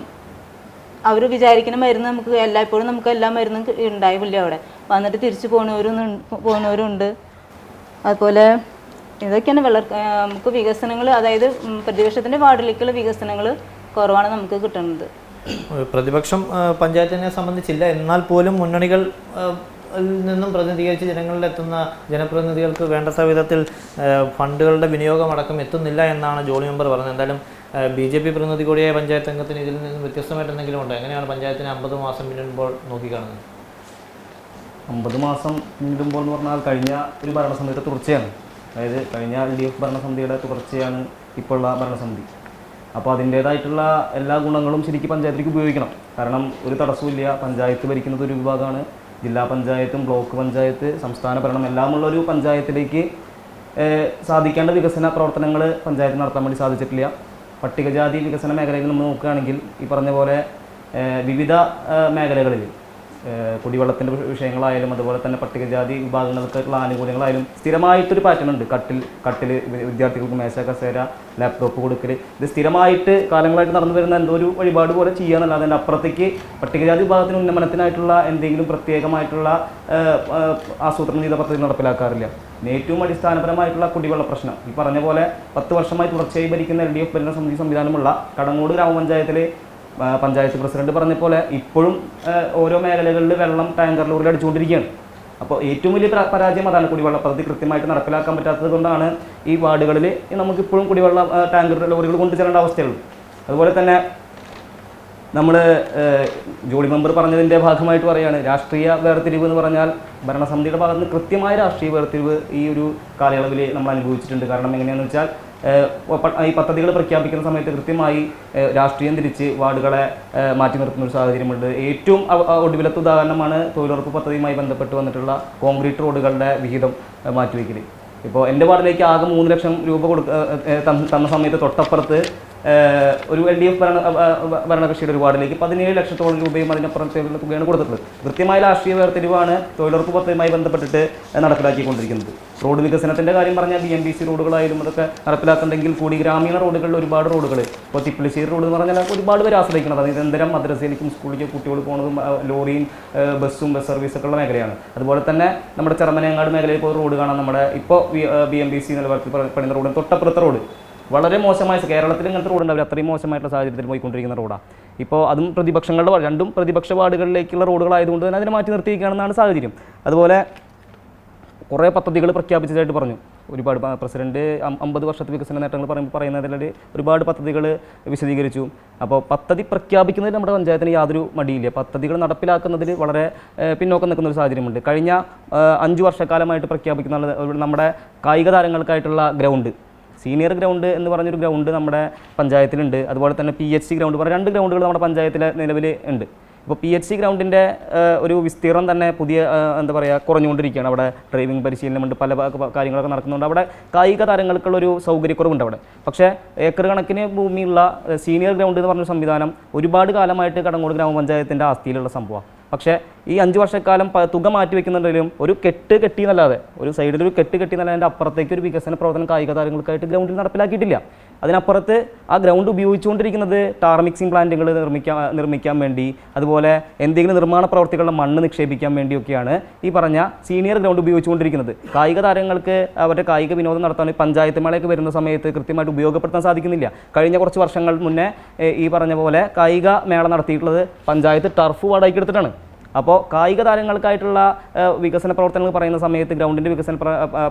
S3: അവർ വിചാരിക്കുന്ന മരുന്ന് നമുക്ക് എല്ലായ്പ്പോഴും നമുക്ക് എല്ലാ മരുന്നും ഉണ്ടാവില്ല. അവിടെ വന്നിട്ട് തിരിച്ചു പോകുന്നവരുണ്ട്. അതുപോലെ ഇതൊക്കെയാണ് നമുക്ക് വികസനങ്ങൾ, അതായത് പ്രതിപക്ഷത്തിൻ്റെ വാർഡിലേക്കുള്ള വികസനങ്ങൾ കുറവാണ് നമുക്ക് കിട്ടുന്നത്.
S1: പ്രതിപക്ഷം പഞ്ചായത്തിനെ സംബന്ധിച്ചില്ല, എന്നാൽ പോലും മുന്നണികൾ നിന്നും പ്രതിനിധീകരിച്ച് ജനങ്ങളിലെത്തുന്ന ജനപ്രതിനിധികൾക്ക് വേണ്ട വിധത്തിൽ ഫണ്ടുകളുടെ വിനിയോഗമടക്കം എത്തുന്നില്ല എന്നാണ് ജോളി മെമ്പർ പറഞ്ഞത്. എന്തായാലും BJP പ്രതിനിധി കൂടിയായ പഞ്ചായത്ത് അംഗത്തിന് ഇതിൽ നിന്നും വ്യത്യസ്തമായിട്ട് എന്തെങ്കിലും ഉണ്ടോ? എങ്ങനെയാണ് പഞ്ചായത്തിന് 50 മാസം പിന്നിടുമ്പോൾ നോക്കിക്കാണുന്നത്?
S4: 50 മാസം പിന്നിടുമ്പോൾ എന്ന് പറഞ്ഞാൽ കഴിഞ്ഞ ഒരു ഭരണസമിതിയുടെ തുടർച്ചയാണ്. അതായത് കഴിഞ്ഞ LDF ഭരണസമിതിയുടെ തുടർച്ചയാണ് ഇപ്പോഴുള്ള ഭരണസമിതി. അപ്പോൾ അതിൻ്റേതായിട്ടുള്ള എല്ലാ ഗുണങ്ങളും ശരിക്കും പഞ്ചായത്തിലേക്ക് ഉപയോഗിക്കണം. കാരണം ഒരു തടസ്സമില്ല, പഞ്ചായത്ത് ഭരിക്കുന്നത് ഒരു വിഭാഗമാണ്. ജില്ലാ പഞ്ചായത്തും ബ്ലോക്ക് പഞ്ചായത്ത് സംസ്ഥാന ഭരണം എല്ലാമുള്ളൊരു പഞ്ചായത്തിലേക്ക് സാധിക്കേണ്ട വികസന പ്രവർത്തനങ്ങൾ പഞ്ചായത്ത് നടത്താൻ വേണ്ടി സാധിച്ചിട്ടില്ല. പട്ടികജാതി വികസന മേഖലയിൽ നമ്മൾ നോക്കുകയാണെങ്കിൽ ഈ പറഞ്ഞ പോലെ വിവിധ മേഖലകളിൽ കുടിവെള്ളത്തിൻ്റെ വിഷയങ്ങളായാലും അതുപോലെ തന്നെ പട്ടികജാതി വിഭാഗങ്ങൾക്കുള്ള ആനുകൂല്യങ്ങളായാലും സ്ഥിരമായിട്ടൊരു പാറ്റേൺ ഉണ്ട്. കട്ടിൽ വിദ്യാർത്ഥികൾക്ക് മേശ, കസേര, ലാപ്ടോപ്പ് കൊടുക്കൽ, ഇത് സ്ഥിരമായിട്ട് കാലങ്ങളായിട്ട് നടന്നു വരുന്ന എന്തോ ഒരു വഴിപാട് പോലെ ചെയ്യാന്നല്ലാതെ അതിൻ്റെ അപ്പുറത്തേക്ക് പട്ടികജാതി വിഭാഗത്തിന് ഉന്നമനത്തിനായിട്ടുള്ള എന്തെങ്കിലും പ്രത്യേകമായിട്ടുള്ള ആസൂത്രണം ചെയ്ത പദ്ധതി നടപ്പിലാക്കാറില്ല. ഏറ്റവും അടിസ്ഥാനപരമായിട്ടുള്ള കുടിവെള്ള പ്രശ്നം ഈ പറഞ്ഞ പോലെ 10 വർഷമായി തുടർച്ചയായി ഭരിക്കുന്ന LDF ഭരണസമിതി സംവിധാനമുള്ള കടങ്ങോട് ഗ്രാമപഞ്ചായത്തിൽ പഞ്ചായത്ത് പ്രസിഡന്റ് പറഞ്ഞ പോലെ ഇപ്പോഴും ഓരോ മേഖലകളിൽ വെള്ളം ടാങ്കർ ലോറിൽ അടിച്ചുകൊണ്ടിരിക്കുകയാണ്. അപ്പോൾ ഏറ്റവും വലിയ പരാജയം അതാണ്. കുടിവെള്ള പദ്ധതി കൃത്യമായിട്ട് നടപ്പിലാക്കാൻ പറ്റാത്തത് കൊണ്ടാണ് ഈ വാർഡുകളിൽ നമുക്കിപ്പോഴും കുടിവെള്ള ടാങ്കർ ലോറികൾ കൊണ്ടുചെല്ലേണ്ട അവസ്ഥയുള്ളൂ. അതുപോലെ തന്നെ നമ്മൾ ജോളി മെമ്പർ പറഞ്ഞതിൻ്റെ ഭാഗമായിട്ട് പറയുകയാണ്, രാഷ്ട്രീയ വേർതിരിവ് എന്ന് പറഞ്ഞാൽ ഭരണസമിതിയുടെ ഭാഗത്ത് നിന്ന് കൃത്യമായ രാഷ്ട്രീയ വേർതിരിവ് ഈ ഒരു കാലയളവിൽ നമ്മൾ അനുഭവിച്ചിട്ടുണ്ട്. കാരണം എങ്ങനെയാണെന്ന് വെച്ചാൽ ഈ പദ്ധതികൾ പ്രഖ്യാപിക്കുന്ന സമയത്ത് കൃത്യമായി രാഷ്ട്രീയം തിരിച്ച് വാർഡുകളെ മാറ്റി നിർത്തുന്ന ഒരു സാഹചര്യമുണ്ട്. ഏറ്റവും ഒടുവിലത്തെ ഉദാഹരണമാണ് തൊഴിലുറപ്പ് പദ്ധതിയുമായി ബന്ധപ്പെട്ട് വന്നിട്ടുള്ള കോൺക്രീറ്റ് റോഡുകളുടെ വിഹിതം മാറ്റിവെക്കൽ. ഇപ്പോൾ എൻ്റെ വാർഡിലേക്ക് ആകെ 3 ലക്ഷം രൂപ തന്ന സമയത്ത് തൊട്ടപ്പുറത്ത് ഒരു LDF ഭരണകക്ഷിയുടെ ഒരു വാർഡിലേക്ക് 17 ലക്ഷത്തോളം രൂപയും അതിനപ്പുറത്തേക്കുള്ള തുകയാണ് കൊടുത്തിട്ടുള്ളത്. കൃത്യമായ രാഷ്ട്രീയ വേർതിരിവാണ് തൊഴിലുറപ്പ് പദ്ധതിയുമായി ബന്ധപ്പെട്ടിട്ട് നടപ്പിലാക്കിക്കൊണ്ടിരിക്കുന്നത്. റോഡ് വികസനത്തിൻ്റെ കാര്യം പറഞ്ഞാൽ BMBC റോഡുകളായാലും അതൊക്കെ നടപ്പിലാക്കുന്നുണ്ടെങ്കിൽ കൂടി ഗ്രാമീണ റോഡുകളിൽ ഒരുപാട് റോഡുകൾ, ഇപ്പോൾ തിപ്പളിശ്ശേരി റോഡ് എന്ന് പറഞ്ഞാൽ ഒരുപാട് പേര് ആശ്രയിക്കുന്നത്, അത് നിരന്തരം മദ്രസയിലേക്കും സ്കൂളിലേക്കും കുട്ടികൾ പോകുന്നതും ലോറിയും ബസ്സും ബസ് സർവീസൊക്കെ ഉള്ള മേഖലയാണ്. അതുപോലെ തന്നെ നമ്മുടെ ചെറമനങ്ങാട് മേഖലയിൽ പോയി റോഡ് കാണാം. നമ്മുടെ ഇപ്പോൾ BMBC നിലവാരത്തിൽ പണിയുന്ന റോഡ് തൊട്ടപ്പുറത്തെ റോഡ് വളരെ മോശമായ, കേരളത്തിൽ ഇങ്ങനത്തെ റോഡ് ഉണ്ടാവില്ല, അത്രയും മോശമായിട്ടുള്ള സാഹചര്യത്തിൽ പോയിക്കൊണ്ടിരിക്കുന്ന റോഡാണ്. ഇപ്പോൾ അതും രണ്ടും പ്രതിപക്ഷ വാർഡുകളിലേക്കുള്ള റോഡുകളായതുകൊണ്ട് തന്നെ അതിനെ മാറ്റി നിർത്തിയിരിക്കുകയാണെന്നാണ് സാഹചര്യം. അതുപോലെ കുറേ പദ്ധതികൾ പ്രഖ്യാപിച്ചതായിട്ട് പറഞ്ഞു. ഒരുപാട് പ്രസിഡന്റ് 50 വർഷത്തെ വികസന നേട്ടങ്ങൾ പറയുന്നതിൽ ഒരുപാട് പദ്ധതികൾ വിശദീകരിച്ചു. അപ്പോൾ പദ്ധതി പ്രഖ്യാപിക്കുന്നതിൽ നമ്മുടെ പഞ്ചായത്തിന് യാതൊരു മടിയില്ല. പദ്ധതികൾ നടപ്പിലാക്കുന്നതിൽ വളരെ പിന്നോക്കം നിൽക്കുന്ന ഒരു സാഹചര്യമുണ്ട്. കഴിഞ്ഞ 5 വർഷക്കാലമായിട്ട് പ്രഖ്യാപിക്കുന്ന നമ്മുടെ കായിക താരങ്ങൾക്കായിട്ടുള്ള ഗ്രൗണ്ട്, സീനിയർ ഗ്രൗണ്ട് എന്ന് പറഞ്ഞൊരു ഗ്രൗണ്ട് നമ്മുടെ പഞ്ചായത്തിലുണ്ട്. അതുപോലെ തന്നെ PHC ഗ്രൗണ്ട് പറഞ്ഞ 2 ഗ്രൗണ്ടുകൾ നമ്മുടെ പഞ്ചായത്തിൽ നിലവിൽ ഉണ്ട്. ഇപ്പോൾ PHC ഗ്രൗണ്ടിൻ്റെ ഒരു വിസ്തീർണം തന്നെ പുതിയ കുറഞ്ഞുകൊണ്ടിരിക്കുകയാണ്. അവിടെ ഡ്രൈവിംഗ് പരിശീലനമുണ്ട്, പല കാര്യങ്ങളൊക്കെ നടക്കുന്നുണ്ട്. അവിടെ കായിക താരങ്ങൾക്കുള്ളൊരു സൗകര്യക്കുറവുണ്ട് അവിടെ. പക്ഷേ ഏക്കർ കണക്കിന് ഭൂമിയുള്ള സീനിയർ ഗ്രൗണ്ട് എന്ന് പറഞ്ഞൊരു സംവിധാനം ഒരുപാട് കാലമായിട്ട് കടങ്ങോട് ഗ്രാമപഞ്ചായത്തിൻ്റെ ആസ്തിയിലുള്ള സംഭവമാണ്. പക്ഷേ ഈ 5 വർഷക്കാലം തുക മാറ്റി വെക്കുന്നുണ്ടെങ്കിലും ഒരു കെട്ടി എന്നല്ലാതെ, ഒരു സൈഡിൽ ഒരു കെട്ടി എന്നല്ലാതെ അതിൻ്റെ അപ്പുറത്തേക്ക് ഒരു വികസന പ്രവർത്തനം കായിക താരങ്ങൾക്കായിട്ട് ഗ്രൗണ്ടിൽ നടപ്പിലാക്കിയിട്ടില്ല. അതിനപ്പുറത്ത് ആ ഗ്രൗണ്ട് ഉപയോഗിച്ചുകൊണ്ടിരിക്കുന്നത് ടാർ മിക്സിംഗ് പ്ലാന്റുകൾ നിർമ്മിക്കാൻ വേണ്ടി, അതുപോലെ എന്തെങ്കിലും നിർമ്മാണ പ്രവർത്തികളുടെ മണ്ണ് നിക്ഷേപിക്കാൻ വേണ്ടിയൊക്കെയാണ് ഈ പറഞ്ഞ സീനിയർ ഗ്രൗണ്ട് ഉപയോഗിച്ചുകൊണ്ടിരിക്കുന്നത്. കായിക താരങ്ങൾക്ക് അവരുടെ കായിക വിനോദം നടത്താൻ പഞ്ചായത്ത് മേളയൊക്കെ വരുന്ന സമയത്ത് കൃത്യമായിട്ട് ഉപയോഗപ്പെടുത്താൻ സാധിക്കുന്നില്ല. കഴിഞ്ഞ കുറച്ച് വർഷങ്ങൾ മുന്നേ ഈ പറഞ്ഞ പോലെ കായിക മേള നടത്തിയിട്ടുള്ളത് പഞ്ചായത്ത് ടർഫ് വാടകയ്ക്ക് എടുത്തിട്ടാണ്. അപ്പോൾ കായിക താരങ്ങൾക്കായിട്ടുള്ള വികസന പ്രവർത്തനങ്ങൾ പറയുന്ന സമയത്ത്, ഗ്രൗണ്ടിൻ്റെ വികസന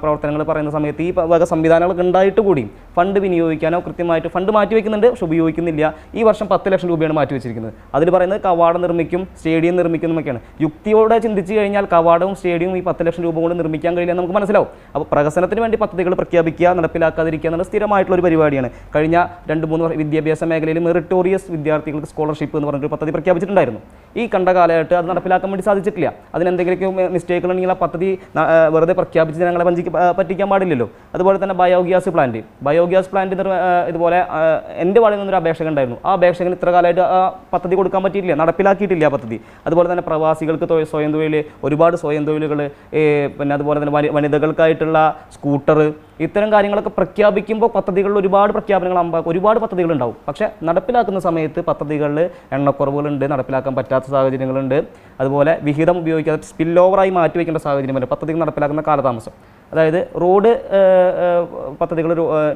S4: പ്രവർത്തനങ്ങൾ പറയുന്ന സമയത്ത് ഈ വക സംവിധാനങ്ങളൊക്കെ ഉണ്ടായിട്ട് കൂടി ഫണ്ട് വിനിയോഗിക്കാനോ കൃത്യമായിട്ട് ഫണ്ട് മാറ്റി വയ്ക്കുന്നുണ്ട്, പക്ഷെ ഉപയോഗിക്കുന്നില്ല. ഈ വർഷം 10 ലക്ഷം രൂപയാണ് മാറ്റി വെച്ചിരിക്കുന്നത്. അതിൽ പറയുന്നത് കവാടം നിർമ്മിക്കും, സ്റ്റേഡിയം നിർമ്മിക്കും എന്നൊക്കെയാണ്. യുക്തിയോടെ ചിന്തിച്ച് കഴിഞ്ഞാൽ കവാടവും സ്റ്റേഡിയവും ഈ 10 ലക്ഷം രൂപ കൊണ്ട് നിർമ്മിക്കാൻ കഴിയില്ല നമുക്ക് മനസ്സിലാവും. അപ്പോൾ പ്രകസനത്തിന് വേണ്ടി പദ്ധതികൾ പ്രഖ്യാപിക്കുക, നടപ്പിലാക്കാതിരിക്കുക എന്നുള്ള സ്ഥിരമായിട്ടുള്ളൊരു പരിപാടിയാണ്. കഴിഞ്ഞ 2-3 വിദ്യാഭ്യാസ മേഖലയിൽ മെറിറ്റോറിയസ് വിദ്യാർത്ഥികൾക്ക് സ്കോളർഷിപ്പ് എന്ന് പറഞ്ഞൊരു പദ്ധതി പ്രഖ്യാപിച്ചിട്ടുണ്ടായിരുന്നു. ഈ കണ്ട കാലമായിട്ട് അത് നടപ്പിലാക്കാൻ വേണ്ടി സാധിച്ചിട്ടില്ല. അതിനെന്തെങ്കിലുമൊക്കെ മിസ്റ്റേക്കുകൾ ഉണ്ടെങ്കിൽ ആ പദ്ധതി വെറുതെ പ്രഖ്യാപിച്ച് ജനങ്ങളെ പറ്റിക്കാൻ പാടില്ലല്ലോ. അതുപോലെ തന്നെ ബയോഗ്യാസ് പ്ലാന്റ് ഇതുപോലെ എൻ്റെ വാർഡിൽ നിന്നൊരു അപേക്ഷക ഉണ്ടായിരുന്നു. ആ അപേക്ഷകന് ഇത്ര കാലമായിട്ട് ആ പദ്ധതി കൊടുക്കാൻ പറ്റിയിട്ടില്ല, നടപ്പിലാക്കിയിട്ടില്ല ആ പദ്ധതി. അതുപോലെ തന്നെ പ്രവാസികൾക്ക് സ്വയം തൊഴിൽ, ഒരുപാട് സ്വയം തൊഴിലുകൾ, പിന്നെ അതുപോലെ തന്നെ വനിതകൾക്കായിട്ടുള്ള സ്കൂട്ടർ, ഇത്തരം കാര്യങ്ങളൊക്കെ പ്രഖ്യാപിക്കുമ്പോൾ പദ്ധതികളിൽ ഒരുപാട് പദ്ധതികളുണ്ടാവും. പക്ഷേ നടപ്പിലാക്കുന്ന സമയത്ത് പദ്ധതികളിൽ എണ്ണക്കുറവുകളുണ്ട്, നടപ്പിലാക്കാൻ പറ്റാത്ത സാഹചര്യങ്ങളുണ്ട്. അതുപോലെ വിഹിതം ഉപയോഗിക്കാതെ സ്പിൽ ഓവറായി മാറ്റിവെക്കേണ്ട സാഹചര്യമുണ്ട്. പദ്ധതികൾ നടപ്പിലാക്കുന്ന കാലതാമസം, അതായത് റോഡ് പദ്ധതികൾ,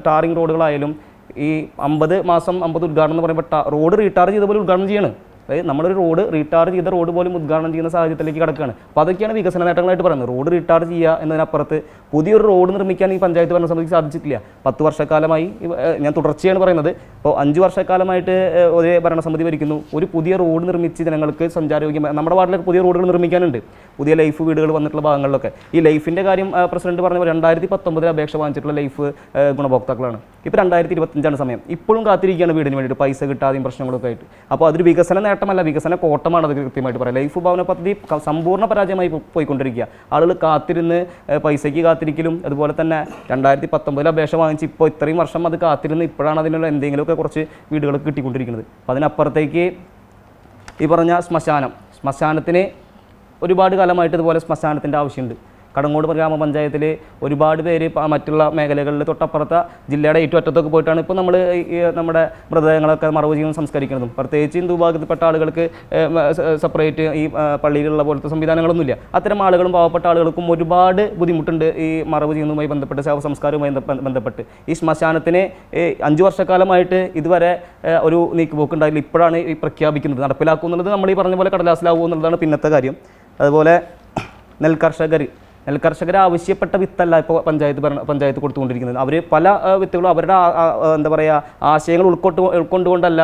S4: ടാറിംഗ് റോഡുകളായാലും ഈ 50 മാസം 50 ഉദ്ഘാടനം എന്ന് പറയുമ്പോൾ റോഡ് റീടാർ ചെയ്ത പോലെ ഉദ്ഘാടനം ചെയ്യണം. അതായത് നമ്മളൊരു റോഡ് റീടാർജ് ചെയ്ത റോഡ് പോലും ഉദ്ഘാടനം ചെയ്യുന്ന സാഹചര്യത്തിലേക്ക് കിടക്കുകയാണ്. അപ്പോൾ അതൊക്കെയാണ് വികസന നേട്ടങ്ങളായിട്ട് പറയുന്നത്. റോഡ് റീടാർജ് ചെയ്യുക എന്നതിനപ്പുറത്ത് പുതിയൊരു റോഡ് നിർമ്മിക്കാൻ ഈ പഞ്ചായത്ത് ഭരണസമിതിക്ക് സാധിച്ചിട്ടില്ല. 10 വർഷക്കാലമായി, ഞാൻ തുടർച്ചയാണ് പറയുന്നത്, ഇപ്പോൾ 5 വർഷക്കാലമായിട്ട് ഒരേ ഭരണസമിതി ഭരിക്കുന്നു. ഒരു പുതിയ റോഡ് നിർമ്മിച്ച് ജനങ്ങൾക്ക് സഞ്ചാരയോഗ്യമായ, നമ്മുടെ വാർഡിലൊക്കെ പുതിയ റോഡുകൾ നിർമ്മിക്കാനുണ്ട്, പുതിയ ലൈഫ് വീടുകൾ വന്നിട്ടുള്ള ഭാഗങ്ങളിലൊക്കെ. ഈ ലൈഫിൻ്റെ കാര്യം പ്രസിഡന്റ് പറഞ്ഞ 2019 അപേക്ഷ വാങ്ങിച്ചിട്ടുള്ള ലൈഫ് ഗുണഭോക്താക്കളാണ്. ഇപ്പോൾ 2025 സമയം. ഇപ്പോഴും കാത്തിരിക്കുകയാണ് വീടിന് വേണ്ടിയിട്ട്, പൈസ കിട്ടാതെയും പ്രശ്നങ്ങളൊക്കെ ആയിട്ട്. അപ്പോൾ അതൊരു വികസന നേട്ടമല്ല, വികസന കോട്ടമാണ്. അത് കൃത്യമായിട്ട് പറയാം. ലൈഫ് ഭവന പദ്ധതി സമ്പൂർണ്ണ പരാജയമായി പോയിക്കൊണ്ടിരിക്കുക. ആളുകൾ കാത്തിരുന്ന് പൈസയ്ക്ക് കാത്തിരിക്കലും, അതുപോലെ തന്നെ 2019 അപേക്ഷ വാങ്ങിച്ച് ഇപ്പോൾ ഇത്രയും വർഷം അത് കാത്തിരുന്ന് ഇപ്പോഴാണ് അതിനുള്ള എന്തെങ്കിലുമൊക്കെ കുറച്ച് വീടുകൾ കിട്ടിക്കൊണ്ടിരിക്കുന്നത്. അപ്പോൾ അതിനപ്പുറത്തേക്ക് ഈ പറഞ്ഞ ശ്മശാനത്തിന് ഒരുപാട് കാലമായിട്ട് ഇതുപോലെ ശ്മശാനത്തിൻ്റെ ആവശ്യമുണ്ട്. കടങ്ങോട് ഗ്രാമപഞ്ചായത്തിൽ ഒരുപാട് പേര് മറ്റുള്ള മേഖലകളിൽ തൊട്ടപ്പുറത്തെ ജില്ലയുടെ ഏറ്റവും അറ്റത്തൊക്കെ പോയിട്ടാണ് ഇപ്പോൾ നമ്മൾ നമ്മുടെ മൃതദേഹങ്ങളൊക്കെ മറവ് ചെയ്യുന്ന സംസ്കരിക്കുന്നതും. പ്രത്യേകിച്ച് ഹിന്ദു വിഭാഗത്തിൽപ്പെട്ട ആളുകൾക്ക് സെപ്പറേറ്റ് ഈ പള്ളിയിലുള്ള പോലത്തെ സംവിധാനങ്ങളൊന്നുമില്ല. അത്തരം ആളുകളും പാവപ്പെട്ട ആളുകൾക്കും ഒരുപാട് ബുദ്ധിമുട്ടുണ്ട് ഈ മറവ് ചെയ്യുന്നതുമായി ബന്ധപ്പെട്ട്, ശവസംസ്കാരവുമായി ബന്ധപ്പെട്ട്. ഈ ശ്മശാനത്തിന് 5 വർഷക്കാലമായിട്ട് ഇതുവരെ ഒരു നീക്കുപോക്കുണ്ടായില്ല. ഇപ്പോഴാണ് ഈ പ്രഖ്യാപിക്കുന്നത്. നടപ്പിലാക്കുന്നുള്ളത് നമ്മൾ ഈ പറഞ്ഞ പോലെ കടലാസിലാവുക എന്നുള്ളതാണ് പിന്നത്തെ കാര്യം. അതുപോലെ നെൽകർഷകർ ആവശ്യപ്പെട്ട വിത്തല്ല ഇപ്പോൾ പഞ്ചായത്ത് കൊടുത്തുകൊണ്ടിരിക്കുന്നത്. അവർ പല വിത്തുകളും അവരുടെ എന്താ പറയുക ആശയങ്ങൾ ഉൾക്കൊണ്ടുകൊണ്ടല്ല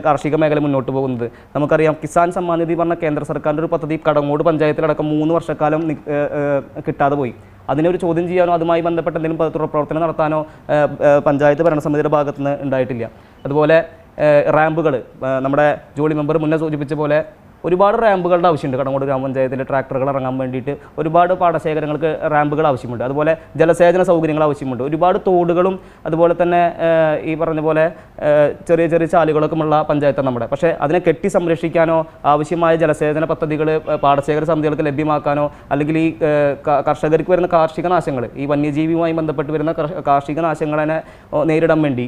S4: കാർഷിക മേഖല മുന്നോട്ട് പോകുന്നത്. നമുക്കറിയാം, കിസാൻ സമ്മാൻ നിധി പറഞ്ഞ കേന്ദ്ര സർക്കാരിൻ്റെ ഒരു പദ്ധതി കടങ്ങോട് പഞ്ചായത്തിലടക്കം 3 വർഷക്കാലം കിട്ടാതെ പോയി. അതിനൊരു ചോദ്യം ചെയ്യാനോ അതുമായി ബന്ധപ്പെട്ട എന്തെങ്കിലും പ്രവർത്തനം നടത്താനോ പഞ്ചായത്ത് ഭരണസമിതിയുടെ ഭാഗത്തു നിന്ന് ഉണ്ടായിട്ടില്ല. അതുപോലെ റാമ്പുകൾ, നമ്മുടെ ജോളി മെമ്പർ മുന്നേ സൂചിപ്പിച്ച പോലെ ഒരുപാട് റാമ്പുകളുടെ ആവശ്യമുണ്ട്. കടങ്ങോട് ഗ്രാമപഞ്ചായത്തിലെ ട്രാക്ടറുകൾ ഇറങ്ങാൻ വേണ്ടിയിട്ട് ഒരുപാട് പാടശേഖരങ്ങൾക്ക് റാമ്പുകൾ ആവശ്യമുണ്ട്. അതുപോലെ ജലസേചന സൗകര്യങ്ങൾ ആവശ്യമുണ്ട്. ഒരുപാട് തോടുകളും അതുപോലെ തന്നെ ഈ പറഞ്ഞ പോലെ ചെറിയ ചെറിയ ചാലുകളൊക്കെയുള്ള പഞ്ചായത്താണ് നമ്മുടെ. പക്ഷേ അതിനെ കെട്ടി സംരക്ഷിക്കാനോ ആവശ്യമായ ജലസേചന പദ്ധതികൾ പാടശേഖര സമിതികൾക്ക് ലഭ്യമാക്കാനോ, അല്ലെങ്കിൽ ഈ കർഷകർക്ക് വരുന്ന കാർഷിക നാശങ്ങൾ, ഈ വന്യജീവിയുമായി ബന്ധപ്പെട്ട് വരുന്ന കാർഷിക നാശങ്ങളെ നേരിടാൻ വേണ്ടി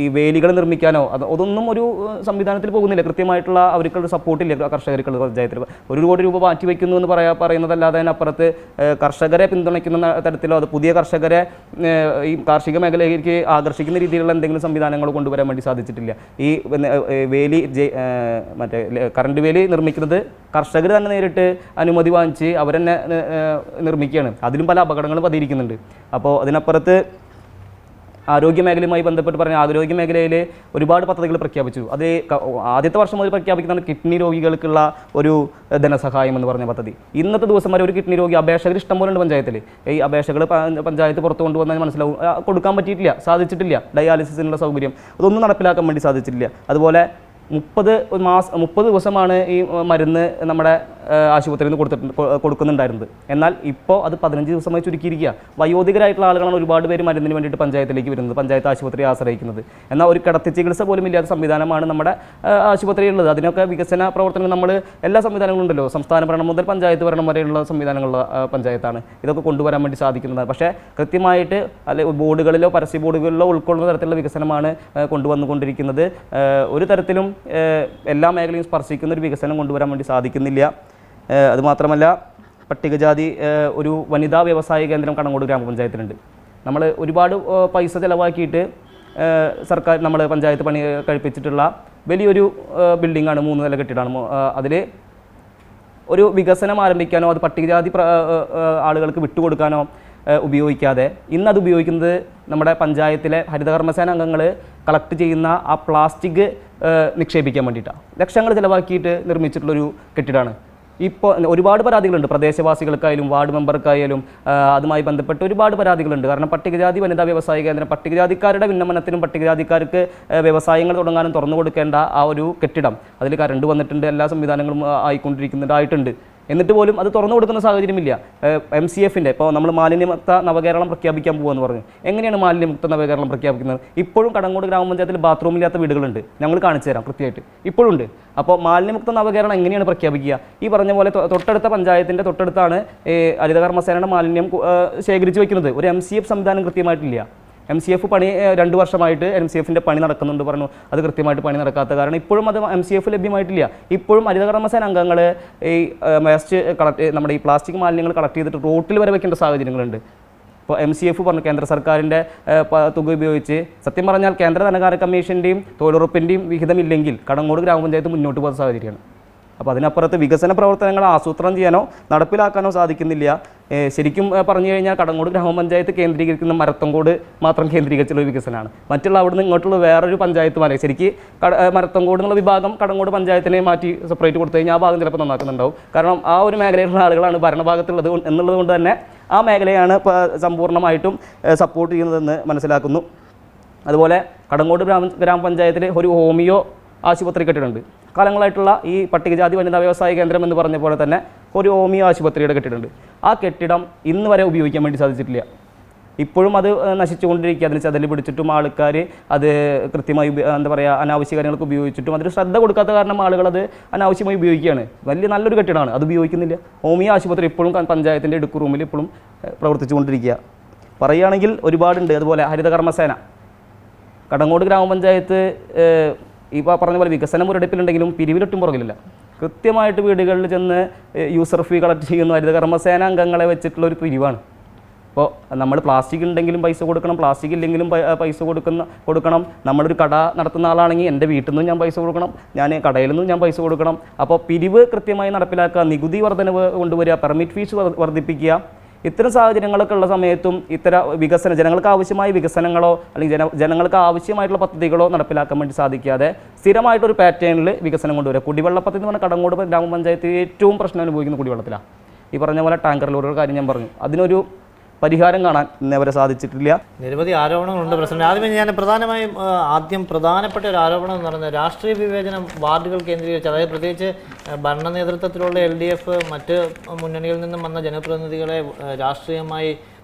S4: ഈ വേലികൾ നിർമ്മിക്കാനോ അതൊന്നും ഒരു സംവിധാനത്തിൽ പോകുന്നില്ല. കൃത്യമായിട്ടുള്ള അവർക്കുള്ള സപ്പോർട്ടില്ല കർഷകർക്കുള്ള പഞ്ചായത്തിൽ. 1 കോടി രൂപ മാറ്റി വയ്ക്കുന്നു എന്ന് പറയുന്നതല്ലാതെ അതിനപ്പുറത്ത് കർഷകരെ പിന്തുണയ്ക്കുന്ന തരത്തിലോ അത് പുതിയ കർഷകരെ ഈ കാർഷിക മേഖലയിലേക്ക് ആകർഷിക്കുന്ന രീതിയിലുള്ള എന്തെങ്കിലും സംവിധാനങ്ങൾ കൊണ്ടുവരാൻ വേണ്ടി സാധിച്ചിട്ടില്ല. ഈ വേലി കറണ്ട് വേലി നിർമ്മിക്കുന്നത് കർഷകർ തന്നെ നേരിട്ട് അനുമതി വാങ്ങിച്ച് അവരെന്നെ നിർമ്മിക്കുകയാണ്. അതിലും പല അപകടങ്ങളും പതിയിരിക്കുന്നുണ്ട്. അപ്പോൾ അതിനപ്പുറത്ത് ആരോഗ്യ മേഖലയുമായി ബന്ധപ്പെട്ട് പറഞ്ഞാൽ ആരോഗ്യ മേഖലയിൽ ഒരുപാട് പദ്ധതികൾ പ്രഖ്യാപിച്ചു. അത് ആദ്യത്തെ വർഷം മുതൽ പ്രഖ്യാപിക്കുന്നതാണ് കിഡ്നി രോഗികൾക്കുള്ള ഒരു ധനസഹായം എന്ന് പറഞ്ഞ പദ്ധതി. ഇന്നത്തെ ദിവസം വരെ ഒരു കിഡ്നി രോഗി, അപേക്ഷകർ ഇഷ്ടംപോലെ ഉണ്ട് പഞ്ചായത്തിൽ. ഈ അപേക്ഷകൾ പഞ്ചായത്ത് പുറത്തു കൊണ്ടുവന്നാൽ മനസ്സിലാവും, കൊടുക്കാൻ പറ്റിയിട്ടില്ല, സാധിച്ചിട്ടില്ല. ഡയാലിസിസിനുള്ള സൗകര്യം അതൊന്നും നടപ്പിലാക്കാൻ വേണ്ടി സാധിച്ചിട്ടില്ല. അതുപോലെ 30 ദിവസമാണ് ഈ മരുന്ന് നമ്മുടെ ആശുപത്രിയിൽ നിന്ന് കൊടുക്കുന്നുണ്ടായിരുന്നത്. എന്നാൽ ഇപ്പോൾ അത് 15 ദിവസമായി ചുരുക്കിയിരിക്കുക. വയോധികരായിട്ടുള്ള ആളുകളാണ് ഒരുപാട് പേര് മരുന്നിന് വേണ്ടിയിട്ട് പഞ്ചായത്തിലേക്ക് വരുന്നത്, പഞ്ചായത്ത് ആശുപത്രിയെ ആശ്രയിക്കുന്നത്. എന്നാൽ ഒരു കിടത്തി ചികിത്സ പോലും ഇല്ലാത്ത സംവിധാനമാണ് നമ്മുടെ ആശുപത്രിയിലുള്ളത്. അതിനൊക്കെ വികസന പ്രവർത്തനങ്ങൾ നമ്മൾ എല്ലാ സംവിധാനങ്ങളും ഉണ്ടല്ലോ, സംസ്ഥാന ഭരണം മുതൽ പഞ്ചായത്ത് ഭരണം വരെയുള്ള സംവിധാനങ്ങളുള്ള പഞ്ചായത്താണ്. ഇതൊക്കെ കൊണ്ടുവരാൻ വേണ്ടി സാധിക്കുന്നതാണ്. പക്ഷേ കൃത്യമായിട്ട് ബോർഡുകളിലോ പരസ്യ ബോർഡുകളിലോ ഉൾക്കൊള്ളുന്ന തരത്തിലുള്ള വികസനമാണ് കൊണ്ടുവന്നുകൊണ്ടിരിക്കുന്നത്. ഒരു തരത്തിലും എല്ലാ മേഖലയും സ്പർശിക്കുന്ന ഒരു വികസനം കൊണ്ടുവരാൻ വേണ്ടി സാധിക്കുന്നില്ല. അതുമാത്രമല്ല, പട്ടികജാതി ഒരു വനിതാ വ്യവസായ കേന്ദ്രം കടങ്ങോട് ഗ്രാമപഞ്ചായത്തിലുണ്ട്. നമ്മൾ ഒരുപാട് പൈസ ചിലവാക്കിയിട്ട് സർക്കാർ നമ്മൾ പഞ്ചായത്ത് പണി കഴിപ്പിച്ചിട്ടുള്ള വലിയൊരു ബിൽഡിങ്ങാണ്, 3 നില കെട്ടിടമാണ്. അതിൽ ഒരു വികസനം ആരംഭിക്കാനോ അത് പട്ടികജാതി ആളുകൾക്ക് വിട്ടുകൊടുക്കാനോ ഉപയോഗിക്കാതെ ഇന്നത് ഉപയോഗിക്കുന്നത് നമ്മുടെ പഞ്ചായത്തിലെ ഹരിതകർമ്മസേന അംഗങ്ങൾ കളക്ട് ചെയ്യുന്ന ആ പ്ലാസ്റ്റിക് നിക്ഷേപിക്കാൻ വേണ്ടിയിട്ടാണ്. ലക്ഷങ്ങൾ ചിലവാക്കിയിട്ട് നിർമ്മിച്ചിട്ടുള്ളൊരു കെട്ടിടമാണ്. ഇപ്പോൾ ഒരുപാട് പരാതികളുണ്ട്, പ്രദേശവാസികൾക്കായാലും വാർഡ് മെമ്പർക്കായാലും അതുമായി ബന്ധപ്പെട്ട് ഒരുപാട് പരാതികളുണ്ട്. കാരണം പട്ടികജാതി വനിതാ വ്യവസായ കേന്ദ്രം, പട്ടികജാതിക്കാരുടെ ഉന്നമനത്തിനും പട്ടികജാതിക്കാർക്ക് വ്യവസായങ്ങൾ തുടങ്ങാനും തുറന്നു കൊടുക്കേണ്ട ആ ഒരു കെട്ടിടം, അതിൽ കറണ്ട് വന്നിട്ടുണ്ട്, എല്ലാ സംവിധാനങ്ങളും ആയിക്കൊണ്ടിരിക്കുന്നതായിട്ടുണ്ട്. എന്നിട്ട് പോലും അത് തുറന്നു കൊടുക്കുന്ന സാഹചര്യമില്ല. MCFൻ്റെ ഇപ്പോൾ നമ്മൾ മാലിന്യമുക്ത നവകേരളം പ്രഖ്യാപിക്കാൻ പോകുമെന്ന് പറഞ്ഞു. എങ്ങനെയാണ് മാലിന്യമുക്ത നവകേരളം പ്രഖ്യാപിക്കുന്നത്? ഇപ്പോഴും കടങ്ങോട് ഗ്രാമപഞ്ചായത്തിൽ ബാത്റൂമില്ലാത്ത വീടുകളുണ്ട്, ഞങ്ങൾ കാണിച്ചു തരാം കൃത്യമായിട്ട്, ഇപ്പോഴുണ്ട്. അപ്പോൾ മാലിന്യമുക്ത നവകേരളം എങ്ങനെയാണ് പ്രഖ്യാപിക്കുക? ഈ പറഞ്ഞ പോലെ തൊട്ടടുത്ത പഞ്ചായത്തിൻ്റെ തൊട്ടടുത്താണ് ഹരിതകർമ്മസേനയുടെ മാലിന്യം ശേഖരിച്ച് വയ്ക്കുന്നത്. ഒരു MCF സംവിധാനം കൃത്യമായിട്ടില്ല. MCF പണി 2 വർഷമായിട്ട് MCFൻ്റെ പണി നടക്കുന്നുണ്ട് പറഞ്ഞു. അത് കൃത്യമായിട്ട് പണി നടക്കാത്ത കാരണം ഇപ്പോഴും അത് MCF ലഭ്യമായിട്ടില്ല. ഇപ്പോഴും ഹരിതകർമ്മസേന അംഗങ്ങൾ ഈ വേസ്റ്റ് നമ്മുടെ ഈ പ്ലാസ്റ്റിക് മാലിന്യങ്ങൾ കളക്ട് ചെയ്തിട്ട് റോട്ടിൽ വരെ വെക്കേണ്ട സാഹചര്യങ്ങളുണ്ട്. ഇപ്പോൾ MCF പറഞ്ഞു കേന്ദ്ര സർക്കാരിൻ്റെ തുക ഉപയോഗിച്ച് സത്യം പറഞ്ഞാൽ കേന്ദ്ര ധനകാര്യ കമ്മീഷൻ്റെയും തൊഴിലുറപ്പിൻ്റെയും വിഹിതമില്ലെങ്കിൽ കടങ്ങോട് ഗ്രാമപഞ്ചായത്ത് മുന്നോട്ട് പോകുന്ന സാഹചര്യമാണ്. അപ്പോൾ അതിനപ്പുറത്ത് വികസന പ്രവർത്തനങ്ങൾ ആസൂത്രണം ചെയ്യാനോ നടപ്പിലാക്കാനോ സാധിക്കുന്നില്ല. ശരിക്കും പറഞ്ഞു കഴിഞ്ഞാൽ കടങ്ങോട് ഗ്രാമപഞ്ചായത്ത് കേന്ദ്രീകരിക്കുന്ന മരത്തങ്കോട് മാത്രം കേന്ദ്രീകരിച്ചുള്ള വികസനമാണ്. മറ്റുള്ള അവിടുന്ന് ഇങ്ങോട്ടുള്ള വേറൊരു പഞ്ചായത്ത് മാറി ശരിക്കും മരത്തങ്കോട് എന്നുള്ള വിഭാഗം കടങ്ങോട് പഞ്ചായത്തിനെ മാറ്റി സെപ്പറേറ്റ് കൊടുത്തു കഴിഞ്ഞാൽ ആ ഭാഗം ചിലപ്പോൾ നന്നാക്കുന്നുണ്ടാവും. കാരണം ആ ഒരു മേഖലയിലുള്ള ആളുകളാണ് ഭരണഭാഗത്തുള്ളത് എന്നുള്ളത് കൊണ്ട് തന്നെ ആ മേഖലയാണ് സമ്പൂർണ്ണമായിട്ടും സപ്പോർട്ട് ചെയ്യുന്നതെന്ന് മനസ്സിലാക്കുന്നു. അതുപോലെ കടങ്ങോട് ഗ്രാമപഞ്ചായത്തിൽ ഒരു ഹോമിയോ ആശുപത്രി കെട്ടിടമുണ്ട്. കാലങ്ങളായിട്ടുള്ള ഈ പട്ടികജാതി വനിതാ വ്യവസായ കേന്ദ്രം എന്ന് പറഞ്ഞ പോലെ തന്നെ ഒരു ഹോമിയോ ആശുപത്രിയുടെ കെട്ടിടമുണ്ട്. ആ കെട്ടിടം ഇന്ന് വരെ ഉപയോഗിക്കാൻ വേണ്ടി സാധിച്ചിട്ടില്ല. ഇപ്പോഴും അത് നശിച്ചുകൊണ്ടിരിക്കുക. അതിൽ ചതല് പിടിച്ചിട്ടും ആൾക്കാർ അത് കൃത്യമായി എന്താ പറയുക അനാവശ്യ കാര്യങ്ങൾക്ക് ഉപയോഗിച്ചിട്ടും അതിൽ ശ്രദ്ധ കൊടുക്കാത്ത കാരണം ആളുകൾ അത് അനാവശ്യമായി ഉപയോഗിക്കുകയാണ്. നല്ലൊരു കെട്ടിടമാണ്, അത് ഉപയോഗിക്കുന്നില്ല. ഹോമിയോ ആശുപത്രി ഇപ്പോഴും പഞ്ചായത്തിൻ്റെ ഇടുക്ക് റൂമിൽ ഇപ്പോഴും പ്രവർത്തിച്ചുകൊണ്ടിരിക്കുക. പറയുകയാണെങ്കിൽ ഒരുപാടുണ്ട്. അതുപോലെ ഹരിതകർമ്മസേന കടങ്ങോട് ഗ്രാമപഞ്ചായത്ത് ഈ പറഞ്ഞ പോലെ വികസന മുരടിപ്പിലുണ്ടെങ്കിലും പിരിവിലൊട്ടും പുറകിലില്ല. കൃത്യമായിട്ട് വീടുകളിൽ ചെന്ന് യൂസർ ഫീ കളക്ട് ചെയ്യുന്ന ഹരിതകർമ്മസേന അംഗങ്ങളെ വെച്ചിട്ടുള്ള ഒരു പിരിവാണ്. അപ്പോൾ നമ്മൾ പ്ലാസ്റ്റിക് ഉണ്ടെങ്കിലും പൈസ കൊടുക്കണം, പ്ലാസ്റ്റിക് ഇല്ലെങ്കിലും പൈസ കൊടുക്കണം. നമ്മളൊരു കട നടത്തുന്ന ആളാണെങ്കിൽ എൻ്റെ വീട്ടിൽ നിന്നും ഞാൻ പൈസ കൊടുക്കണം, ഞാൻ കടയിൽ നിന്നും ഞാൻ പൈസ കൊടുക്കണം. അപ്പോൾ പിരിവ് കൃത്യമായി നടപ്പിലാക്കുക, നികുതി വർധനവ് കൊണ്ടുവരിക, പെർമിറ്റ് ഫീസ് വർദ്ധിപ്പിക്കുക. ഇത്തരം സാഹചര്യങ്ങളൊക്കെ ഉള്ള സമയത്തും ഇത്തരം ജനങ്ങൾക്ക് ആവശ്യമായ വികസനങ്ങളോ അല്ലെങ്കിൽ ജനങ്ങൾക്ക് ആവശ്യമായിട്ടുള്ള പദ്ധതികളോ നടപ്പിലാക്കാൻ വേണ്ടി സാധിക്കാതെ സ്ഥിരമായിട്ടൊരു പാറ്റേണിൽ വികസനം കൊണ്ടുവരിക. കുടിവെള്ള പദ്ധതി എന്ന് പറഞ്ഞാൽ കടങ്ങോട് ഗ്രാമപഞ്ചായത്ത് ഏറ്റവും പ്രശ്നം അനുഭവിക്കുന്ന കുടിവെള്ളത്തിലാണ്. ഈ പറഞ്ഞ പോലെ ടാങ്കർ ലോറിയുടെ കാര്യം ഞാൻ പറഞ്ഞു, അതിനൊരു പരിഹാരം കാണാൻ ഇന്നവരെ സാധിച്ചിട്ടില്ല.
S1: നിരവധി ആരോപണങ്ങളുണ്ട് പ്രസിഡന്റ്. ആദ്യമേ ഞാൻ പ്രധാനപ്പെട്ട ഒരു ആരോപണം എന്ന് പറയുന്നത് രാഷ്ട്രീയ വിവേചനം വാർഡുകൾ കേന്ദ്രീകരിച്ച്, അതായത് പ്രത്യേകിച്ച് ഭരണ നേതൃത്വത്തിലുള്ള LDF മറ്റ് മുന്നണികളിൽ നിന്നും വന്ന ജനപ്രതിനിധികളെ രാഷ്ട്രീയമായി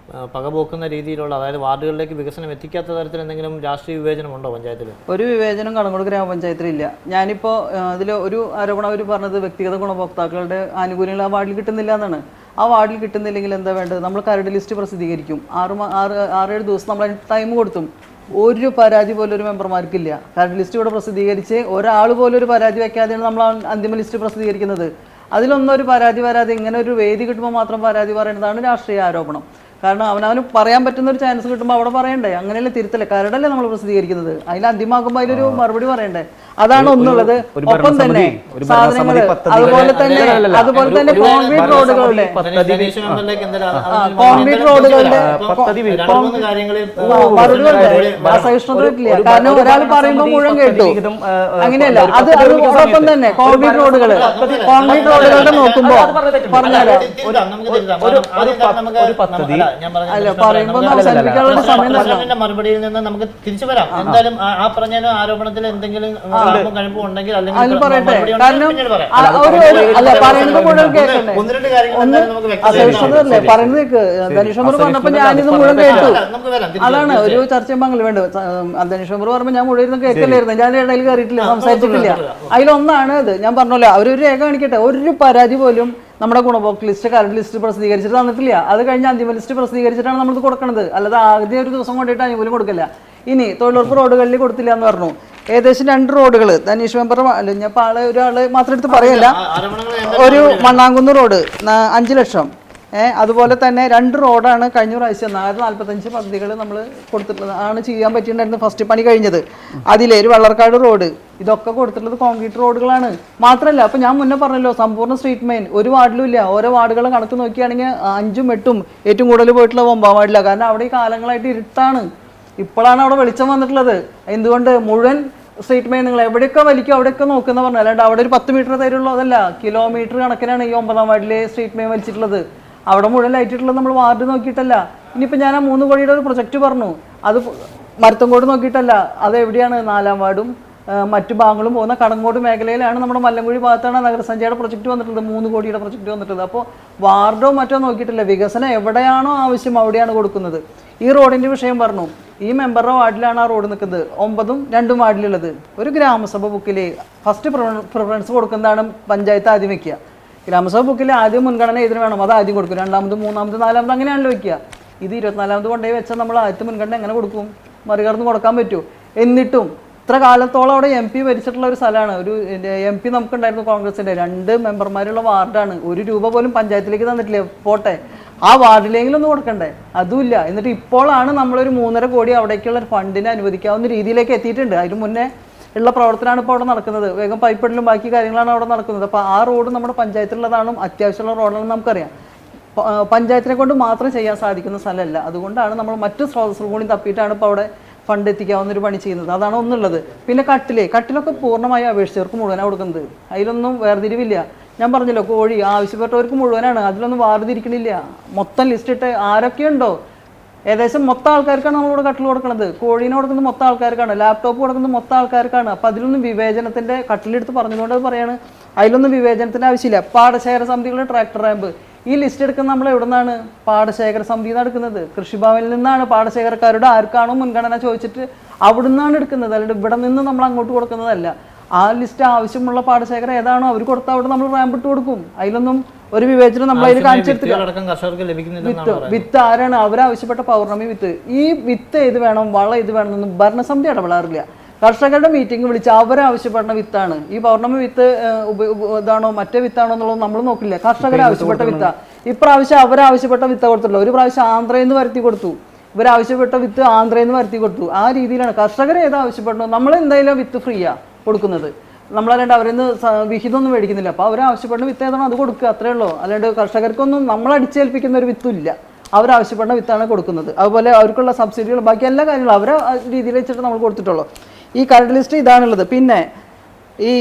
S1: പകപോക്കുന്ന രീതിയിലുള്ള, അതായത് വാർഡുകളിലേക്ക് വികസനം എത്തിക്കാത്ത തരത്തിൽ എന്തെങ്കിലും രാഷ്ട്രീയ വിവേചനമുണ്ടോ പഞ്ചായത്തിൽ?
S2: ഒരു വിവേചനം കടങ്ങോട് ഗ്രാമപഞ്ചായത്തിലില്ല. ഞാനിപ്പോൾ ഇതിൽ ഒരു ആരോപണം അവർ പറഞ്ഞത് വ്യക്തിഗത ഗുണഭോക്താക്കളുടെ ആനുകൂല്യങ്ങൾ ആ വാർഡിൽ കിട്ടുന്നില്ല എന്നാണ്. ആ വാർഡിൽ കിട്ടുന്നില്ലെങ്കിൽ എന്താ വേണ്ടത്? നമ്മൾ കരട് ലിസ്റ്റ് പ്രസിദ്ധീകരിക്കും. 6-7 ദിവസം നമ്മൾ ടൈം കൊടുത്തും ഒരു പരാതി പോലും ഒരു മെമ്പർമാർക്കില്ല. കരട് ലിസ്റ്റ് ഇവിടെ പ്രസിദ്ധീകരിച്ച് ഒരാൾ പോലും ഒരു പരാതി വയ്ക്കാതെയാണ് നമ്മൾ അന്തിമ ലിസ്റ്റ് പ്രസിദ്ധീകരിക്കുന്നത്. അതിലൊന്നും ഒരു പരാതി വരാതെ ഇങ്ങനെ ഒരു വേദി കിട്ടുമ്പോൾ മാത്രം പരാതി പറയുന്നതാണ് രാഷ്ട്രീയ ആരോപണം. കാരണം അവനവന് പറയാൻ പറ്റുന്ന ഒരു ചാൻസ് കിട്ടുമ്പോൾ അവിടെ പറയണ്ടേ? അങ്ങനെയല്ല, തിരുത്തല്ലേ, കരടല്ലേ നമ്മൾ പ്രസിദ്ധീകരിക്കുന്നത്. അതിൽ അന്തിമാകുമ്പോൾ അതിലൊരു മറുപടി പറയണ്ടേ? അതാണ് ഒന്നുള്ളത്. ഒപ്പം തന്നെ സാധനങ്ങൾ, അതുപോലെ തന്നെ കോൺക്രീറ്റ് റോഡുകളുടെ അസഹിഷ്ണുതയില്ല. കാരണം ഒരാൾ പറയുമ്പോൾ മുഴുവൻ കേട്ടു, അങ്ങനെയല്ല. അത് അതോടൊപ്പം തന്നെ കോൺക്രീറ്റ് റോഡുകളുടെ നോക്കുമ്പോ പറഞ്ഞാലോ അല്ല പറയുമ്പോ
S1: മറുപടിയിൽ നിന്ന് നമുക്ക് തിരിച്ചു വരാം. എന്തായാലും ആ പറഞ്ഞ ആരോപണത്തിൽ എന്തെങ്കിലും ഉണ്ടെങ്കിൽ
S2: അതിൽ പറയട്ടെ. കാരണം അല്ല പറയുന്നത് മുഴുവൻ കേൾക്കണ്ടേ? അസഹിഷ്ണുതല്ലേ പറയുന്നത്? ധനുഷ് മെമ്പർ പറഞ്ഞപ്പോ ഞാനിത് മുഴുവൻ കേട്ടു. അതാണ് ഒരു ചർച്ച ചെയ്യുമ്പോൾ വേണ്ടത്. ധനുഷ് മെമ്പർ പറയുമ്പോൾ ഞാൻ മുഴുവൻ കേൾക്കലായിരുന്നു. ഞാൻ ഇടയിൽ കയറിയിട്ടില്ല, സംസാരിച്ചിട്ടില്ല. അതിലൊന്നാണ് ഇത്. ഞാൻ പറഞ്ഞല്ലോ, അവരൊരു രേഖ കാണിക്കട്ടെ. ഒരു പരാതി പോലും നമ്മുടെ ഗുണഭോക്തൃ ലിസ്റ്റ് കരട് ലിസ്റ്റ് പ്രസിദ്ധീകരിച്ചിട്ട് തന്നിട്ടില്ല. അത് കഴിഞ്ഞ് അന്തിമ ലിസ്റ്റ് പ്രസിദ്ധീകരിച്ചിട്ടാണ് നമ്മളിത് കൊടുക്കുന്നത്. അല്ലാതെ ആദ്യം ഒരു ദിവസം കൊണ്ടിട്ട് ആനുകൂല്യം കൊടുക്കില്ല. ഇനി തൊഴിലുറപ്പ് റോഡുകളിൽ കൊടുത്തില്ല എന്ന് പറഞ്ഞു. ഏകദേശം 2 റോഡുകൾ ധനീഷ് മെമ്പർ ഞാൻ ഒരാൾ മാത്രം എടുത്ത് പറയല്ല. ഒരു മണ്ണാങ്കുന്ന് റോഡ് 5 ലക്ഷം. അതുപോലെ തന്നെ 2 റോഡാണ് കഴിഞ്ഞ പ്രാവശ്യം 45 പദ്ധതികൾ നമ്മൾ കൊടുത്തിട്ടുള്ളത് ആണ് ചെയ്യാൻ പറ്റിയിട്ടുണ്ടായിരുന്നു. ഫസ്റ്റ് പണി കഴിഞ്ഞത് അതിലെ ഒരു വള്ളർക്കാട് റോഡ്, ഇതൊക്കെ കൊടുത്തിട്ടുള്ളത് കോൺക്രീറ്റ് റോഡുകളാണ്. മാത്രമല്ല, അപ്പോൾ ഞാൻ മുന്നേ പറഞ്ഞല്ലോ, സമ്പൂർണ്ണ സ്ട്രീറ്റ് മെയിൻ ഒരു വാർഡിലും ഇല്ല. ഓരോ വാർഡുകളും കണക്ക് നോക്കിയാണെങ്കിൽ 5ഉം 8ഉം ഏറ്റവും കൂടുതൽ പോയിട്ടുള്ള 9 വാർഡില്ല. കാരണം അവിടെ ഈ കാലങ്ങളായിട്ട് ഇരുട്ടാണ്. ഇപ്പോഴാണ് അവിടെ വെളിച്ചം വന്നിട്ടുള്ളത്. എന്തുകൊണ്ട്? മുഴുവൻ സ്ട്രീറ്റ് മെയിൻ നിങ്ങൾ എവിടെയൊക്കെ വലിക്കും അവിടെയൊക്കെ നോക്കുന്ന പറഞ്ഞു. അല്ലാണ്ട് അവിടെ ഒരു 10 മീറ്റർ തരുള്ളൂ, അതല്ല, കിലോമീറ്റർ കണക്കിനാണ് ഈ 9ാം വാർഡിലെ സ്ട്രീറ്റ് മെയിൻ വലിച്ചിട്ടുള്ളത്. അവിടെ മുഴുവൻ ലൈറ്റിട്ടുള്ളത് നമ്മൾ വാർഡ് നോക്കിയിട്ടല്ല. ഇനിയിപ്പോൾ ഞാൻ ആ 3 കോടിയുടെ ഒരു പ്രൊജക്റ്റ് പറഞ്ഞു, അത് മരത്തങ്കോട് നോക്കിയിട്ടല്ല. അത് എവിടെയാണ്? 4ാം വാർഡും മറ്റു ഭാഗങ്ങളും പോകുന്ന കടങ്ങോട് മേഖലയിലാണ്. നമ്മുടെ മല്ലൻകുഴി ഭാഗത്താണ് നഗരസഞ്ചയുടെ പ്രൊജക്റ്റ് വന്നിട്ടുള്ളത്, 3 കോടിയുടെ പ്രൊജക്റ്റ് വന്നിട്ടുള്ളത്. അപ്പോൾ വാർഡോ മറ്റോ നോക്കിയിട്ടില്ല. വികസനം എവിടെയാണോ ആവശ്യം അവിടെയാണ് കൊടുക്കുന്നത്. ഈ റോഡിൻ്റെ വിഷയം പറഞ്ഞു. ഈ മെമ്പറുടെ വാർഡിലാണ് ആ റോഡ് നിൽക്കുന്നത്. 9ഉം 2ഉം വാർഡിലുള്ളത്. ഒരു ഗ്രാമസഭ ബുക്കിൽ ഫസ്റ്റ് പ്രിഫറൻസ് കൊടുക്കുന്നതാണ് പഞ്ചായത്ത് ആദ്യം വയ്ക്കുക. ഗ്രാമസഭ ബുക്കിൽ ആദ്യം മുൻഗണന ഇതിന് വേണം, അത് ആദ്യം കൊടുക്കും. 2ാമത് 3ാമത് 4ാമത് അങ്ങനെയാണല്ലോ വയ്ക്കുക. ഇത് 24ാമത് കൊണ്ടുപോയി വെച്ചാൽ നമ്മൾ ആദ്യത്തെ മുൻഗണന എങ്ങനെ കൊടുക്കും? മറികടന്ന് കൊടുക്കാൻ പറ്റുമോ? എന്നിട്ടും ഇത്ര കാലത്തോളം അവിടെ MP ഭരിച്ചിട്ടുള്ള ഒരു സ്ഥലമാണ്. ഒരു MP നമുക്കുണ്ടായിരുന്നു കോൺഗ്രസിൻ്റെ. 2 മെമ്പർമാരുള്ള വാർഡാണ്. 1 രൂപ പോലും പഞ്ചായത്തിലേക്ക് തന്നിട്ടില്ല. പോട്ടെ, ആ വാർഡിലെങ്കിലും ഒന്ന് കൊടുക്കണ്ടേ? അതുമില്ല. എന്നിട്ട് ഇപ്പോഴാണ് നമ്മളൊരു 3.5 കോടി അവിടേക്കുള്ള ഫണ്ടിന് അനുവദിക്കാവുന്ന രീതിയിലേക്ക് എത്തിയിട്ടുണ്ട്. അതിന് മുന്നേ ഉള്ള പ്രവർത്തനമാണ് ഇപ്പോൾ അവിടെ നടക്കുന്നത്. വേഗം പൈപ്പിടലും ബാക്കി കാര്യങ്ങളാണ് അവിടെ നടക്കുന്നത്. അപ്പോൾ ആ റോഡ് നമ്മുടെ പഞ്ചായത്തിലുള്ളതാണ്, അത്യാവശ്യമുള്ള റോഡാണെന്ന് നമുക്കറിയാം. പഞ്ചായത്തിനെ കൊണ്ട് മാത്രം ചെയ്യാൻ സാധിക്കുന്ന സ്ഥലമല്ല. അതുകൊണ്ടാണ് നമ്മൾ മറ്റു സ്രോതസ്സുകൾ കൂടി തപ്പിയിട്ടാണ് ഇപ്പോൾ അവിടെ ഫണ്ട് എത്തിക്കാവുന്ന ഒരു പണി ചെയ്യുന്നത്. അതാണ് ഒന്നുള്ളത്. പിന്നെ കട്ടിലൊക്കെ പൂർണ്ണമായി അപേക്ഷിച്ചവർക്ക് മുഴുവനാണ് കൊടുക്കുന്നത്. അതിലൊന്നും വേർതിരിവില്ല. ഞാൻ പറഞ്ഞല്ലോ, കോഴി ആവശ്യപ്പെട്ടവർക്ക് മുഴുവനാണ്, അതിലൊന്നും വേർതിരിക്കണില്ല. മൊത്തം ലിസ്റ്റ് ഇട്ട് ആരൊക്കെയുണ്ടോ ഏകദേശം മൊത്തം ആൾക്കാർക്കാണ് നമ്മളിവിടെ കട്ടിൽ കൊടുക്കുന്നത്. കോഴീനെ കൊടുക്കുന്നത് മൊത്തം ആൾക്കാർക്കാണ്, ലാപ്ടോപ്പ് കൊടുക്കുന്നത് മൊത്തം ആൾക്കാർക്കാണ്. അപ്പം അതിലൊന്നും വിവേചനത്തിൻ്റെ കട്ടിലെടുത്ത് പറഞ്ഞതുകൊണ്ട് പറയാണ്, അതിലൊന്നും വിവേചനത്തിൻ്റെ ആവശ്യമില്ല. പാടശേഖര സമിതികളുടെ ട്രാക്ടർ റാമ്പ് ഈ ലിസ്റ്റ് എടുക്കുന്നത് നമ്മൾ എവിടെ നിന്നാണ്? പാടശേഖര സമിതി എടുക്കുന്നത്. കൃഷിഭവനിൽ നിന്നാണ് പാടശേഖരക്കാരുടെ ആർക്കാണോ മുൻഗണന ചോദിച്ചിട്ട് അവിടെ നിന്നാണ് എടുക്കുന്നത്. അല്ലാണ്ട് ഇവിടെ നിന്ന് നമ്മൾ അങ്ങോട്ട് കൊടുക്കുന്നതല്ല. ആ ലിസ്റ്റ് ആവശ്യമുള്ള പാടശേഖരം ഏതാണോ അവർ കൊടുത്താൽ അവിടെ നമ്മൾ റാമ്പ് ഇട്ട് കൊടുക്കും. അതിലൊന്നും ഒരു വിവേചനം നമ്മൾ അതിൽ കാണിച്ചെടുത്തില്ല. വിത്ത് ആരാണ് അവരാവശ്യപ്പെട്ട പൗർണമി വിത്ത്? ഈ വിത്ത് ഇത് വേണം, വളം ഇത് വേണം എന്നൊന്നും ഭരണസമിതി ഇടപെടാറില്ല. കർഷകരുടെ മീറ്റിംഗ് വിളിച്ച് അവരാവശ്യപ്പെടുന്ന വിത്താണ്. ഈ പൗർണമി വിത്ത് ഇതാണോ മറ്റേ വിത്താണോ എന്നുള്ളത് നമ്മൾ നോക്കില്ല. കർഷകരാവശ്യപ്പെട്ട വിത്താ. ഇപ്രാവശ്യം അവരാവശ്യപ്പെട്ട വിത്ത കൊടുത്തുള്ളൂ. ഒരു പ്രാവശ്യം ആന്ധ്രയിൽ നിന്ന് വരുത്തി കൊടുത്തു. ഇവരാവശ്യപ്പെട്ട വിത്ത് ആന്ധ്രയിൽ നിന്ന് വരുത്തി കൊടുത്തു. ആ രീതിയിലാണ് കർഷകർ ഏതാവശ്യപ്പെടണോ നമ്മൾ എന്തായാലും വിത്ത് ഫ്രീയാ കൊടുക്കുന്നത്. നമ്മളല്ലാണ്ട് അവരിൽ നിന്ന് വിഹിതമൊന്നും മേടിക്കുന്നില്ല. അപ്പോൾ അവരാവശ്യപ്പെടുന്ന വിത്ത് ഏതാണോ അത് കൊടുക്കുക, അത്രേ ഉള്ളൂ. അല്ലാണ്ട് കർഷകർക്കൊന്നും നമ്മൾ അടിച്ചേൽപ്പിക്കുന്ന ഒരു വിത്തില്ല. അവരാവശ്യപ്പെടുന്ന വിത്താണ് കൊടുക്കുന്നത്. അതുപോലെ അവർക്കുള്ള സബ്സിഡികൾ ബാക്കി എല്ലാ കാര്യങ്ങളും അവരെ രീതിയിൽ വെച്ചിട്ട് നമ്മൾ കൊടുത്തിട്ടുള്ളൂ. ഈ കരട് ലിസ്റ്റ് ഇതാണുള്ളത്. പിന്നെ ഈ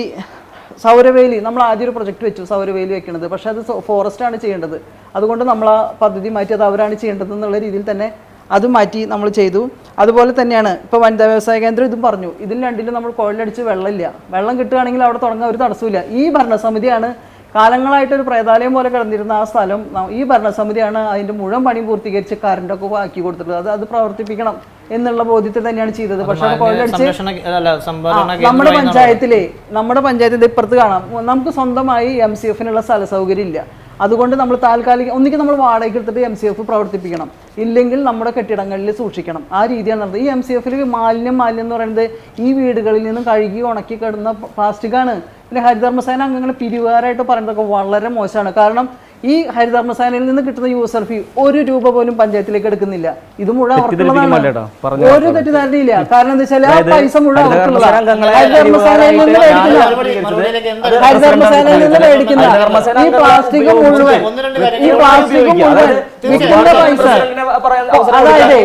S2: സൗരവേലി നമ്മൾ ആദ്യം ഒരു പ്രൊജക്റ്റ് വെച്ചു, സൗരവേലി വെക്കുന്നത്. പക്ഷേ അത് ഫോറസ്റ്റാണ് ചെയ്യേണ്ടത്. അതുകൊണ്ട് നമ്മൾ ആ പദ്ധതി മാറ്റി അത് അവരാണ് ചെയ്യേണ്ടത് എന്നുള്ള രീതിയിൽ തന്നെ അത് മാറ്റി നമ്മൾ ചെയ്തു. അതുപോലെ തന്നെയാണ് ഇപ്പോൾ വനിതാ വ്യവസായ കേന്ദ്രം ഇതും പറഞ്ഞു. ഇതിൽ രണ്ടിലും നമ്മൾ കുഴലടിച്ച് വെള്ളമില്ല. വെള്ളം കിട്ടുകയാണെങ്കിൽ അവിടെ തുടങ്ങാൻ ഒരു തടസ്സമില്ല. ഈ ഭരണസമിതിയാണ് കാലങ്ങളായിട്ടൊരു പ്രേതാലയം പോലെ കിടന്നിരുന്ന ആ സ്ഥലം ഈ ഭരണസമിതിയാണ് അതിൻ്റെ മുഴുവൻ പണി പൂർത്തീകരിച്ച് കറണ്ടൊക്കെ ആക്കി കൊടുത്തിട്ടുള്ളത്. അത് പ്രവർത്തിപ്പിക്കണം എന്നുള്ള ബോധ്യത്തിൽ തന്നെയാണ് ചെയ്തത്. പക്ഷേ കുഴലടിച്ച് നമ്മുടെ പഞ്ചായത്തിൻ്റെ ഇപ്പുറത്ത് കാണാം, നമുക്ക് സ്വന്തമായി MCF-നുള്ള സ്ഥല സൗകര്യം ഇല്ല. അതുകൊണ്ട് നമ്മൾ താൽക്കാലിക ഒന്നിക്ക് നമ്മൾ വാടകയ്ക്ക് എടുത്തിട്ട് MCF പ്രവർത്തിപ്പിക്കണം, ഇല്ലെങ്കിൽ നമ്മുടെ കെട്ടിടങ്ങളിൽ സൂക്ഷിക്കണം. ആ രീതിയാണ് നടന്നത്. ഈ MCF-ൽ മാലിന്യം എന്ന് പറയുന്നത് ഈ വീടുകളിൽ നിന്നും കഴുകി ഉണക്കി കിടന്ന പ്ലാസ്റ്റിക്കാണ്. പിന്നെ ഹരിതകർമ്മസേന അംഗങ്ങൾ പിരിവുകാരായിട്ട് പറയുന്നതൊക്കെ വളരെ മോശമാണ്. കാരണം ഈ ഹരിതകർമ്മസേനയിൽ നിന്ന് കിട്ടുന്ന യൂസർ ഫീ 1 രൂപ പോലും പഞ്ചായത്തിലേക്ക് എടുക്കുന്നില്ല. ഇത് മുഴുവൻ അവർക്കുള്ളതാണ്. ഒരു തെറ്റിദ്ധാരണയില്ല. കാരണം എന്താ വെച്ചാൽ ആ പൈസ മുഴുവൻ അവർക്കുള്ളതാണ്. ഹരിതകർമ്മസേനയിൽ നിന്ന് മേടിക്കുന്ന ഈ പ്ലാസ്റ്റിക് മുഴുവൻ വിൽക്കുന്ന പൈസ, അതായത്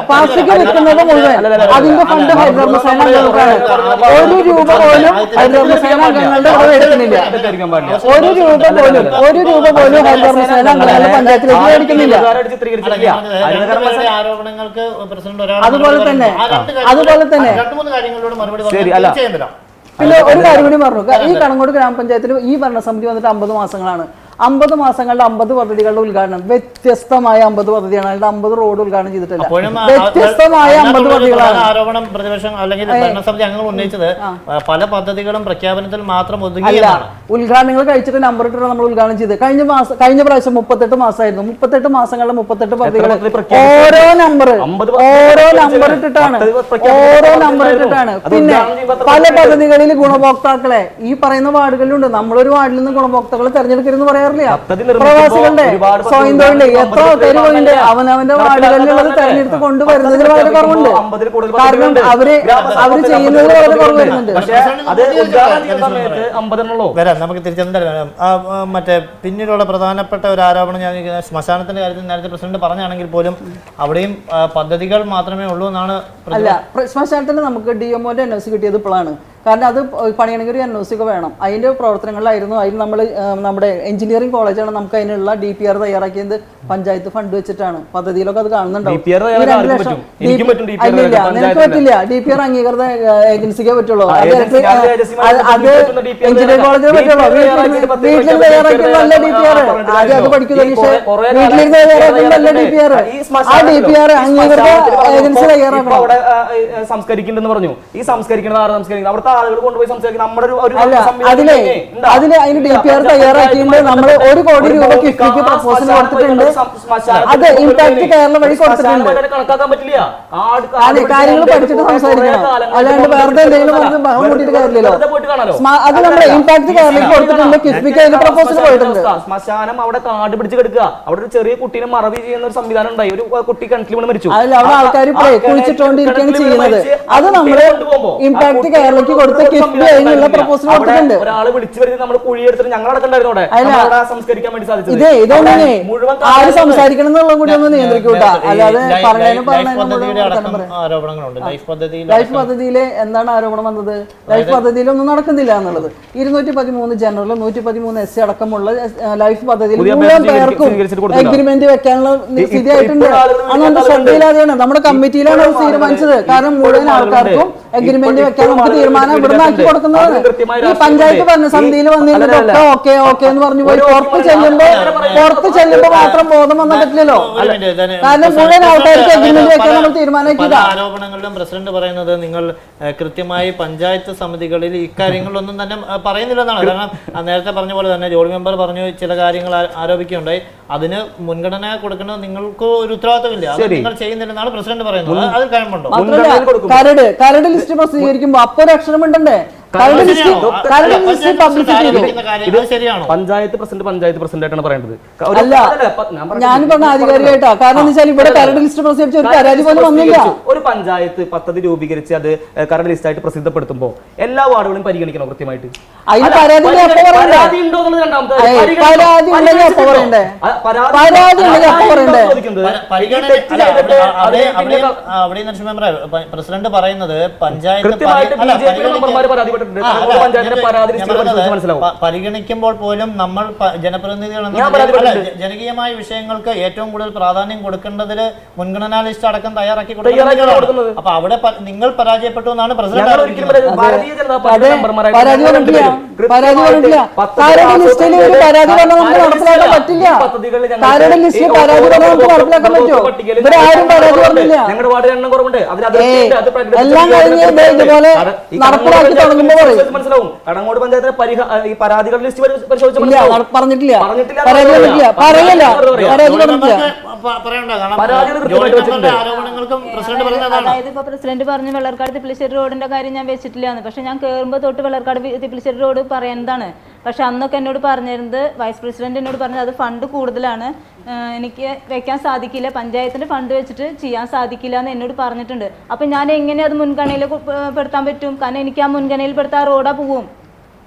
S2: പ്ലാസ്റ്റിക് വിൽക്കുന്നത് മുഴുവൻ അതിന്റെ ഫണ്ട് ഹരിതകർമ്മസേന അംഗങ്ങൾക്കാണ്. 1 രൂപ പോലും ഹരിതകർമ്മസേന അംഗങ്ങളുടെ അവിടെ എടുക്കുന്നില്ല. 1 രൂപ പോലും ഹരിതകർമ്മസേന അംഗങ്ങളുടെ പഞ്ചായത്തിലേക്ക് മേടിക്കുന്നില്ല. അതുപോലെ തന്നെ പിന്നെ ഒരു കാര്യം കൂടി പറഞ്ഞു. ഈ കണങ്ങോട് ഗ്രാമപഞ്ചായത്തിൽ ഈ ഭരണസമിതി വന്നിട്ട് 50 മാസങ്ങളാണ്. 50 മാസങ്ങളുടെ 50 പദ്ധതികളുടെ ഉദ്ഘാടനം വ്യത്യസ്തമായ 50 പദ്ധതിയാണ്. അതിന്റെ 50 റോഡ് ഉദ്ഘാടനം ചെയ്തിട്ടില്ല. വ്യത്യസ്തമായ 50 പദ്ധതികളാണ്.
S1: ആരോപണം പ്രതിപക്ഷം അല്ലെങ്കിൽ ഭരണസമിതി അംഗങ്ങൾ ഉന്നയിച്ചത് പല പദ്ധതികളും പ്രഖ്യാപനത്തിൽ മാത്രം ഒതുങ്ങിയതാണ്.
S2: ഉദ്ഘാടനങ്ങൾ കഴിച്ചിട്ട് നമ്പർ ഇട്ടിട്ട് നമ്മൾ ഉദ്ഘാടനം ചെയ്ത് കഴിഞ്ഞ പ്രാവശ്യം 38 മാസമായിരുന്നു. 38 മാസങ്ങളുടെ 38 പദ്ധതികൾ ഓരോ നമ്പർ ഇട്ടിട്ടാണ്. പിന്നെ പല പദ്ധതികളിൽ ഗുണഭോക്താക്കളെ ഈ പറയുന്ന വാർഡുകളിലുണ്ട്. നമ്മളൊരു വാർഡിൽ നിന്ന് ഗുണഭോക്താക്കളെ തെരഞ്ഞെടുക്കരുതെന്ന് പറയാറില്ല. പ്രവാസികളുടെ സ്വയം തൊഴിൽ എത്ര പേര് പോയിട്ടുണ്ട്. അവനവന്റെ വാർഡുകളിലുള്ളത് തെരഞ്ഞെടുത്ത് കൊണ്ടുവരുന്നതിന് വളരെ കുറവുണ്ട്. കാരണം അവര് ചെയ്യുന്നതിൽ വളരെ കുറവ് വരുന്നുണ്ട്.
S1: വരാം, നമുക്ക് തിരിച്ചെന്തായാലും മറ്റേ പിന്നീടുള്ള പ്രധാനപ്പെട്ട ഒരു ആരോപണം ഞാൻ ശ്മശാനത്തിന്റെ കാര്യത്തിൽ നേരത്തെ പ്രസിഡന്റ് പറഞ്ഞാണെങ്കിൽ പോലും അവിടെയും പദ്ധതികൾ മാത്രമേ ഉള്ളൂ എന്നാണ്.
S2: അല്ല, ശ്മശാനത്തിന് നമുക്ക് DMO-ന്റെ NOC കിട്ടിയത് ഇപ്പോഴാണ്. കാരണം അത് പണിയണമെങ്കിൽ ഒരു NOC ഒക്കെ വേണം. അതിൻ്റെ പ്രവർത്തനങ്ങളിലായിരുന്നു. അതിന് നമ്മൾ നമ്മുടെ എഞ്ചിനീയറിംഗ് കോളേജാണ് നമുക്ക് അതിനുള്ള DPR തയ്യാറാക്കിയത്. പഞ്ചായത്ത് ഫണ്ട് വെച്ചിട്ടാണ്. പദ്ധതിയിലൊക്കെ അത് കാണുന്നുണ്ടാവും. നിനക്ക് പറ്റില്ല. DPR അംഗീകൃത ഏജൻസിക്കേ പറ്റുള്ളൂ. അത് എഞ്ചിനീയറിംഗ് കോളേജിനെ പറ്റുള്ളൂ. വീട്ടിൽ തയ്യാറാക്കിയതല്ല DPR. ആദ്യം അത് പഠിക്കുന്നു. പക്ഷേ വീട്ടിൽ തയ്യാറാക്കിയതല്ല DPR. ആ DPR അംഗീകൃത ഏജൻസി തയ്യാറാക്കണം.
S4: സംസ്കരിക്കുന്നുണ്ടെന്ന് പറഞ്ഞു. ഈ സംസ്കരിക്കുന്നത് ആരും സംസ്കരിക്കുന്നത് അവിടുത്തെ ആളുകൾ കൊണ്ടുപോയി സംസാരിക്കും. നമ്മുടെ
S2: അതിന് DPR തയ്യാറാക്കിയിട്ട് നമ്മൾ 1 കോടി രൂപ കിഫ്ബിക്ക് പ്രപ്പോസൽ കൊടുത്തിട്ടുണ്ട്. അത് ഇമ്പാക്ട് കേരള വഴി കൊടുത്തിട്ടുണ്ട്.
S4: കണക്കാക്കാൻ പറ്റില്ല.
S2: കാര്യങ്ങൾ പഠിച്ചിട്ട് സംസാരിക്കണം, അല്ലാണ്ട് വെറുതെ എന്തെങ്കിലും ബഹളം കൂട്ടിയിട്ട് കാര്യമില്ലല്ലോ. അത് നമ്മുടെ ഇമ്പാക്ട് കേരളയ്ക്ക് കൊടുത്തിട്ടുണ്ട്, കിഫ്ബിക്ക് അതിന്റെ പ്രപ്പോസൽ പോയിട്ടുണ്ട്.
S4: ശ്മശാനം അവിടെ കാട് പിടിച്ച് കിടക്കുക. അവിടെ ഒരു ചെറിയ കുട്ടീനെ മറവി ചെയ്യുന്ന ഒരു സംവിധാനം ഉണ്ടായി. ഒരു കുട്ടി കിണറ്റിൽ വീണ് മരിച്ചു.
S2: അതിൽ അവിടെ ആൾക്കാർ കുഴിച്ചിട്ടുകൊണ്ടിരിക്കുകയാണ് ചെയ്യുന്നത്. അത് നമ്മള് ഇമ്പാക്ട് കേരളയ്ക്ക് കൊടുത്ത് കിഫ്ബി അതിനുള്ള പ്രപ്പോസൽ കൊടുത്തിട്ടുണ്ട്.
S4: ഒരാള് വിളിച്ചു വരുന്നത് നമ്മൾ കുഴിയെടുത്തിട്ട് ഞങ്ങൾ അടക്കണ്ടായിരുന്നു അവിടെ സംസ്കരിക്കാൻ വേണ്ടി സാധിച്ചത്.
S2: ഇതൊന്നും ആര് സംസാരിക്കണം എന്നുള്ളത് കൂടി ഒന്ന് നിയന്ത്രിക്കൂട്ടാ, അല്ലാതെ ലൈഫ് പദ്ധതിയിലെ എന്താണ് ആരോപണം വന്നത്? ലൈഫ് പദ്ധതിയിൽ ഒന്നും നടക്കുന്നില്ല എന്നുള്ളത്. 213 ജനറൽ 113 SC അടക്കമുള്ള ലൈഫ് പദ്ധതിയിൽ മുഴുവൻ പേർക്കും എഗ്രിമെന്റ് വെക്കാനുള്ള സ്ഥിതിയായിട്ടുണ്ട്. അതൊന്നും ശ്രദ്ധയില്ലാതെയാണ് നമ്മുടെ കമ്മിറ്റിയിലാണ് അത് തീരുമാനിച്ചത്. കാരണം മുഴുവൻ ആൾക്കാർക്കും എഗ്രിമെന്റ് വെക്കാൻ നമുക്ക് തീരുമാനം ഇവിടുന്ന് ആക്കി കൊടുക്കുന്നത്. ഈ പഞ്ചായത്ത് ഭരണസമിതിയിൽ വന്നിരുന്നതൊക്കെ ഓക്കെ എന്ന് പറഞ്ഞു പോയി പുറത്ത് ചെല്ലുമ്പോ മാത്രം ബോധം വന്നാൽ പറ്റില്ലല്ലോ. കാരണം മുഴുവൻ ആൾക്കാർക്ക് എഗ്രിമെന്റ് വെക്കാൻ നമ്മൾ തീരുമാനിക്കുക.
S1: ആരോപണങ്ങളിലും പ്രസിഡന്റ് പറയുന്നത് നിങ്ങൾ കൃത്യമായി പഞ്ചായത്ത് സമിതികളിൽ ഇക്കാര്യങ്ങളിലൊന്നും തന്നെ പറയുന്നില്ലെന്നാണ്. കാരണം നേരത്തെ പറഞ്ഞ പോലെ തന്നെ ജോളി മെമ്പർ പറഞ്ഞു ചില കാര്യങ്ങൾ ആരോപിക്കുകയുണ്ടായി. അതിന് മുൻഗണന കൊടുക്കുന്നത് നിങ്ങൾക്ക് ഒരു ഉത്തരവാദിത്തമില്ല, അത് നിങ്ങൾ ചെയ്യുന്നില്ലെന്നാണ് പ്രസിഡന്റ് പറയുന്നത്. അതിൽ കഴമ്പുണ്ടോ?
S2: കരട് ലിസ്റ്റ് പ്രസിദ്ധീകരിക്കുമ്പോ അപ്പൊ ഒരു അക്ഷരം ഉണ്ടേ.
S4: പഞ്ചായത്ത് പ്രസിഡന്റ് ആയിട്ടാണ് പറയേണ്ടത്.
S2: അല്ല, ഞാൻ പറഞ്ഞ ആധികാരികമായിട്ടാ. കാരണം എന്താ വെച്ചാൽ ഇവിടെ കരട് ലിസ്റ്റ് പ്രസിദ്ധീകരിച്ച ഒരു പരാതി പോലും വന്നില്ല.
S4: ഒരു പഞ്ചായത്ത് പദ്ധതി രൂപീകരിച്ച് അത് കരട് ലിസ്റ്റ് ആയിട്ട് പ്രസിദ്ധപ്പെടുത്തുമ്പോ എല്ലാ വാർഡുകളും പരിഗണിക്കണം കൃത്യമായിട്ട്.
S2: അതിന് പരാതി
S4: ഉണ്ടോ എന്നുള്ളത് രണ്ടാമത്തെ.
S1: പ്രസിഡന്റ് പറയുന്നത് പഞ്ചായത്ത് പരിഗണിക്കുമ്പോൾ പോലും നമ്മൾ ജനപ്രതിനിധികൾ ജനകീയമായ വിഷയങ്ങൾക്ക് ഏറ്റവും കൂടുതൽ പ്രാധാന്യം കൊടുക്കേണ്ടതിൽ മുൻഗണനാ ലിസ്റ്റ് അടക്കം തയ്യാറാക്കി കൊടുക്കുന്നത്. അപ്പൊ അവിടെ നിങ്ങൾ പരാജയപ്പെട്ടു എന്നാണ് പ്രസിഡന്റ്.
S4: ഞങ്ങളുടെ വാർഡിൽ എണ്ണം കുറവുണ്ട്.
S2: എല്ലാം കഴിഞ്ഞ് ഇതുപോലെ നടപ്പിലാക്കി തുടങ്ങുമ്പോൾ
S4: മനസ്സിലാവും. കടങ്ങോട് പഞ്ചായത്തിലെ ഈ പരാതികളുടെ ലിസ്റ്റ്
S2: പറഞ്ഞിട്ടില്ല.
S3: അതായത് ഇപ്പൊ പ്രസിഡന്റ് പറഞ്ഞു വെള്ളർക്കാട് തിപ്പിളിശ്ശേരി റോഡിന്റെ കാര്യം ഞാൻ വെച്ചിട്ടില്ലാന്ന്. പക്ഷെ ഞാൻ കയറുമ്പോൾ തൊട്ട് വെള്ളർക്കാട് തിപ്പിളിശ്ശേരി റോഡ് പറയുന്നതാണ്. പക്ഷെ അന്നൊക്കെ എന്നോട് പറഞ്ഞിരുന്നത്, വൈസ് പ്രസിഡന്റ് എന്നോട് പറഞ്ഞത് അത് ഫണ്ട് കൂടുതലാണ്, എനിക്ക് വെക്കാൻ സാധിക്കില്ല, പഞ്ചായത്തിന്റെ ഫണ്ട് വെച്ചിട്ട് ചെയ്യാൻ സാധിക്കില്ല എന്ന് എന്നോട് പറഞ്ഞിട്ടുണ്ട്. അപ്പൊ ഞാൻ എങ്ങനെ അത് മുൻഗണനയിൽ പെടുത്താൻ പറ്റും? കാരണം എനിക്ക് ആ മുൻഗണനയിൽ പെടുത്താൻ റോഡാ പോവും.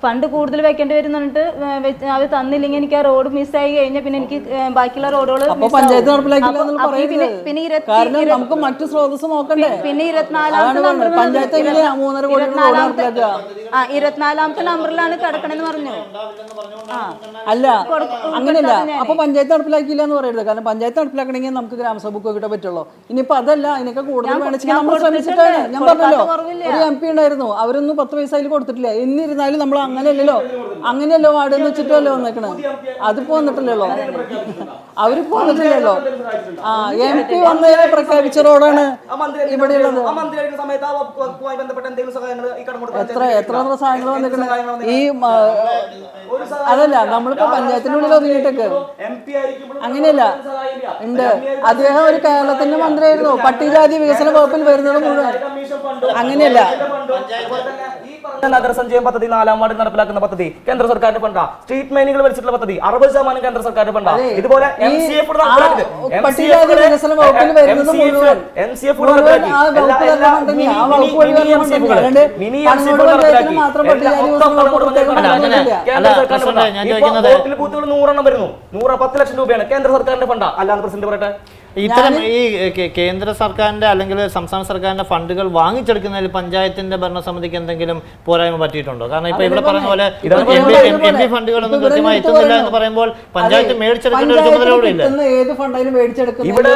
S3: ഫണ്ട് കൂടുതൽ വെക്കേണ്ടി വരും എന്നിട്ട് അത് തന്നില്ലെങ്കിൽ എനിക്ക് ആ റോഡ് മിസ്സായി കഴിഞ്ഞാൽ പിന്നെ എനിക്ക് ബാക്കിയുള്ള റോഡുകൾ
S2: പഞ്ചായത്ത് പിന്നെ നമുക്ക് മറ്റു സ്രോതസ് നോക്കണ്ടേ.
S3: പിന്നെ 24ാമത്തെ നമ്പറിലാണ് കിടക്കണെന്ന് പറഞ്ഞു.
S2: അല്ല, അങ്ങനെയല്ല. അപ്പൊ പഞ്ചായത്ത് നടപ്പിലാക്കിയില്ല എന്ന് പറയരുത്. കാരണം പഞ്ചായത്ത് നടപ്പിലാക്കണമെങ്കിൽ നമുക്ക് ഗ്രാമസഭ കിട്ടാൻ പറ്റുള്ളൂ. ഇനിയിപ്പോ അതല്ല, ഇതിനൊക്കെ കൂടുതൽ വേണമെങ്കിൽ നമ്മൾ ശ്രമിച്ചിട്ടാണ്. ഞാൻ പറഞ്ഞല്ലോ, ഒരു MP ഉണ്ടായിരുന്നു, അവരൊന്നും 10 പൈസ അതിൽ കൊടുത്തിട്ടില്ല. എന്നിരുന്നാലും നമ്മൾ അങ്ങനെയല്ലോ വാർഡെന്ന് വെച്ചിട്ടല്ലോ വന്നേക്കണേ. അതിപ്പോ വന്നിട്ടില്ലല്ലോ, അവരിപ്പോ വന്നിട്ടില്ലല്ലോ. MP വന്ന് പ്രഖ്യാപിച്ച റോഡാണ് ഇവിടെ ഉള്ളത്. എത്ര സഹായങ്ങൾ വന്നിട്ടുണ്ട്. ഈ അതല്ല, നമ്മളിപ്പോ പഞ്ചായത്തിനുള്ളിൽ ഒതുങ്ങിയിട്ടൊക്കെ അങ്ങനെയല്ല ഉണ്ട്. അദ്ദേഹം ഒരു കേരളത്തിന്റെ മന്ത്രിയായിരുന്നു. പട്ടികജാതി വികസന വകുപ്പിൽ വരുന്നത് മുഴുവൻ അങ്ങനെയല്ല.
S4: നഗരസഞ്ചയം പദ്ധതി 4ാം വാർഡിൽ നടപ്പിലാക്കുന്ന പദ്ധതി കേന്ദ്ര സർക്കാരിന്റെ ഫണ്ടാ. സ്ട്രീറ്റ് മൈനുകൾ വലിച്ചിട്ടുള്ള പദ്ധതി 60% കേന്ദ്ര സർക്കാരിന്റെ ഫണ്ടാ. ഇതുപോലെ MCF ബൂത്തുകൾ 100 വരുന്നു. 10 ലക്ഷം രൂപയാണ് കേന്ദ്ര സർക്കാരിന്റെ ഫണ്ടാ. അല്ലാതെ പ്രസിഡന്റ് പറയട്ടെ,
S1: ഇത്തരം ഈ കേന്ദ്ര സർക്കാരിന്റെ അല്ലെങ്കിൽ സംസ്ഥാന സർക്കാരിന്റെ ഫണ്ടുകൾ വാങ്ങിച്ചെടുക്കുന്നതിൽ പഞ്ചായത്തിന്റെ ഭരണസമിതിക്ക് എന്തെങ്കിലും പോരായ്മ പറ്റിയിട്ടുണ്ടോ? കാരണം ഇപ്പൊ ഇവിടെ പറഞ്ഞ പോലെ MP ഫണ്ടുകളൊന്നും കൃത്യമായി എത്തുന്നില്ല എന്ന് പറയുമ്പോൾ പഞ്ചായത്ത് മേടിച്ചെടുക്കേണ്ട ഒരു ചുമതല കൂടെ ഇല്ല.
S2: ഏത് ഫണ്ടായാലും മേടിച്ചെടുക്കുന്നത്
S4: ഇവിടെ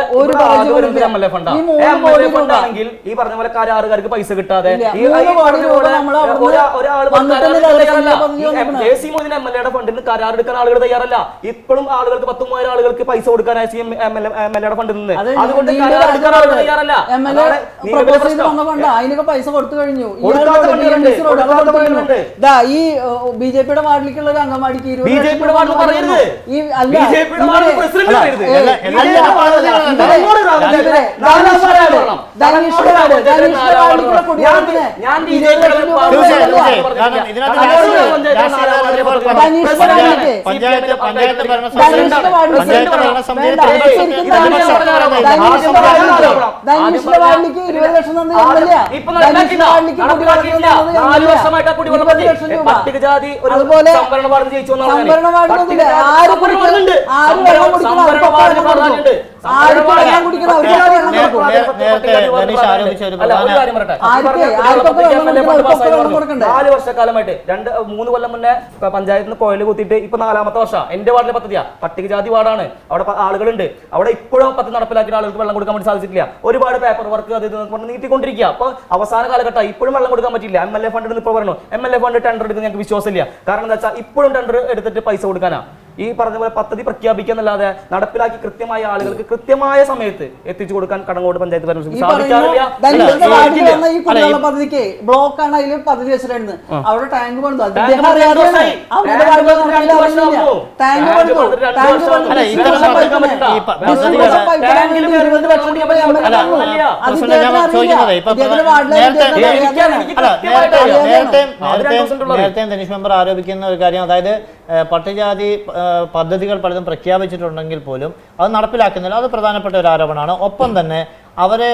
S4: ഫണ്ടാണെങ്കിൽ ഈ പറഞ്ഞ പോലെ കരാറുകാർക്ക് പൈസ കിട്ടാതെ MLA ഫണ്ടിന് കരാറെടുക്കാൻ ആളുകൾ തയ്യാറല്ല. ഇപ്പോഴും ആളുകൾക്ക് 10,000 ആളുകൾക്ക് പൈസ കൊടുക്കാൻ MLA ഫണ്ട് ഫണ്ടിൽ നിന്ന്.
S2: അത്
S4: അതുകൊണ്ട്
S2: നീണ്ട
S4: കരാർ എടുക്കാൻ ആളുകൾ തയ്യാറല്ല.
S2: MLA
S4: അതാണ് നിയമത്തിന്റെ
S2: പ്രപ്പോസ് ചെയ്ത്
S4: പ്രശ്നം.
S2: വന്ന ഫണ്ട് അതിനൊക്കെ പൈസ കൊടുത്തു കഴിഞ്ഞു.
S4: കൊടുക്കാത്ത ഫണ്ടുകളുണ്ട്, കൊടുക്കാത്ത ഫണ്ടുകളുണ്ട്.
S2: ഈ BJP-യുടെ വാർഡിലേക്കുള്ള ഒരു അംഗൻവാടിക്ക് 20 ലക്ഷം
S4: BJP-യുടെ വാർഡിൽ പറയരുത്.
S2: ഈ അല്ല
S4: BJP-യുടെ വാർഡിൽ പ്രസിഡന്റ് പറയരുത്. പട്ടികജാതി ഒരു സംവരണ വാർഡ് ജയിച്ചു വർഷക്കാലമായിട്ട് 2-3 കൊല്ലം മുന്നേ പഞ്ചായത്തിൽ നിന്ന് കോയിൽ കുത്തിയിട്ട് ഇപ്പൊ 4ാമത്തെ വർഷം. എന്റെ വാർഡിലെ പദ്ധതിയാ, പട്ടികജാതി വാർഡാണ്. അവിടെ ആളുകളുണ്ട്. അവിടെ ഇപ്പോഴും പദ്ധതി നടപ്പിലാക്കിയ ആളുകൾക്ക് വെള്ളം കൊടുക്കാൻ വേണ്ടി സാധിച്ചിട്ടില്ല. ഒരുപാട് പേപ്പർ വർക്ക് അത് പറഞ്ഞ് നീട്ടിക്കൊണ്ടിരിക്കുക. അപ്പൊ അവസാന കാലഘട്ടം ഇപ്പോഴും വെള്ളം കൊടുക്കാൻ പറ്റില്ല. MLA ഫണ്ട് ഇപ്പോൾ പറഞ്ഞു, MLA ഫണ്ട് ടെൻഡർ എടുക്കുന്ന ഞങ്ങൾക്ക് വിശ്വാസമില്ല. കാരണം എന്താ വെച്ചാൽ ഇപ്പോഴും ടെൻഡർ എടുത്തിട്ട് പൈസ കൊടുക്കാനാ. ഈ പറഞ്ഞ പോലെ പദ്ധതി പ്രഖ്യാപിക്കുക എന്നല്ലാതെ നടപ്പിലാക്കി കൃത്യമായ ആളുകൾക്ക് കൃത്യമായ സമയത്ത് എത്തിച്ചു കൊടുക്കാൻ കടങ്ങോട് പഞ്ചായത്ത് ഭരണസമിതി സാധിക്കാറില്ല.
S2: പദ്ധതിക്ക് ബ്ലോക്ക് ആണ് അതിൽ പദ്ധതി വെച്ചിട്ടായിരുന്നു. അവിടെ ടാങ്ക് പണിതു.
S1: നേരത്തെ ധനീഷ് മെമ്പർ ആരോപിക്കുന്ന ഒരു കാര്യം, അതായത് പട്ടികജാതി പദ്ധതികൾ പലതും പ്രഖ്യാപിച്ചിട്ടുണ്ടെങ്കിൽ പോലും അത് നടപ്പിലാക്കുന്നില്ല. അത് പ്രധാനപ്പെട്ട ഒരു ആരോപണമാണ്. ഒപ്പം തന്നെ അവരെ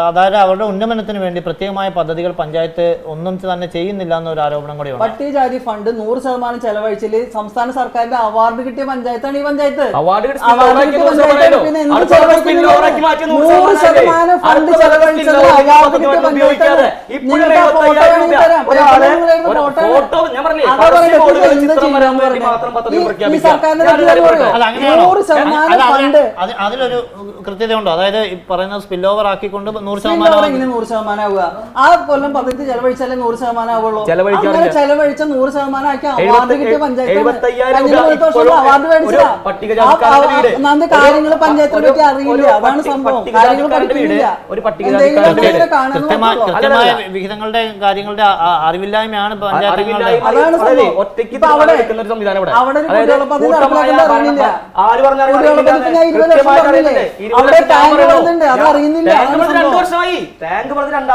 S1: അതായത് അവരുടെ ഉന്നമനത്തിന് വേണ്ടി പ്രത്യേകമായ പദ്ധതികൾ പഞ്ചായത്ത് ഒന്നും തന്നെ ചെയ്യുന്നില്ല എന്നൊരു ആരോപണം കൂടിയാണ്.
S2: പട്ടികജാതി ഫണ്ട് 100% ചെലവഴിച്ചിൽ സംസ്ഥാന സർക്കാരിന്റെ അവാർഡ് കിട്ടിയ പഞ്ചായത്താണ് ഈ പഞ്ചായത്ത്. പിന്നെ 100% ഫണ്ട് ചെലവഴിച്ചത് അവാർഡ് കിട്ടിയ പഞ്ചായത്താണ്. നിങ്ങൾക്ക് ഫോട്ടോ വേണമെങ്കിൽ തരാം. ഈ സർക്കാരിന്റെ 100% ഫണ്ട്
S1: അതിലൊരു കൃത്യതയുണ്ടോ? അതായത് പറയുന്ന സ്പിൽ ഓവർ ആക്കിക്കൊണ്ട് 100%
S2: 100% ആവുക. ആ കൊല്ലം പദ്ധതി ചെലവഴിച്ചാലേ 100% ആവുള്ളൂ. അങ്ങനെ ചെലവഴിച്ച 100% ആക്കി അവാർഡ് കിട്ടിയ പഞ്ചായത്ത് അവാർഡ് മേടിച്ചതാ. കാര്യങ്ങൾ പഞ്ചായത്തിനെ പറ്റി അറിയില്ല. അതാണ് സംഭവം. കാര്യങ്ങൾ പഠിക്കുന്നില്ല.
S1: കൃത്യമായ വിഹിതങ്ങളുടെ കാര്യങ്ങളുടെ അറിവില്ലായ്മയാണ് പഞ്ചായത്തുകളുടെ.
S2: അതാണ് സംഭവം. അവിടെ ഒരു കുടിവെള്ള പദ്ധതി നടപ്പിലാക്കേണ്ട അറിയില്ല. കുടിവെള്ള പദ്ധതി 20 ലക്ഷം പറഞ്ഞില്ലേ? അവിടെ ടാങ്ക് വരുന്നുണ്ട്, അത് അറിയുന്നില്ല.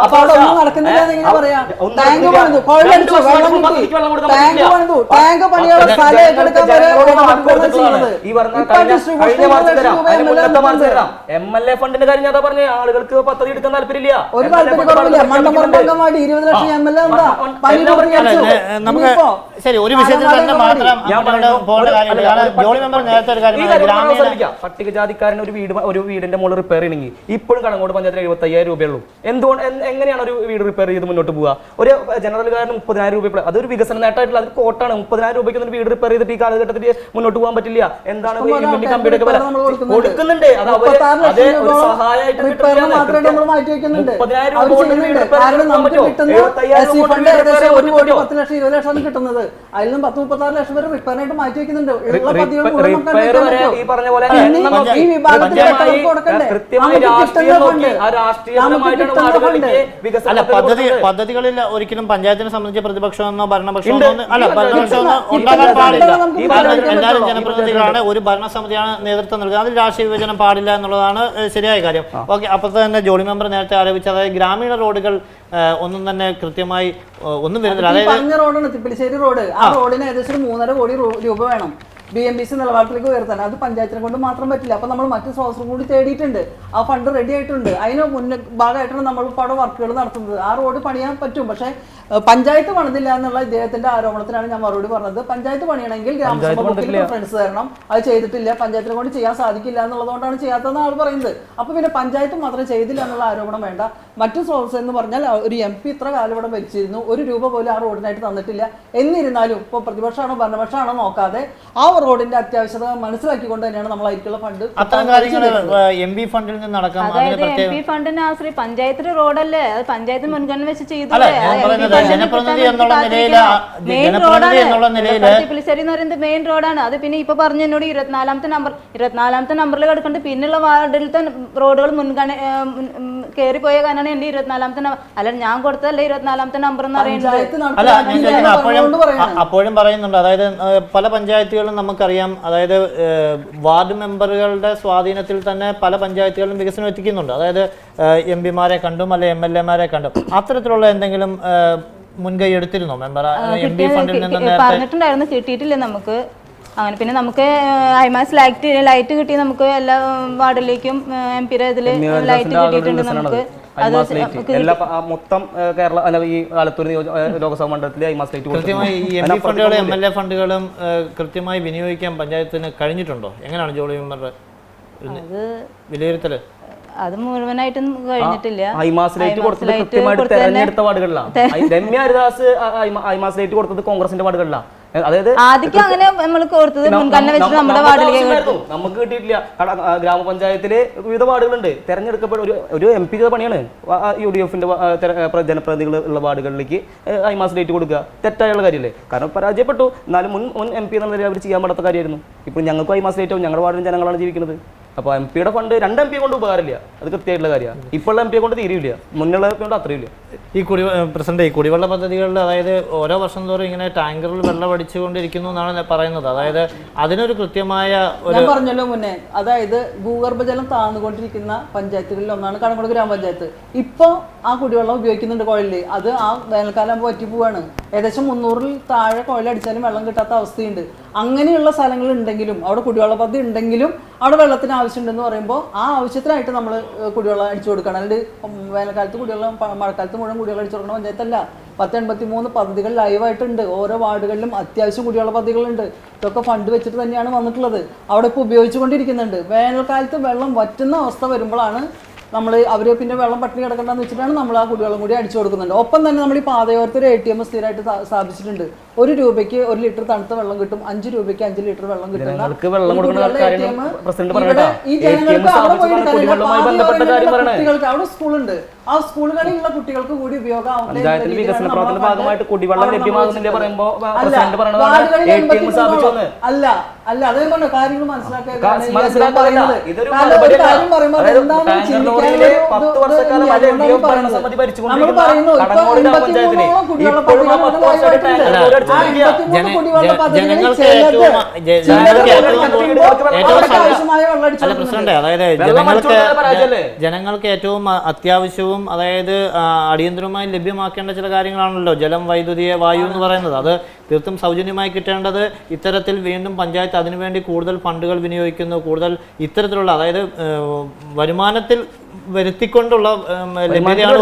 S2: അപ്പൊ അവിടെ ഒന്നും നടക്കുന്നില്ല എങ്ങനെ പറയാ? ടാങ്ക് പണിതു, കൊള്ളടിച്ചു, വെള്ളം കിട്ടി. ടാങ്ക് പണിതു, ടാങ്ക് പണിയുള്ള സ്ഥലം ഏറ്റെടുക്കാൻ വരെ ചെയ്യുന്നത്.
S4: MLA ഫണ്ടിന്റെ കാര്യം ഞാൻ പറഞ്ഞ ആളുകൾക്ക് പദ്ധതി എടുക്കാൻ താല്പര്യമില്ല.
S2: ഒരു താല്പര്യക്കുറവില്ല. മണ്ണമ്പുറം അംഗൻവാടി 20 ലക്ഷം MLA എന്താ പണി
S1: നമുക്ക് ശരി ഒരു വിഷയത്തിൽ തന്നെ മാത്രം പോകേണ്ട കാര്യമില്ല. ജോളി മെമ്പർ നേരത്തെ ഒരു കാര്യം,
S4: പട്ടികജാതിക്കാരൻ ഒരു വീടിന്റെ മുകളിൽ റിപ്പയർ ചെയ്യണമെങ്കിൽ ഇപ്പോഴും കടങ്ങോട് പഞ്ചായത്തിൽ 75,000 രൂപയുള്ളൂ. എന്തുകൊണ്ട് എങ്ങനെയാണ് ഒരു വീട് റിപ്പയർ ചെയ്ത് മുന്നോട്ട് പോവുക? ഒരു ജനറൽകാരന് 30,000 രൂപ, അതൊരു വികസന നേട്ടമായിട്ടുള്ള അത് കോട്ടാണ്. 30,000 രൂപയ്ക്ക് ഒരു വീട് റിപ്പയർ ചെയ്തിട്ട് ഈ കാലഘട്ടത്തിൽ മുന്നോട്ട് പോകാൻ പറ്റില്ല. എന്താണ് കമ്പ്യൂട്ടർ കൊടുക്കുന്നുണ്ട്, അത് ഒരു സഹായമായിട്ട്
S2: 30,000 രൂപ കിട്ടുന്നത്. അതിൽ നിന്ന് 10-36 ലക്ഷം വരെ റിപ്പയറിനായിട്ട് മാറ്റി വെക്കുന്നുണ്ട്.
S4: ഈ പറഞ്ഞ പോലെ
S1: പദ്ധതികളിൽ ഒരിക്കലും പഞ്ചായത്തിനെ സംബന്ധിച്ച് പ്രതിപക്ഷമെന്നോ ഭരണപക്ഷമെന്നോ ഭരണപക്ഷമെന്നോ ഉണ്ടാകാൻ പാടില്ല. എല്ലാവരും ജനപ്രതിനിധികളാണ്, ഒരു ഭരണസമിതിയാണ് നേതൃത്വം നൽകുന്നത്. അതിൽ രാഷ്ട്രീയ വിഭജനം പാടില്ല എന്നുള്ളതാണ് ശരിയായ കാര്യം. ഓക്കെ, അപ്പോഴത്തെ തന്നെ ജോളി മെമ്പർ നേരത്തെ ആരോപിച്ച അതായത് ഗ്രാമീണ റോഡുകൾ ഒന്നും തന്നെ കൃത്യമായി ഒന്നും വരുന്നില്ല.
S2: അതായത് റോഡാണ് തിപ്പിളിശ്ശേരി റോഡ്. ആ റോഡിന് ഏകദേശം 3.5 കോടി രൂപ വേണം BMBC നിലവാരത്തിലേക്ക് ഉയർത്താൻ. അത് പഞ്ചായത്തിനെ കൊണ്ട് മാത്രം പറ്റില്ല. അപ്പൊ നമ്മൾ മറ്റു സ്രോതസ്സും കൂടി തേടിയിട്ടുണ്ട്. ആ ഫണ്ട് റെഡി ആയിട്ടുണ്ട്. അതിന് ഭാഗമായിട്ടാണ് നമ്മൾ ഇപ്പോൾ അവിടെ വർക്കുകൾ നടത്തുന്നത്. ആ റോഡ് പണിയാൻ പറ്റും, പക്ഷേ പഞ്ചായത്ത് പണിതില്ല എന്നുള്ള ഇദ്ദേഹത്തിന്റെ ആരോപണത്തിനാണ് ഞാൻ മറുപടി പറഞ്ഞത്. പഞ്ചായത്ത് പണിയണമെങ്കിൽ ഗ്രാമസഭ പ്രിഫറൻസ് തരണം. അത് ചെയ്തിട്ടില്ല, പഞ്ചായത്തിനെ കൊണ്ട് ചെയ്യാൻ സാധിക്കില്ല എന്നുള്ളതുകൊണ്ടാണ് ചെയ്യാത്തതെന്ന് ആൾ പറയുന്നത്. അപ്പൊ പിന്നെ പഞ്ചായത്ത് മാത്രം ചെയ്തില്ല എന്നുള്ള ആരോപണം വേണ്ട. മറ്റു സ്രോതസ് എന്ന് പറഞ്ഞാൽ ഒരു MP ഇത്ര കാലം ഇവിടെ ഭരിച്ചിരുന്നു, 1 രൂപ പോലും ആ റോഡിനായിട്ട് തന്നിട്ടില്ല. എന്നിരുന്നാലും ഇപ്പോൾ പ്രതിപക്ഷമാണോ ഭരണപക്ഷമാണോ നോക്കാതെ ആ റോഡിന്റെ അത്യാവശ്യത മനസ്സിലാക്കിക്കൊണ്ട് തന്നെയാണ് നമ്മൾ അതിലേക്കുള്ള ഫണ്ട്
S1: MP ഫണ്ടിൽ നിന്ന് നടക്കാം.
S3: അതായത് MP ഫണ്ടിനെ ആശ്രയി പഞ്ചായത്തിന്റെ റോഡല്ലേ, അത് പഞ്ചായത്ത് മുൻഗണന വെച്ച് ചെയ്തല്ലേ.
S1: ജനപ്രതിനിധി എന്നുള്ള നിലയിൽ
S3: പിലിശ്ശേരി എന്ന് പറയുന്നത് മെയിൻ റോഡാണ്. അത് പിന്നെ ഇപ്പൊ പറഞ്ഞ എന്നോട് 24ാമത്തെ നമ്പറിൽ കിടക്കുന്നുണ്ട്. പിന്നുള്ള വാർഡിലത്തെ റോഡുകൾ കയറിപ്പോയ കാരണമാണ് എന്റെ 24ാമത്തെ നമ്പർ. അല്ല ഞാൻ കൊടുത്തതല്ല 24ാമത്തെ നമ്പർ എന്ന് പറയുന്നത്.
S1: അല്ല അപ്പോഴും പറയുന്നുണ്ട്. അതായത് പല പഞ്ചായത്തുകളും നമുക്കറിയാം, അതായത് വാർഡ് മെമ്പറുകളുടെ സ്വാധീനത്തിൽ തന്നെ പല പഞ്ചായത്തുകളും വികസനം എത്തിക്കുന്നുണ്ട്. അതായത് MP-മാരെ കണ്ടും അല്ലെ MLA-മാരെ കണ്ടും അത്തരത്തിലുള്ള എന്തെങ്കിലും മുൻകൈ എടുത്തിരുന്നോ മെമ്പർ? MP ഫണ്ടിൽ നിന്ന്
S3: പറഞ്ഞിട്ടുണ്ടായിരുന്നു, കിട്ടിയിട്ടില്ല നമുക്ക്. അങ്ങനെ പിന്നെ നമുക്ക് ഹൈമാസ് ലൈറ്റ് കിട്ടി, നമുക്ക് എല്ലാ വാർഡിലേക്കും MP-യുടെ ഇതിൽ ലൈറ്റ് കിട്ടിയിട്ടുണ്ട് നമുക്ക്.
S4: മൊത്തം കേരള ഈ ആലത്തൂർ ലോക്സഭാ മണ്ഡലത്തിലെ
S1: കൃത്യമായി MP ഫണ്ടുകളും MLA ഫണ്ടുകളും കൃത്യമായി വിനിയോഗിക്കാൻ പഞ്ചായത്തിന് കഴിഞ്ഞിട്ടുണ്ടോ? എങ്ങനെയാണ് ജോളി മെമ്പറുടെ വിലയിരുത്തല്?
S3: അത് മുഴുവനായിട്ടും കഴിഞ്ഞിട്ടില്ല.
S4: ഹൈമാസിലേക്ക് കൊടുത്തത് കൃത്യമായിട്ട് തെരഞ്ഞെടുത്ത വാർഡുകളിലാണ്. രമ്യ ഹരിദാസ് ഹൈമാസിലേക്ക് കൊടുത്തത് കോൺഗ്രസിന്റെ വാർഡുകളിലാണ്. അതായത്
S3: ആദ്യം അങ്ങനെ നമ്മൾ കൊടുത്തത് മുൻഗണന വെച്ചിട്ട് നമ്മുടെ വാർഡിലേക്ക്
S4: നമുക്ക് കിട്ടിയിട്ടില്ല. ഗ്രാമപഞ്ചായത്തില് വിവിധ വാർഡുകളുണ്ട്. തെരഞ്ഞെടുക്കപ്പെട്ട ഒരു MP പണിയാണ് UDF-ന്റെ ജനപ്രതിനിധികൾ ഉള്ള വാർഡുകളിലേക്ക് ഹൈമാസിലേക്ക് കൊടുക്കുക. തെറ്റായുള്ള കാര്യമല്ലേ? കാരണം പരാജയപ്പെട്ടു. എന്നാലും മുൻ MP എന്ന നിലയിൽ അവർ ചെയ്യാൻ പറ്റാത്ത കാര്യമായിരുന്നു. ഇപ്പോൾ ഞങ്ങൾക്ക് ഹൈമാസിലേക്ക് ഞങ്ങളുടെ വാർഡിൽ ജനങ്ങളാണ് ജീവിക്കുന്നത്. അപ്പോൾ MP-യുടെ ഫണ്ട് 2 MP കൊണ്ട് ഉപകാരമില്ല. അത് കൃത്യമായിട്ടുള്ള കാര്യമാണ്. ഇപ്പോഴുള്ള MP കൊണ്ട് തീരുമില്ല, മുന്നുള്ള MP കൊണ്ട് അത്രയില്ല.
S1: ഈ കുടിവെള്ള പദ്ധതികളിൽ അതായത് ഓരോ വർഷം തോറും ഇങ്ങനെ ടാങ്കറിൽ വെള്ളം അടിച്ചുകൊണ്ടിരിക്കുന്നു എന്നാണ് പറയുന്നത്. അതായത് അതിനൊരു കൃത്യമായ
S2: ഞാൻ പറഞ്ഞല്ലോ മുന്നേ, അതായത് ഭൂഗർഭജലം താഴ്ന്നുകൊണ്ടിരിക്കുന്ന പഞ്ചായത്തുകളിൽ ഒന്നാണ് കടങ്ങോട് ഗ്രാമപഞ്ചായത്ത്. ഇപ്പോൾ ആ കുടിവെള്ളം ഉപയോഗിക്കുന്നുണ്ട് കുഴലിൽ. അത് ആ വേനൽക്കാലം പറ്റി പോവാണ്. ഏകദേശം 300-ൽ താഴെ കുഴലടിച്ചാലും വെള്ളം കിട്ടാത്ത അവസ്ഥയുണ്ട്. അങ്ങനെയുള്ള സ്ഥലങ്ങളുണ്ടെങ്കിലും അവിടെ കുടിവെള്ള പദ്ധതി ഉണ്ടെങ്കിലും അവിടെ വെള്ളത്തിന് ആവശ്യമുണ്ടെന്ന് പറയുമ്പോൾ ആ ആവശ്യത്തിനായിട്ട് നമ്മൾ കുടിവെള്ളം അടിച്ചു കൊടുക്കണം. അല്ലാണ്ട് വേനൽക്കാലത്ത് കുടിവെള്ളം, മഴക്കാലത്ത് മുഴുവൻ കുടിവെള്ളം അടിച്ചു കൊടുക്കണം പഞ്ചായത്തല്ല. 1083 പദ്ധതികൾ ലൈവായിട്ടുണ്ട്. ഓരോ വാർഡുകളിലും അത്യാവശ്യം കുടിവെള്ള പദ്ധതികളുണ്ട്. ഇതൊക്കെ ഫണ്ട് വെച്ചിട്ട് തന്നെയാണ് വന്നിട്ടുള്ളത്. അവിടെ ഇപ്പോൾ ഉപയോഗിച്ചുകൊണ്ടിരിക്കുന്നുണ്ട്. വേനൽക്കാലത്ത് വെള്ളം വറ്റുന്ന അവസ്ഥ വരുമ്പോഴാണ് നമ്മൾ അവർ പിന്നെ വെള്ളം പട്ടിണി കിടക്കണ്ടെന്ന് വെച്ചിട്ടാണ് നമ്മൾ ആ കുടിവെള്ളം കൂടി അടിച്ചു കൊടുക്കുന്നുണ്ട്. ഒപ്പം തന്നെ നമ്മൾ ഈ പാതയോരത്തൊരു ATM സ്ഥിരമായിട്ട് സ്ഥാപിച്ചിട്ടുണ്ട്. 1 രൂപയ്ക്ക് 1 ലിറ്റർ തണുത്ത വെള്ളം കിട്ടും. 5 രൂപയ്ക്ക് 5 ലിറ്റർ വെള്ളം കിട്ടുന്ന ഈ ജനങ്ങൾക്ക് കുട്ടികൾക്ക് അവിടെ സ്കൂളുണ്ട്. ആ സ്കൂളുകളിലുള്ള കുട്ടികൾക്ക് കൂടി ഉപയോഗം അല്ല അല്ല അതേ പറഞ്ഞ കാര്യങ്ങൾ മനസ്സിലാക്കാൻ
S1: ജനങ്ങൾക്ക് ഏറ്റവും അത്യാവശ്യവും അതായത് അടിയന്തരമായി ലഭ്യമാക്കേണ്ട ചില കാര്യങ്ങളാണല്ലോ ജലം, വൈദ്യുതി, വായു എന്ന് പറയുന്നത്. അത് തീർത്തും സൗജന്യമായി കിട്ടേണ്ടത്. ഇത്തരത്തിൽ വീണ്ടും പഞ്ചായത്ത് അതിനുവേണ്ടി കൂടുതൽ ഫണ്ടുകൾ വിനിയോഗിക്കുന്നു. കൂടുതൽ ഇത്തരത്തിലുള്ള അതായത് വരുമാനത്തിൽ വരുത്തിക്കൊണ്ടുള്ള ലഭ്യതയാണ്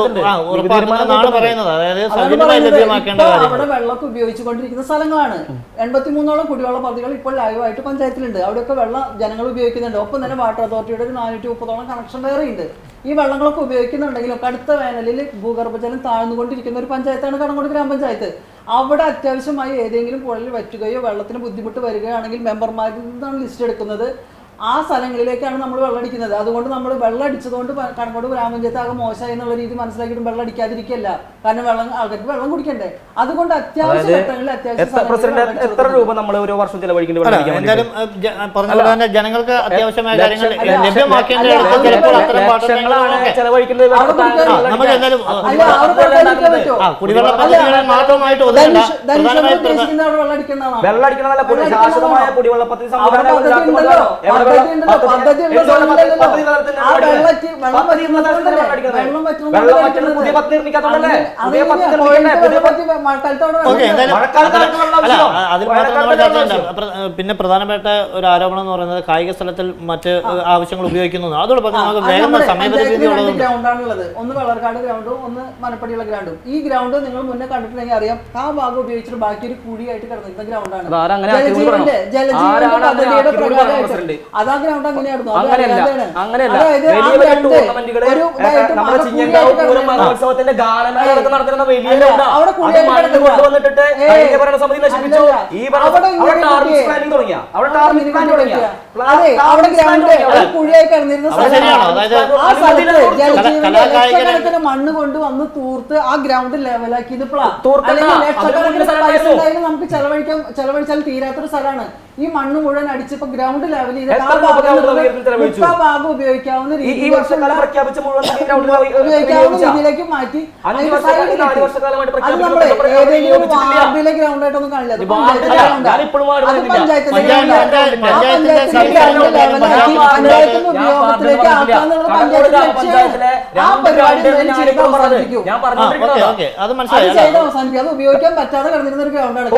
S1: ഉറപ്പാക്കുന്നതെന്നാണ് പറയുന്നത്. അതായത് സൗജന്യമായി ലഭ്യമാക്കേണ്ട കാര്യം.
S2: അവിടെ വെള്ളമൊക്കെ ഉപയോഗിച്ചുകൊണ്ടിരിക്കുന്ന സ്ഥലങ്ങളാണ്. 83ഓളം കുടിവെള്ള പദ്ധതികൾ ഇപ്പോൾ ലൈവായിട്ട് പഞ്ചായത്തിലുണ്ട്. അവിടെയൊക്കെ വെള്ളം ജനങ്ങൾ ഉപയോഗിക്കുന്നുണ്ട്. ഒപ്പം തന്നെ വാട്ടർ അതോറിറ്റിയുടെ ഒരു 430ഓളം കണക്ഷൻ വേറെയുണ്ട്. ഈ വെള്ളങ്ങളൊക്കെ ഉപയോഗിക്കുന്നുണ്ടെങ്കിലും അടുത്ത വേനലിൽ ഭൂഗർഭജലം താഴ്ന്നുകൊണ്ടിരിക്കുന്ന ഒരു പഞ്ചായത്താണ് കടങ്ങോട് ഗ്രാമപഞ്ചായത്ത്. അവിടെ അത്യാവശ്യമായി ഏതെങ്കിലും പുഴയിൽ വറ്റുകയോ വെള്ളത്തിന് ബുദ്ധിമുട്ട് വരികയാണെങ്കിൽ മെമ്പർമാരിൽ നിന്നാണ് ലിസ്റ്റ് എടുക്കുന്നത്. ആ സ്ഥലങ്ങളിലേക്കാണ് നമ്മൾ വെള്ളമടിക്കുന്നത്. അതുകൊണ്ട് നമ്മൾ വെള്ളം അടിച്ചതുകൊണ്ട് കടങ്ങോട് ഗ്രാമപഞ്ചായത്ത് ആകെ മോശമായി എന്നുള്ള രീതി മനസ്സിലാക്കിയിട്ട് വെള്ളം അടിക്കാതിരിക്കല്ല. കാരണം ആൾക്കാർക്ക് വെള്ളം കുടിക്കണ്ടേ. അതുകൊണ്ട് അത്യാവശ്യ ഘട്ടങ്ങളിൽ
S4: എത്ര രൂപ നമ്മൾ ഒരു വർഷം ചെലവഴിക്കുന്നത്?
S1: ജനങ്ങൾക്ക് അത്യാവശ്യമായ കാര്യങ്ങൾ കുടിവെള്ള പദ്ധതികളെ മാത്രമായിട്ട്
S4: ശാശ്വതമായ കുടിവെള്ള പദ്ധതി
S1: പിന്നെ പ്രധാനപ്പെട്ട ഒരു ആരോപണം എന്ന് പറയുന്നത് കായിക സ്ഥലത്തിൽ മറ്റ് ആവശ്യങ്ങൾ ഉപയോഗിക്കുന്നു. അതോടൊപ്പം
S2: ഗ്രൗണ്ടാണുള്ളത്. ഒന്ന് വളർക്കാട് ഗ്രൗണ്ടും ഒന്ന് മനപ്പടിയുള്ള ഗ്രൗണ്ടും. ഈ ഗ്രൗണ്ട് നിങ്ങൾ മുന്നേ കണ്ടിട്ടുണ്ടെങ്കിൽ അറിയാം. ആ ഭാഗം ഉപയോഗിച്ചിട്ട് ബാക്കി ഒരു കുഴിയായിട്ട് കിടന്നിരുന്ന ഗ്രൗണ്ടാണ്. ജലജീവന്റെ പദ്ധതിയുടെ പ്രകാരമായിട്ട് അതാ ഗ്രൗണ്ട് അങ്ങനെയായിരുന്നു.
S4: അവിടെ ടാർഗറ്റ് പ്ലാൻ തുടങ്ങിയ
S2: അതെ, അവിടെ ഗ്രൗണ്ട് കുഴിയായി കിടന്നിരുന്ന ലക്ഷക്കണക്കിന് മണ്ണ് കൊണ്ട് വന്ന് തൂർത്ത് ആ ഗ്രൗണ്ട് ലെവലാക്കിയത് ലക്ഷക്കണക്കിന് നമുക്ക് ചെലവഴിച്ചാൽ തീരാത്തൊരു സ്ഥലമാണ്. ഈ മണ്ണ് മുഴുവൻ അടിച്ചപ്പോ ഗ്രൗണ്ട് ലെവൽ ചെയ്ത് ഭാഗം ഉപയോഗിക്കാവുന്ന രീതിയിലേക്ക് മാറ്റി ഏതെങ്കിലും വാർഡിലെ ഗ്രൗണ്ട് ആയിട്ടൊന്നും കാണില്ല. ഉപയോഗത്തിലേക്ക് ആക്കാന്നുള്ള പഞ്ചായത്ത് അവസാനിപ്പിക്കും. അത് ഉപയോഗിക്കാൻ പറ്റാതെ കിടന്നിരുന്ന ഒരു ഗ്രൗണ്ടാണ്.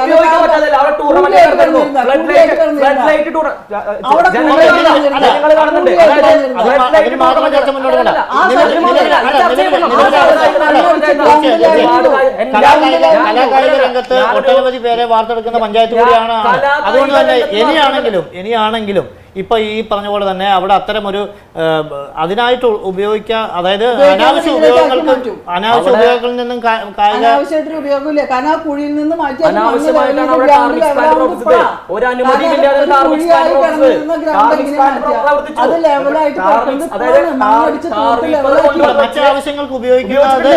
S1: കലാകായിക രംഗത്ത് ഒട്ടനവധി പേരെ വാർത്തെടുക്കുന്ന പഞ്ചായത്ത് കൂടിയാണ്. അതുകൊണ്ട് തന്നെ ഇനിയാണെങ്കിലും ഇപ്പൊ ഈ പറഞ്ഞ പോലെ തന്നെ അവിടെ അത്തരമൊരു അതിനായിട്ട് ഉപയോഗിക്കാൻ, അതായത് അനാവശ്യ ഉപയോഗങ്ങളിൽ നിന്നും
S2: അനാവശ്യമായിട്ടൊരു ഉപയോഗമില്ല. കാരണം ആ കുഴിയിൽ നിന്ന് മാറ്റി അത് ലെവലായിട്ട്
S1: മറ്റു ആവശ്യങ്ങൾക്ക് ഉപയോഗിക്കുന്നത്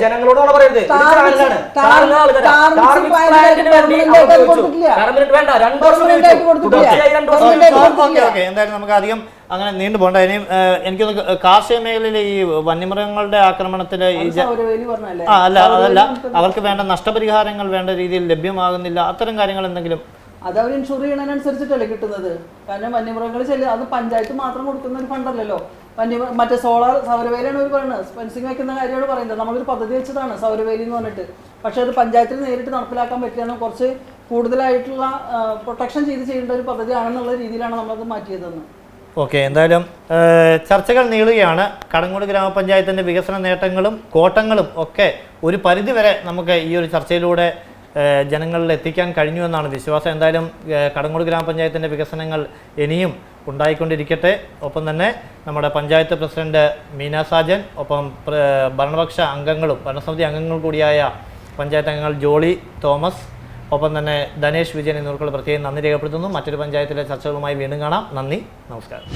S4: ജനങ്ങളോട് പറയരുത്.
S1: എന്തായാലും നമുക്ക് അധികം അങ്ങനെ നീണ്ടു പോകണ്ട. ഇനിയും എനിക്കൊന്ന് കാർഷിക മേഖലയിലെ ഈ വന്യമൃഗങ്ങളുടെ ആക്രമണത്തിന് അതല്ല അവർക്ക് വേണ്ട നഷ്ടപരിഹാരങ്ങൾ വേണ്ട രീതിയിൽ ലഭ്യമാകുന്നില്ല, അത്തരം കാര്യങ്ങൾ എന്തെങ്കിലും?
S2: അത് അവർ ഇൻഷുർ ചെയ്യണതിനനുസരിച്ചിട്ടല്ലേ കിട്ടുന്നത്. കാരണം വന്യമൃഗങ്ങൾ അത് പഞ്ചായത്ത് മാത്രം കൊടുക്കുന്ന ഒരു ഫണ്ടല്ലല്ലോ. മറ്റേ സോളാർ സൗരവേലിയാണ് അവർ പറയുന്നത്, ഫെൻസിങ് വെക്കുന്ന കാര്യമാണ് പറയുന്നത്. നമ്മളൊരു പദ്ധതി വെച്ചതാണ് സൗരവേലി എന്ന് പറഞ്ഞിട്ട്. പക്ഷെ അത് പഞ്ചായത്തിന് നേരിട്ട് നടപ്പിലാക്കാൻ പറ്റിയാണ്, കുറച്ച് കൂടുതലായിട്ടുള്ള പ്രൊട്ടക്ഷൻ ചെയ്യേണ്ട ഒരു പദ്ധതിയാണെന്നുള്ള രീതിയിലാണ് നമ്മളത് മാറ്റിയതെന്ന്.
S1: ഓക്കെ, എന്തായാലും ചർച്ചകൾ നീളുകയാണ്. കടങ്ങോട് ഗ്രാമപഞ്ചായത്തിൻ്റെ വികസന നേട്ടങ്ങളും കോട്ടങ്ങളും ഒക്കെ ഒരു പരിധിവരെ നമുക്ക് ഈ ഒരു ചർച്ചയിലൂടെ ജനങ്ങളിൽ എത്തിക്കാൻ കഴിഞ്ഞു എന്നാണ് വിശ്വാസം. എന്തായാലും കടങ്ങോട് ഗ്രാമപഞ്ചായത്തിൻ്റെ വികസനങ്ങൾ ഇനിയും ഉണ്ടായിക്കൊണ്ടിരിക്കട്ടെ. ഒപ്പം തന്നെ നമ്മുടെ പഞ്ചായത്ത് പ്രസിഡന്റ് മീന സാജൻ, ഒപ്പം ഭരണപക്ഷ അംഗങ്ങളും ഭരണസമിതി അംഗങ്ങൾ കൂടിയായ പഞ്ചായത്ത് അംഗങ്ങൾ ജോളി തോമസ്, ഒപ്പം തന്നെ ധനേഷ് വിജയൻ എന്നിവർക്കുള്ള പ്രത്യേകം നന്ദി രേഖപ്പെടുത്തുന്നു. മറ്റൊരു പഞ്ചായത്തിലെ ചർച്ചകളുമായി വീണ്ടും കാണാം. നന്ദി, നമസ്കാരം.